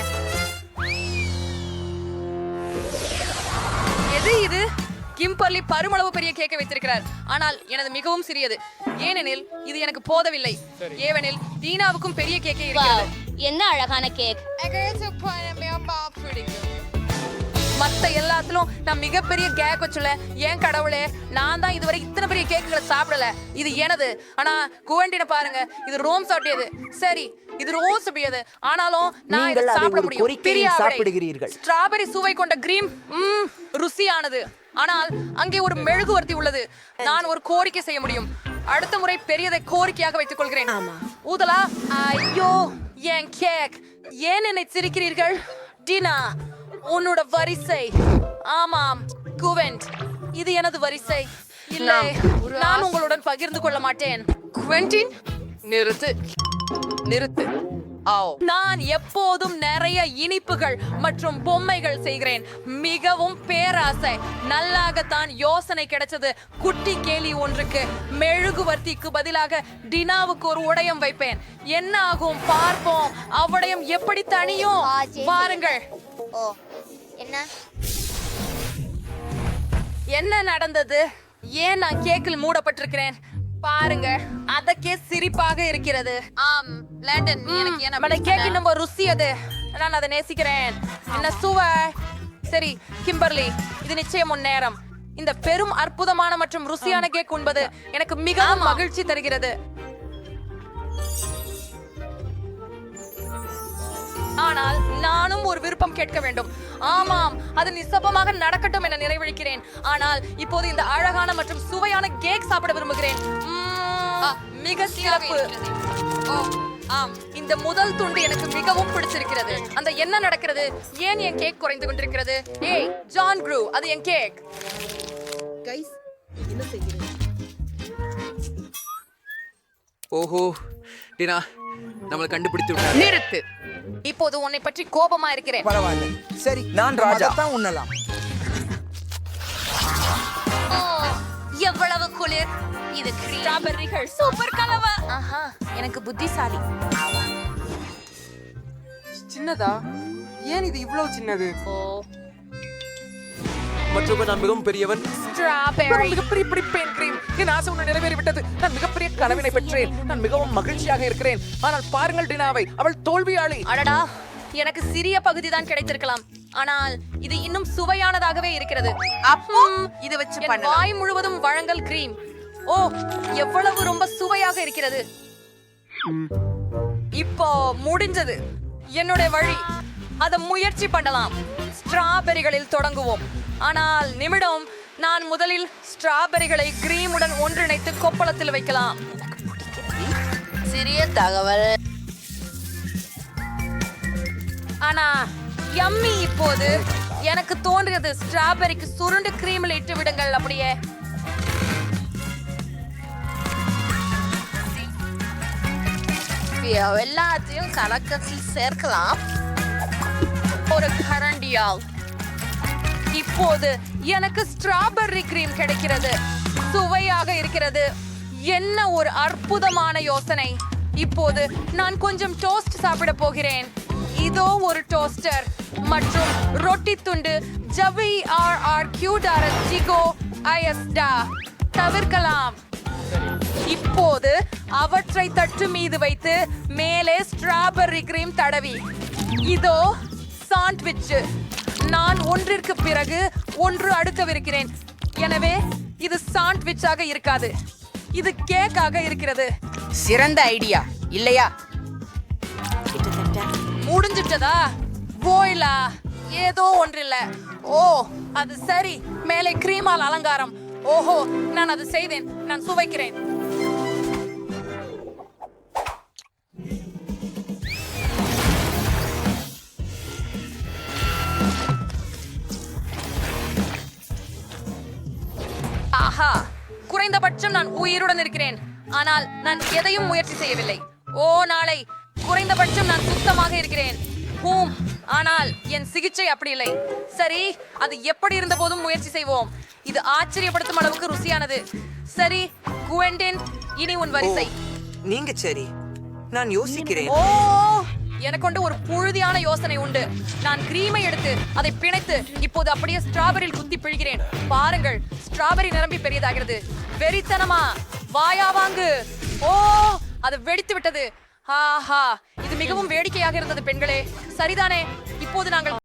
எது இது? கிம்பர்லி பருமளவு பெரிய கேக்கை வைத்திருக்கிறார். ஆனால் எனது மிகவும் சிறியது. ஏனெனில் இது எனக்கு போதவில்லை. ஏவெனில் தீனாவுக்கும் பெரிய கேக்கே இருக்கிறது. என்ன அழகான கேக். மத்த எல்லாத்திலும் நான் மிகப்பெரிய கேக் வச்சுல. ஏன் கடவுளே, நான் தான் இதுவரை இத்தனை பெரிய கேக்குகளை சாப்பிடல. இது எனது. ஆனா குவெண்டின பாருங்க, இது ரோம் சாப்பிட்டது. சரி, இது ரோஸ் சாப்பிட்டது. ஆனாலும் நான் இதை சாப்பிட முடியும். சாப்பிடுகிறீர்கள். ஸ்ட்ராபெரி சுவை கொண்ட கிரீம் ருசியானது. ஆனால் அங்கே ஒரு மெழுகுவர்த்தி உள்ளது. நான் ஒரு கோரிக்கை செய்ய முடியும். அடுத்த முறை பெரியதை கோரிக்கையாக வைத்துக் கொள்கிறேன். ஊதலா. ஐயோ, என் கேக். ஏன் என்னை சிரிக்கிறீர்கள்? டினா, உன்னோட வரிசை. ஆமாம், குவெண்ட், இது எனது வரிசை. இல்லை, நான் உங்களுடன் பகிர்ந்து கொள்ள மாட்டேன். குவெண்டின், நிறுத்து நிறுத்து. நான் எப்போதும் நிறைய இனிப்புகள் மற்றும் பொம்மைகள் செய்கிறேன். மிகவும் பேராசை. நல்லாகத்தான் யோசனை கிடைச்சது. குட்டி கேலி ஒன்றுக்கு மெழுகுவர்த்திக்கு பதிலாக டினாவுக்கு ஒரு உடையம் வைப்பேன். என்ன ஆகும் பார்ப்போம். அவ்வுடையம் எப்படி தனியும். பாருங்கள். ஓ, என்ன நடந்தது? ஏன் நான் கேக்கில் மூடப்பட்டிருக்கிறேன்? பாருங்க, அதற்கே சிரிப்பாக இருக்கிறது. ஆம், லண்டன், எனக்கு என்ன கேக் இன்னும் ருசி. அது நான் அதை நேசிக்கிறேன். என்ன சுவை. சரி கிம்பர்லி, இது நிச்சயம் உன் நேரம். இந்த பெரும் அற்புதமான மற்றும் ருசியான கேக் உண்பது எனக்கு மிகவும் மகிழ்ச்சி தருகிறது. ஆனால் நானும் ஒரு விருப்பம் கேட்க வேண்டும். ஆமாம், அது நிசபமாக நடக்கட்டும் என நிறைவழிக்கிறேன். ஆனால் இப்போது இந்த அழகான மற்றும் சுவையான கேக் சாப்பிட விரும்புகிறேன். மிக சிறப்பு. இந்த முதல் துண்டு எனக்கு மிகவும் பிடிச்சிருக்கிறது. அந்த என்ன நடக்கிறது? ஏன் என் கேக் குறைந்து கொண்டிருக்கிறது? ஏய் ஜான் க்ரூ, அது என் கேக். கைஸ், என்ன செய்கிறீங்க? ஓஹோ, டினா, நம்மளை கண்டுபிடித்து விட்டார். நிறுத்து. இப்போது உன்னை பற்றி கோபமா இருக்கிறேன். பரவாயில்ல. சரி, நான் ராஜா தான் உண்ணலாம். எவ்வளவு குளிர். இது ஸ்ட்ராபெர்ரிகள் சூப்பர் கலவை. ஆஹா, எனக்கு புத்திசாலி. சின்னதா? ஏன் இது இவ்வளவு சின்னது? மற்றும் நான் மிகவும் பெரியவன். ஸ்ட்ராபெர்ரி மிகப்பெரிய பிடிப்பேன் கிரீம். என் ஆசை உன்னை நிறைவேறிவிட்டது. நான் மிகப்பெரிய கனவினை பெற்றேன். நான் மிகவும் மகிழ்ச்சியாக இருக்கிறேன். ஆனால் பாருங்கள் டினாவை, அவள் தோல்வியாளி. அடடா, எனக்கு சிறிய பகுதி தான் கிடைத்திருக்கலாம். ஆனால் இது இன்னும் சுவையானதாகவே இருக்கிறது. அப்போ இது வச்சு பண்ணலாம். வாய் முழுவதும் வழங்கல் கிரீம். ஓ, எவ்வளவு ரொம்ப சுவையாக இருக்கிறது. இப்போ முடிஞ்சது. என்னுடைய வழி. அதை முயற்சி பண்ணலாம். ஸ்ட்ராபெரிகளில் தொடங்குவோம். ஆனால் நிமிடம், நான் முதலில் ஸ்ட்ராபெரிகளை கிரீமுடன் ஒன்றிணைத்து கொப்பளத்தில் வைக்கலாம். சிறிய தகவல். ஆனா யம்மி. இப்போது எனக்கு தோன்றியது, ஸ்ட்ராபெரிக்கு சுருண்டு கிரீமில் இட்டு விடுங்கள். அப்படியே எல்லாத்தையும் கலக்கத்தில் சேர்க்கலாம். ஒரு கரண்டியால். இப்போது எனக்கு ஸ்ட்ராபெர்ரி கிரீம் கிடைக்கிறது. சுவையாக இருக்கிறது. என்ன ஒரு அற்புதமான யோசனை. இப்போது நான் கொஞ்சம் டோஸ்ட் சாப்பிட போகிறேன். இதோ ஒரு டோஸ்டர் மற்றும் ரொட்டி துண்டு. தவிர்க்கலாம். இப்போது அவற்றை தட்டு மீது வைத்து மேலே ஸ்ட்ராபெர்ரி கிரீம் தடவி. இதோ சாண்ட்விச். நான் ஒன்றிற்கு பிறகு ஒன்று அடுக்கவிருக்கிறேன். எனவே இது சாண்ட்விச்சாக இருக்காது, இது கேக்காக இருக்கிறது. சிறந்த ஐடியா இல்லையா? முடிஞ்சிட்டதா? போயிலா ஏதோ ஒன்றில்ல. ஓ அது சரி, மேலே கிரீமால் அலங்காரம். ஓஹோ, நான் அது செய்தேன். நான் சுவைக்கிறேன். ஆஹா, குறைந்தபட்சம் நான் உயிருடன் இருக்கிறேன். ஆனால் நான் எதையும் முயற்சி செய்யவில்லை. ஓ நாளை குறைந்தபட்சம் நான் சுத்தமாக இருக்கிறேன். ஆனால் என் சிகிச்சை அப்படி இல்லை. சரி, அது எப்படி இருந்த போதும் முயற்சி செய்வோம். இது ஆச்சரியப்படுத்தும் அளவுக்கு ருசியானது. சரி குவெண்டின், இனி உன் வரிசை. நீங்க சரி, நான் யோசிக்கிறேன். ஓ, எனக்கு ஒரு புழுதியான யோசனை உண்டு. நான் கிரீமை எடுத்து அதை பிணைத்து இப்போது அப்படியே ஸ்ட்ராபெரியில் குத்தி பிழிகிறேன். பாருங்கள், ஸ்ட்ராபெரி நிரம்பி பெரியதாகிறது. வெறித்தனமா வாயா வாங்கு. ஓ, அது வெடித்து விட்டது. ஆஹா, இது மிகவும் வேடிக்கையாக இருந்தது பெண்களே, சரிதானே? இப்போது நாங்கள்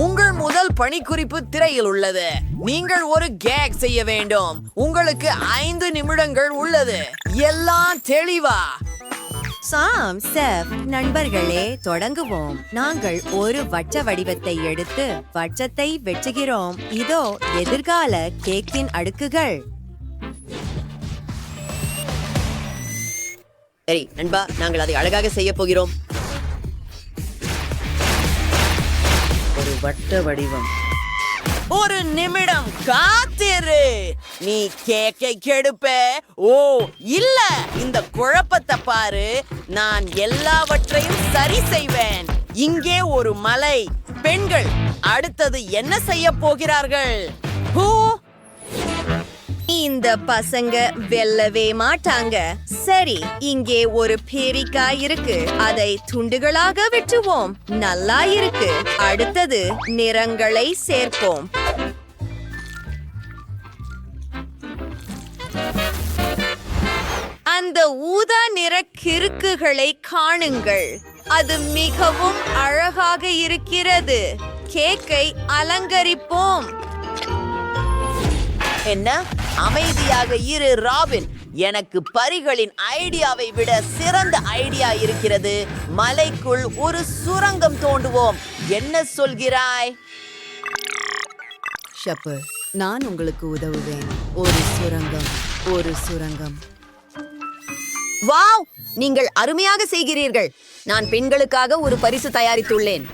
உங்கள் முதல் பணிக்குறிப்பு திரையில் உள்ளது. நீங்கள் ஒரு கேக் செய்ய வேண்டும். உங்களுக்கு 5 நிமிடங்கள் உள்ளது. எல்லாம் தெளிவா? சாம், செஃப், நண்பர்களே, தொடங்குவோம். நாங்கள் ஒரு வட்ட வடிவத்தை எடுத்து வட்டத்தை வெட்டுகிறோம். இதோ எதிர்கால கேக்கின் அடுக்குகள். சரி நண்பா, நாங்கள் அதை அழகாக செய்ய போகிறோம். ஒரு வட்ட வடிவம். 1 நிமிடம் காத்திரு. நீ கேக்கை கெடுப்ப. ஓ இல்ல, இந்த குழப்பத்தை பாரு. நான் எல்லாவற்றையும் சரி செய்வேன். இங்கே ஒரு மலை. பெண்கள் அடுத்தது என்ன செய்ய போகிறார்கள்? இந்த பசங்க வெல்லவே மாட்டாங்க. சரி, இங்கே ஒரு பேரிக்காய் இருக்கு. அதை துண்டுகளாக வெட்டுவோம். நல்லா இருக்கு. அடுத்தது நிறங்களை சேர்ப்போம். அந்த ஊதா நிற கிறுக்குகளை காணுங்கள். அது மிகவும் அழகாக இருக்கிறது. கேக்கை அலங்கரிப்போம். என்ன? அமைதியாக இரு ராபின். எனக்கு பரிகளின் ஐடியாவை விட சிறந்த ஐடியா இருக்கிறது. மலைக்குள் ஒரு சுரங்கம் தோண்டுவோம். என்ன சொல்கிறாய்? ஷப்பு, நான் உங்களுக்கு உதவுவேன். ஒரு சுரங்கம், ஒரு சுரங்கம். வாவ், நீங்கள் அருமையாக செய்கிறீர்கள். நான் பெண்களுக்காக ஒரு பரிசு தயாரித்துள்ளேன்.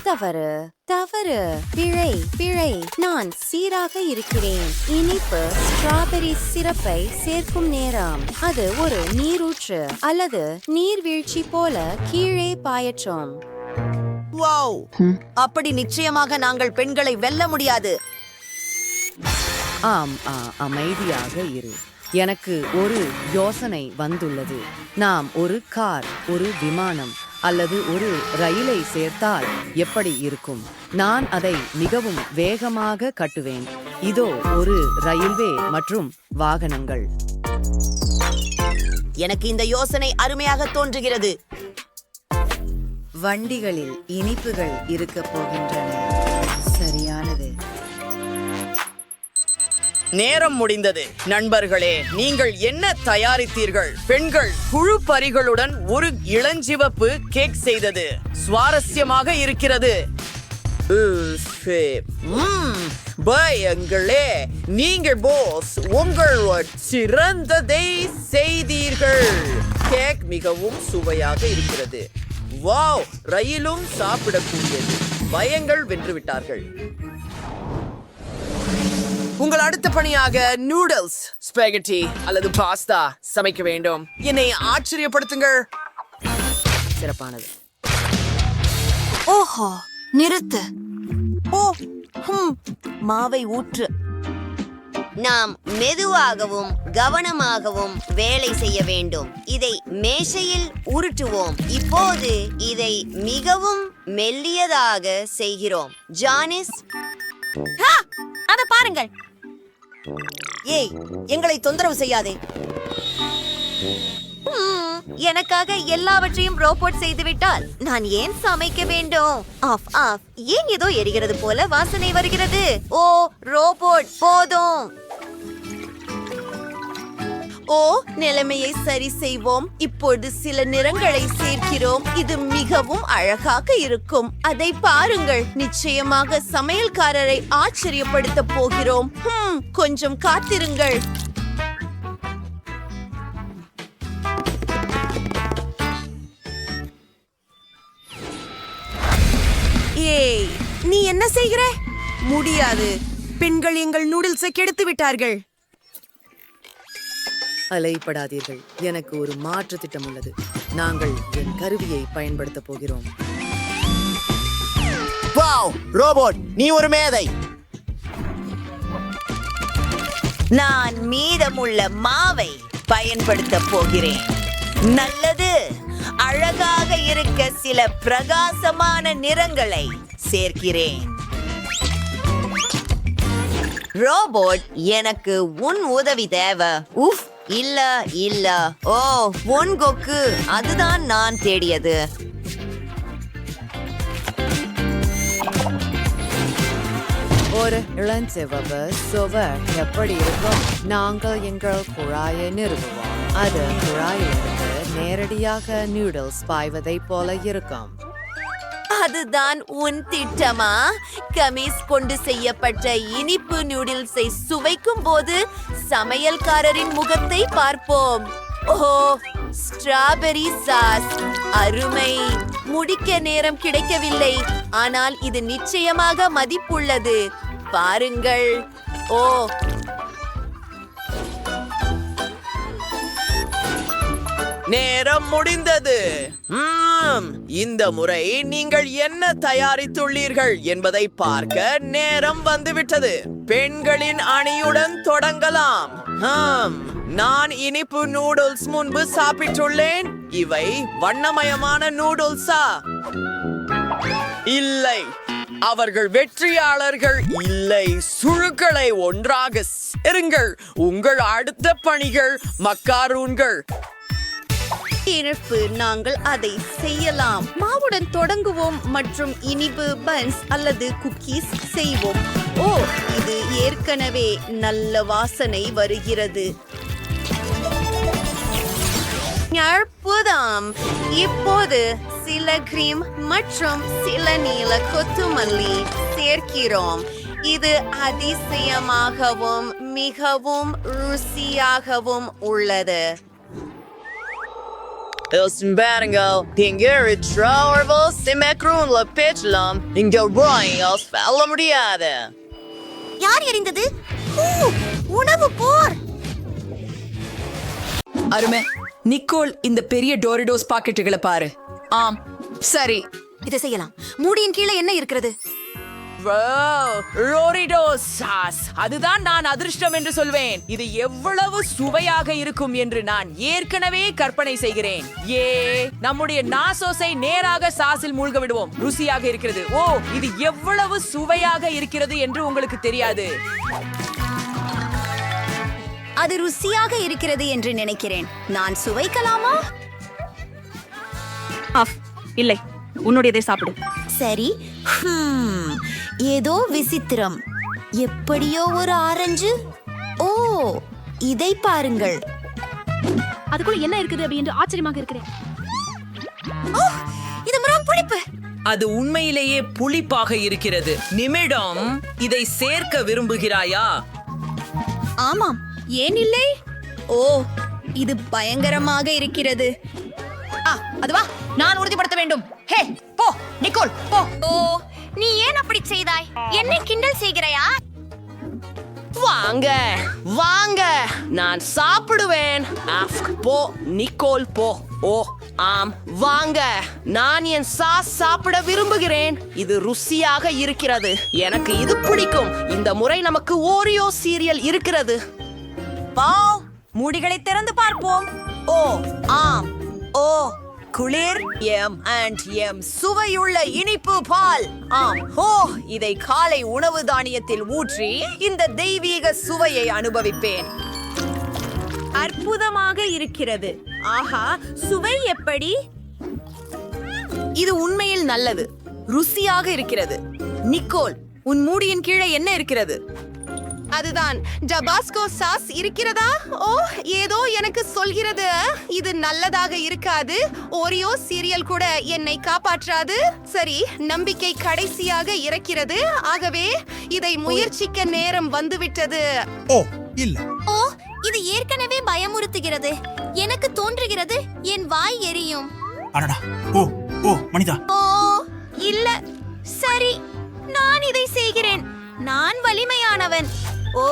தவறு, தவறு, பிழை, பிழை. நான் சீராக இருக்கிறேன். இனிப்பு ஸ்ட்ராபெரி சிரப்பை சேர்க்கும் நேரம். அது ஒரு நீரூற்று அல்லது நீர்வீழ்ச்சி போல கீழே பாயற்றும். வாவ், அப்படி நிச்சயமாக நாங்கள் பெண்களை வெல்ல முடியாது. அமைதியாக இரு. எனக்கு ஒரு யோசனை வந்துள்ளது. நாம் ஒரு கார், ஒரு விமானம் அல்லது ஒரு ரயிலை சேர்த்தால் எப்படி இருக்கும்? நான் அதை மிகவும் வேகமாக கட்டுவேன். இதோ ஒரு ரயில்வே மற்றும் வாகனங்கள். எனக்கு இந்த யோசனை அருமையாக தோன்றுகிறது. வண்டிகளில் இனிப்புகள் இருக்க போகின்றன. சரியானது. நேரம் முடிந்தது. நண்பர்களே, நீங்கள் என்ன தயாரித்தீர்கள்? பெண்கள் குழு பரிகளுடன் ஒரு இளஞ்சிவப்பு கேக் செய்தது. சுவாரஸ்யமாக இருக்கிறது. பயங்களே, நீங்கள் போஸ் உங்கள் சிறந்ததை செய்தீர்கள். கேக் மிகவும் சுவையாக இருக்கிறது. வாவ், ரயிலும் சாப்பிடக்கூடியது. பயங்கள் வென்றுவிட்டார்கள். உங்கள் அடுத்த பணியாக நூடுல்ஸ், ஸ்பெகட்டி அல்லது பாஸ்தா சமைக்க வேண்டும். என்னை ஆச்சரியப்படுத்துங்கள். சிறப்பானது. ஓஹோ, நிறுத்து. மாவை ஊற்று. நாம் மெதுவாகவும் கவனமாகவும் வேலை செய்ய வேண்டும். இதை மேசையில் உருட்டுவோம். இப்போது இதை மிகவும் மெல்லியதாக செய்கிறோம். ஜானிஸ், அதை பாருங்கள். ஏய், எங்களை தொந்தரவு செய்யாதே. எனக்காக எல்லாவற்றையும் ரோபோட் செய்துவிட்டால் நான் ஏன் சமைக்க வேண்டும்? Off off. ஏன் ஏதோ எரிகிறது போல வாசனை வருகிறது. ஓ ரோபோட், போதும். ஓ, நிலைமையை சரி செய்வோம். இப்பொழுது சில நிறங்களை சேர்க்கிறோம். இது மிகவும் அழகாக இருக்கும். அதை பாருங்கள். நிச்சயமாக சமையல்காரரை ஆச்சரியப்படுத்த போகிறோம். கொஞ்சம் காத்திருங்கள். ஏய், நீ என்ன செய்கிற? முடியாது. பெண்கள் எங்கள் நூடுல்ஸை கெடுத்து விட்டார்கள். அலைப்படாதீர்கள், எனக்கு ஒரு மாற்று திட்டம் உள்ளது. நாங்கள் என் கருவியை பயன்படுத்த போகிறோம். வாவ், ரோபோட், நீ ஒரு மேதை. நான் மீதமுள்ள மாவை பயன்படுத்த போகிறேன். நல்லது. அழகாக இருக்க சில பிரகாசமான நிறங்களை சேர்க்கிறேன். ரோபோட், எனக்கு உன் உதவி தேவை. உஃப், இல்ல இல்ல. ஓ, உன் கொக்கு, அதுதான் நான் தேடியது. ஒரு இளஞ்சிவப்பு சுவர் எப்படி இருக்கும்? நாங்கள் எங்கள் குழாயை நிறுவுவோம். அது குழாயிலிருந்து நேரடியாக நூடுல்ஸ் பாய்வதை போல இருக்கும். அதுதான் உன் திட்டமா? கமீஸ் கொண்டு செய்யப்பட்ட இனிப்பு நூடுல்ஸை சுவைக்கும் போது சமையல்காரரின் முகத்தை பார்ப்போம். ஓ, ஸ்ட்ராபெரி சாஸ், அருமை. முடிக்க நேரம் கிடைக்கவில்லை, ஆனால் இது நிச்சயமாக மதிப்புள்ளது. பாருங்கள். ஓ, நேரம் முடிந்தது. இந்த முறை நீங்கள் என்ன தயாரித்துள்ளீர்கள் என்பதை பார்க்க நேரம் வந்துவிட்டது. பெண்களின் அணியுடன் தொடங்கலாம். நான் இனிப்பு நூடுல்ஸ் முன்பு சாப்பிட்டுள்ளேன். இவை வண்ணமயமான நூடுல்ஸா? இல்லை, அவர்கள் வெற்றியாளர்கள் இல்லை. சுழுக்களை ஒன்றாக சேருங்கள். உங்கள் அடுத்த பணிகள் மக்காரூன்கள். இனிப்பு, நாங்கள் அதை செய்யலாம். மாவுடன் தொடங்குவோம் மற்றும் இனிப்பு பன்ஸ் அல்லது குக்கீஸ் செய்வோம். ஓ, இது ஏற்கனவே நல்ல வாசனை வருகிறது. அற்புதம். இப்போது சில கிரீம் மற்றும் சில நீல கொத்துமல்லி சேர்க்கிறோம். இது அதிசயமாகவும் மிகவும் ருசியாகவும் உள்ளது. பாருங்க, இங்க சிமெக்ரூன்ல பேச்சலாம். இங்க ராயல்ஸ் வெல்ல முடியாது. யார் எறிந்தது? உணவு போர். அருமை. நிக்கோல், இந்த பெரிய டோரிடோஸ் பாக்கெட்டுகளை பாரு. ஆம், சரி, இதை செய்யலாம். மூடியின் கீழே என்ன இருக்கிறது? ரோரிடோஸ் சாஸ். அதுதான் நான் அதிர்ஷ்டம் என்று சொல்வேன். இது எவ்வளவு சுவையாக இருக்கும் என்று நான் ஏற்கனவே கற்பனை செய்கிறேன். நம்முடைய நாசோஸை நேராக சாஸில் மூழ்க விடுவோம். ருசியாக இருக்கிறது. ஓ, இது எவ்வளவு சுவையாக இருக்கிறது என்று உங்களுக்கு தெரியாது. அது ருசியாக இருக்கிறது என்று நினைக்கிறேன். நான் சுவைக்கலாமா? இல்லை, உன்னுடையதை சாப்பிடு. சரி. ஏதோ விசித்திரம். எப்படியோ ஒரு ஆரஞ்சு. ஓ, இதை பாருங்கள். அதுக்குள்ள என்ன இருக்குது அப்படி என்று ஆச்சரியமாக இருக்கிறேன். இது மிகவும் புளிப்பு. அது உண்மையிலேயே புளிப்பாக இருக்கிறது. நிமிடம், இதை சேர்க்க விரும்புகிறாயா? ஆமாம், ஏன் இல்லை? ஓ, இது பயங்கரமாக இருக்கிறது. அதுவா, நான் உறுதிப்படுத்த வேண்டும். ஹே, போ நிக்கோல், போ. ஓ, நீ ஏன் அப்படி செய்தாய்? என்னை கிண்டல் செய்கிறாயா? வாங்க வாங்க, நான் சாப்பிடுவேன். போ நிக்கோல், போ. ஓ, ஆம், வாங்க. நான் என் சாஸ் சாப்பிட விரும்புகிறேன். இது ருசியாக இருக்கிறது. எனக்கு இது பிடிக்கும். இந்த முறை நமக்கு ஓரியோ சீரியல் இருக்கிறது. வாவ், மூடிகளை திறந்து பார்ப்போம். ஓ ஆம், ஓ குளிர், எம் சுவையுள்ள இனிப்பு பால். ஆம், ஓ இதை காலை உணவு தானியத்தில் ஊற்றி இந்த தெய்வீக சுவையை அனுபவிப்பேன். அற்புதமாக இருக்கிறது. ஆஹா, சுவை எப்படி? இது உண்மையில் நல்லது. ருசியாக இருக்கிறது. நிக்கோல், உன் மூடியின் கீழே என்ன இருக்கிறது? அதுதான் டபாஸ்கோ சாஸ் இருக்கிறதா? ஓ, ஏதோ எனக்கு சொல்கிறது இது நல்லதாக இருக்காது. ஓரியோ சீரியல் கூட என்னை காப்பாற்றாது. சரி, நம்பிக்கை கடைசியாக இருக்கிறது. ஆகவே இதை முயற்சிக்க நேரம் வந்துவிட்டது. ஓ இது ஏற்கனவே பயமுறுத்துகிறது. எனக்கு தோன்றுகிறது என் வாய் எரியும். ஓ இல்ல, சரி, நான் இதை செய்கிறேன். நான் வலிமையானவன். ஓ,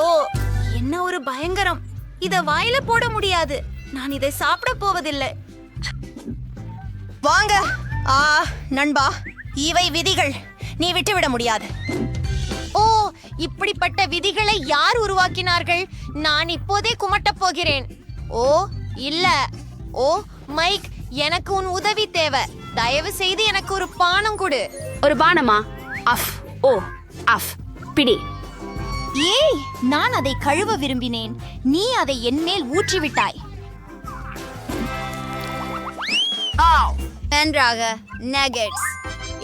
என்ன ஒரு பயங்கரம். இத வாயில போட முடியாது. நான் இதை சாப்பிட போவதில்லை. வாங்க. நண்பா, இவை விதிகள். நீ விட்டுவிட முடியாது. ஓ, இப்படிப்பட்ட விதிகளை யார் உருவாக்கினார்கள்? நான் இப்போதே குமட்டப் போகிறேன். ஓ இல்ல. ஓ மைக், எனக்கு உன் உதவி தேவை. தயவு செய்து எனக்கு ஒரு பானம் கொடு. ஒரு பானமா? அஃப். ஓ அஃப், பிடி. ஏய், நான் அதை கழுவ விரும்பினேன். நீ அதை என் மேல் ஊற்றிவிட்டாய். நன்றாக. நகெட்ஸ்.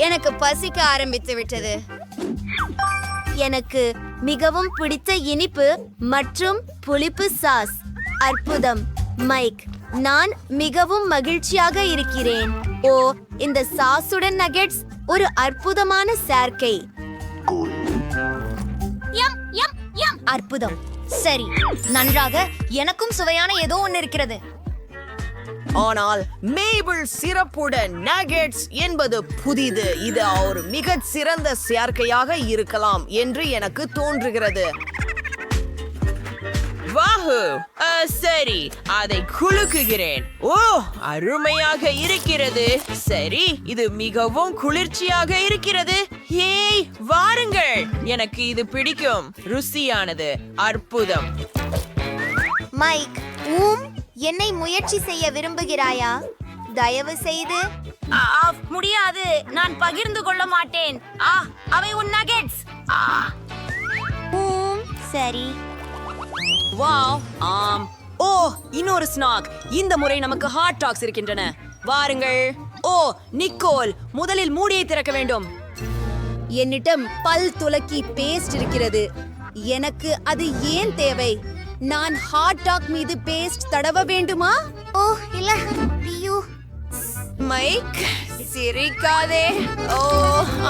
எனக்கு பசிக்க ஆரம்பித்து விட்டது. எனக்கு மிகவும் பிடித்த இனிப்பு மற்றும் புளிப்பு சாஸ். அற்புதம் மைக், நான் மிகவும் மகிழ்ச்சியாக இருக்கிறேன். ஓ, இந்த சாஸுடன் நகெட்ஸ் ஒரு அற்புதமான சேர்க்கை. அற்புதம். சரி, நன்றாக. எனக்கும் சுவையான ஏதோ ஒன்று இருக்கிறது. ஆனால் மேபிள் சிறப்புடன் நகெட்ஸ் என்பது புதிது. இது ஒரு மிகச் சிறந்த சேர்க்கையாக இருக்கலாம் என்று எனக்கு தோன்றுகிறது. வாஹு, சரி, அதை குலுக்குகிறேன். ஓ, அருமையாக இருக்கிறது. சரி, இது மிகவும் குளிர்ச்சியாக இருக்கிறது. ஏய், வாருங்கள், எனக்கு இது பிடிக்கும். ருசியானது. அற்புதம். மைக், என்னை முயற்சி செய்ய விரும்புகிறாயா? தயவு செய்து. முடியாது, நான் பகிர்ந்து கொள்ள மாட்டேன். அவை உன் நகெட்ஸ். சரி. வாவ், ஆம். ஓ, இன்னொரு ஸ்நாக். இந்த முறை நமக்கு ஹாட் டாக்ஸ் இருக்கின்றன. வாருங்கள். ஓ, நிக்கோல், முதலில் மூடியை திறக்க வேண்டும். என்னிடம் பல் துலக்கி பேஸ்ட் இருக்கிறது. எனக்கு அது ஏன் தேவை? நான் ஹாட் டாக் மீது பேஸ்ட் தடவ வேண்டுமா? ஓ இல்ல. பியூ. மைக், சிரிக்காதே. ஓ,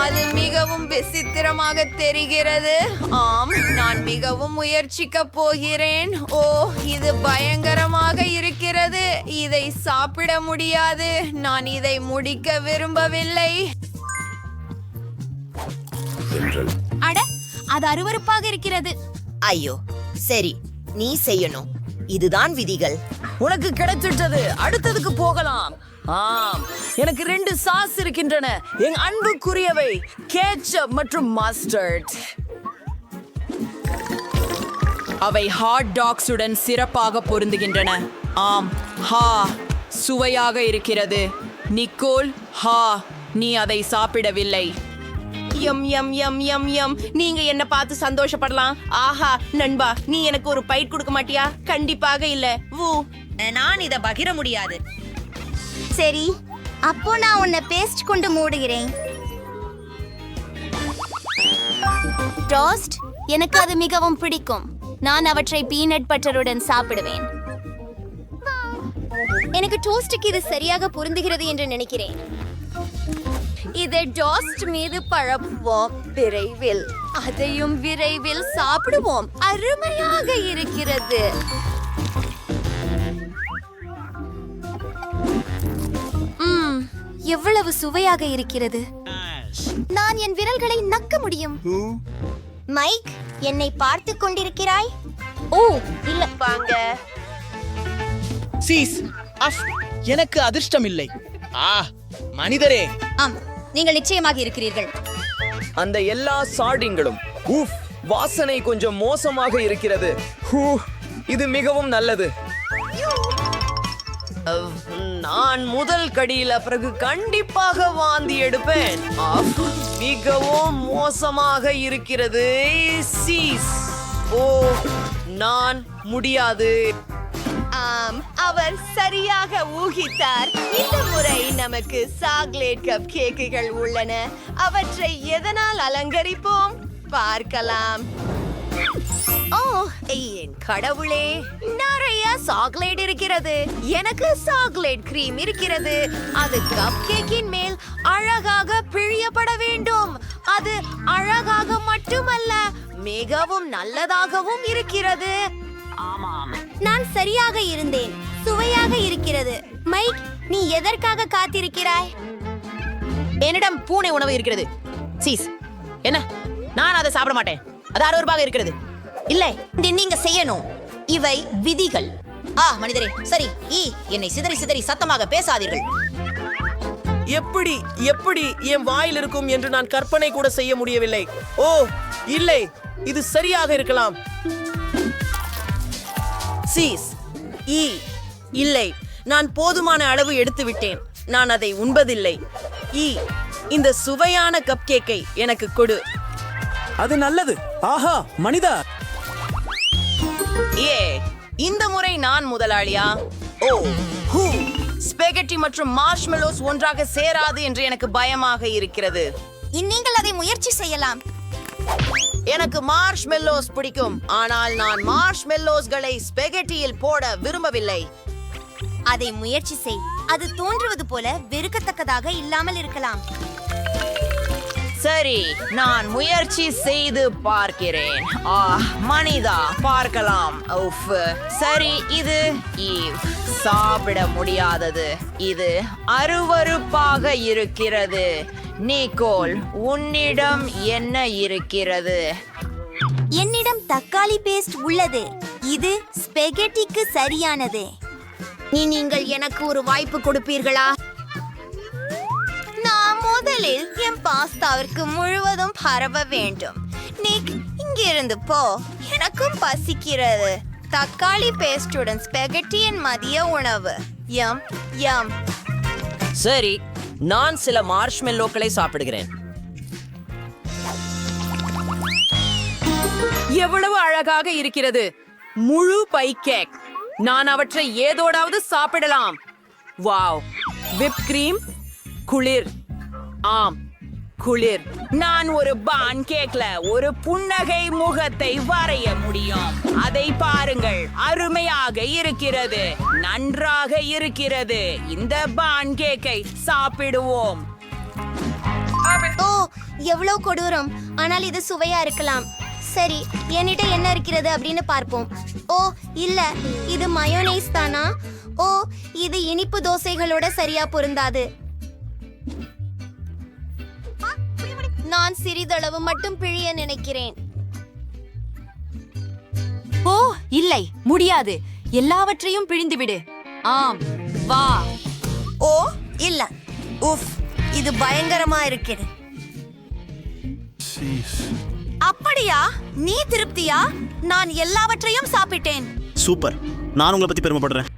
அது மிகவும் விசித்திரமாக தெரிகிறது. ஆம், நான் மிகவும் முயற்சிக்க போகிறேன். ஓ, இது பயங்கரமாக இருக்கிறது. இதை சாப்பிட முடியாது. நான் இதை முடிக்க விரும்பவில்லை. அட, அது அருவருப்பாக இருக்கிறது. ஐயோ, சரி, நீ செய்யணும். இதுதான் விதிகள். உனக்கு கிடைச்சிட்டது. அடுத்ததுக்கு போகலாம். ஆம், எனக்கு 2 சாஸ் இருக்கின்றன. என் அன்புக்குரியவை கேட்சப் மற்றும் மஸ்டர்ட். அவை ஹாட் டாக்ஸுடன் சிறப்பாக பொருந்துகின்றன. ஆம், சுவையாக இருக்கிறது. நிக்கோல், நீ அதை சாப்பிடவில்லை. யம் யம் யம் யம் யம். நீங்க என்ன பார்த்து சந்தோஷப்படலாம். ஆஹா, நண்பா, நீ எனக்கு ஒரு பைட் கொடுக்க மாட்டியா? கண்டிப்பாக இல்ல. நான் இத பகிர முடியாது. சரி, அப்போ நான் உன்னை பேஸ்ட் கொண்டு மூடுகிறேன். டோஸ்ட், எனக்கு அது மிகவும் பிடிக்கும். நான் அவற்றை பீனட் பட்டருடன் சாப்பிடுவேன். எனக்கு டோஸ்டுக்கு இது சரியாக பொருந்துகிறது என்று நினைக்கிறேன். இதை டோஸ்ட் மீது பழப்புவோம். விரைவில் அதையும் விரைவில் சாப்பிடுவோம். அருமையாக இருக்கிறது. எவ்வளவு சுவையாக இருக்கிறது. நான் என் விரல்களை நக்க முடியும். மைக், என்னை பார்த்து கொண்டிருக்கிறாய்? ஓ இல்ல. வாங்க. சீஸ் அஃப் எனக்கு அதிர்ஷ்டம் இல்லை. மனிதரே, ஆம், நீங்கள் நிச்சயமாக இருக்கிறீர்கள். அந்த எல்லா சார்டிங்களும் வாசனை கொஞ்சம் மோசமாக இருக்கிறது. இது மிகவும் நல்லது. நான் முதல் கடியில பிறகு கண்டிப்பாக வாந்தி எடுப்பேன். மிகவும் மோசமாக இருக்கிறது. சீஸ், ஓ நான் முடியாது. அவர் சரியாக ஊகித்தார். இந்த முறை நமக்கு சாக்லேட் கப் கேக்குகள் உள்ளன. அவற்றை எதனால் அலங்கரிப்போம் பார்க்கலாம். ஓ என் கடவுளே, நிறைய சாக்லேட் இருக்கிறது. எனக்கு சாக்லேட் கிரீம் இருக்கிறது. அது கப் கேக்கின் மேல் அழகாக பிழியப்பட வேண்டும். அது அழகாக மட்டுமல்ல, மிகவும் நல்லதாகவும் இருக்கிறது. ஆமாம், நான் சரியாக இருந்தேன். சுவையாக இருக்கிறது. மைக், நீ எதற்காக காத்திருக்கிறாய்? என்னிடம் பூனை உணவு இருக்கிறது. சீஸ், என்ன? நான் அதை சாப்பிட மாட்டேன். அது 60 ரூபாய் இருக்கிறது. இல்லை, நீங்க செய்யணும். இவை விதிகள். மனிதரே, சரி. என்னை சிதறி சிதறி சத்தமாக பேசாதீர்கள். எப்படி எப்படி என் வாயில் இருக்கும் என்று நான் கற்பனை கூட செய்ய முடியவில்லை. ஓ இல்லை, இது சரியாக இருக்கலாம். சீஸ், இல்லை, நான் போதுமான அளவு எடுத்து விட்டேன். நான் அதை உண்பதில்லை. இந்த சுவையான கப் கேக்கை எனக்கு கொடு. அது நல்லது. ஆஹா மனிதா, இந்த முறை நான் முதலாளியா? ஸ்பெகட்டி மற்றும் மார்ஷ்மெலோஸ் ஒன்றாக சேராது என்று எனக்கு பயமாக இருக்கிறது. நீங்கள் அதை முயற்சி செய்யலாம். எனக்கு மார்ஷ்மெல்லோஸ் பிடிக்கும், ஆனால் நான் மார்ஷ்மெல்லோஸ்களை ஸ்பெகட்டியில் போட விரும்பவில்லை. அதை முயற்சி செய். அது தோன்றுவது போல வெறுக்கத்தக்கதாக இல்லாமல் இருக்கலாம். சரி, நான் முயற்சி செய்து பார்க்கிறேன். மனிதா, பார்க்கலாம். சரி, இது சாப்பிட முடியாதது. இது அருவருப்பாக இருக்கிறது. நிக்கோல், உன்னிடம் என்ன இருக்கிறது? என்னிடம் தக்காளி பேஸ்ட் உள்ளது. இது ஸ்பெகட்டிக்கு சரியானது. நீங்கள் எனக்கு ஒரு வாய்ப்பு கொடுப்பீர்களா? நான் முதலில் என் பாஸ்தாவிற்கு முழுவதும் பரவ வேண்டும். நிக், இங்கிருந்து போ. எனக்கும் பசிக்கிறது. தக்காளி பேஸ்டுடன் ஸ்பெகட்டியின் மதிய உணவு. யம் யம். சரி, நான் சில மார்ஷ்மெல்லோக்களை சாப்பிடுகிறேன். எவ்வளவு அழகாக இருக்கிறது. முழு பை கேக். நான் அவற்றை ஏதோடாவது சாப்பிடலாம். வாவ், விப் கிரீம், குளிர். ஆம், குளிர். நான் ஒரு பான் கேக்ல ஒரு புன்னகை முகத்தை வரைய முடியும். அதை பாருங்கள், அருமையாக இருக்கிறது. நன்றாக இருக்கிறது. இந்த பான் கேக்கை சாப்பிடுவோம். ஓ, எவ்வளவு கொடூரம். ஆனால் இது சுவையா இருக்கலாம். சரி, என்னிட்ட என்ன இருக்கிறது அப்படின்னு பார்ப்போம். ஓ இல்ல, இது மயோனைஸ் தானா? ஓ, இது இனிப்பு தோசைகளோட சரியா பொருந்தாது. நான் சிறிதளவு மட்டும் பிழிய நினைக்கிறேன். ஓ இல்லை, முடியாது. எல்லாவற்றையும் பிழிந்துவிடு. ஆம், வா. ஓ இல்ல, இது பயங்கரமா இருக்கிறது. அப்படியா? நீ திருப்தியா? நான் எல்லாவற்றையும் சாப்பிட்டேன். சூப்பர், நான் உங்களை பத்தி பெருமைப்படுறேன்.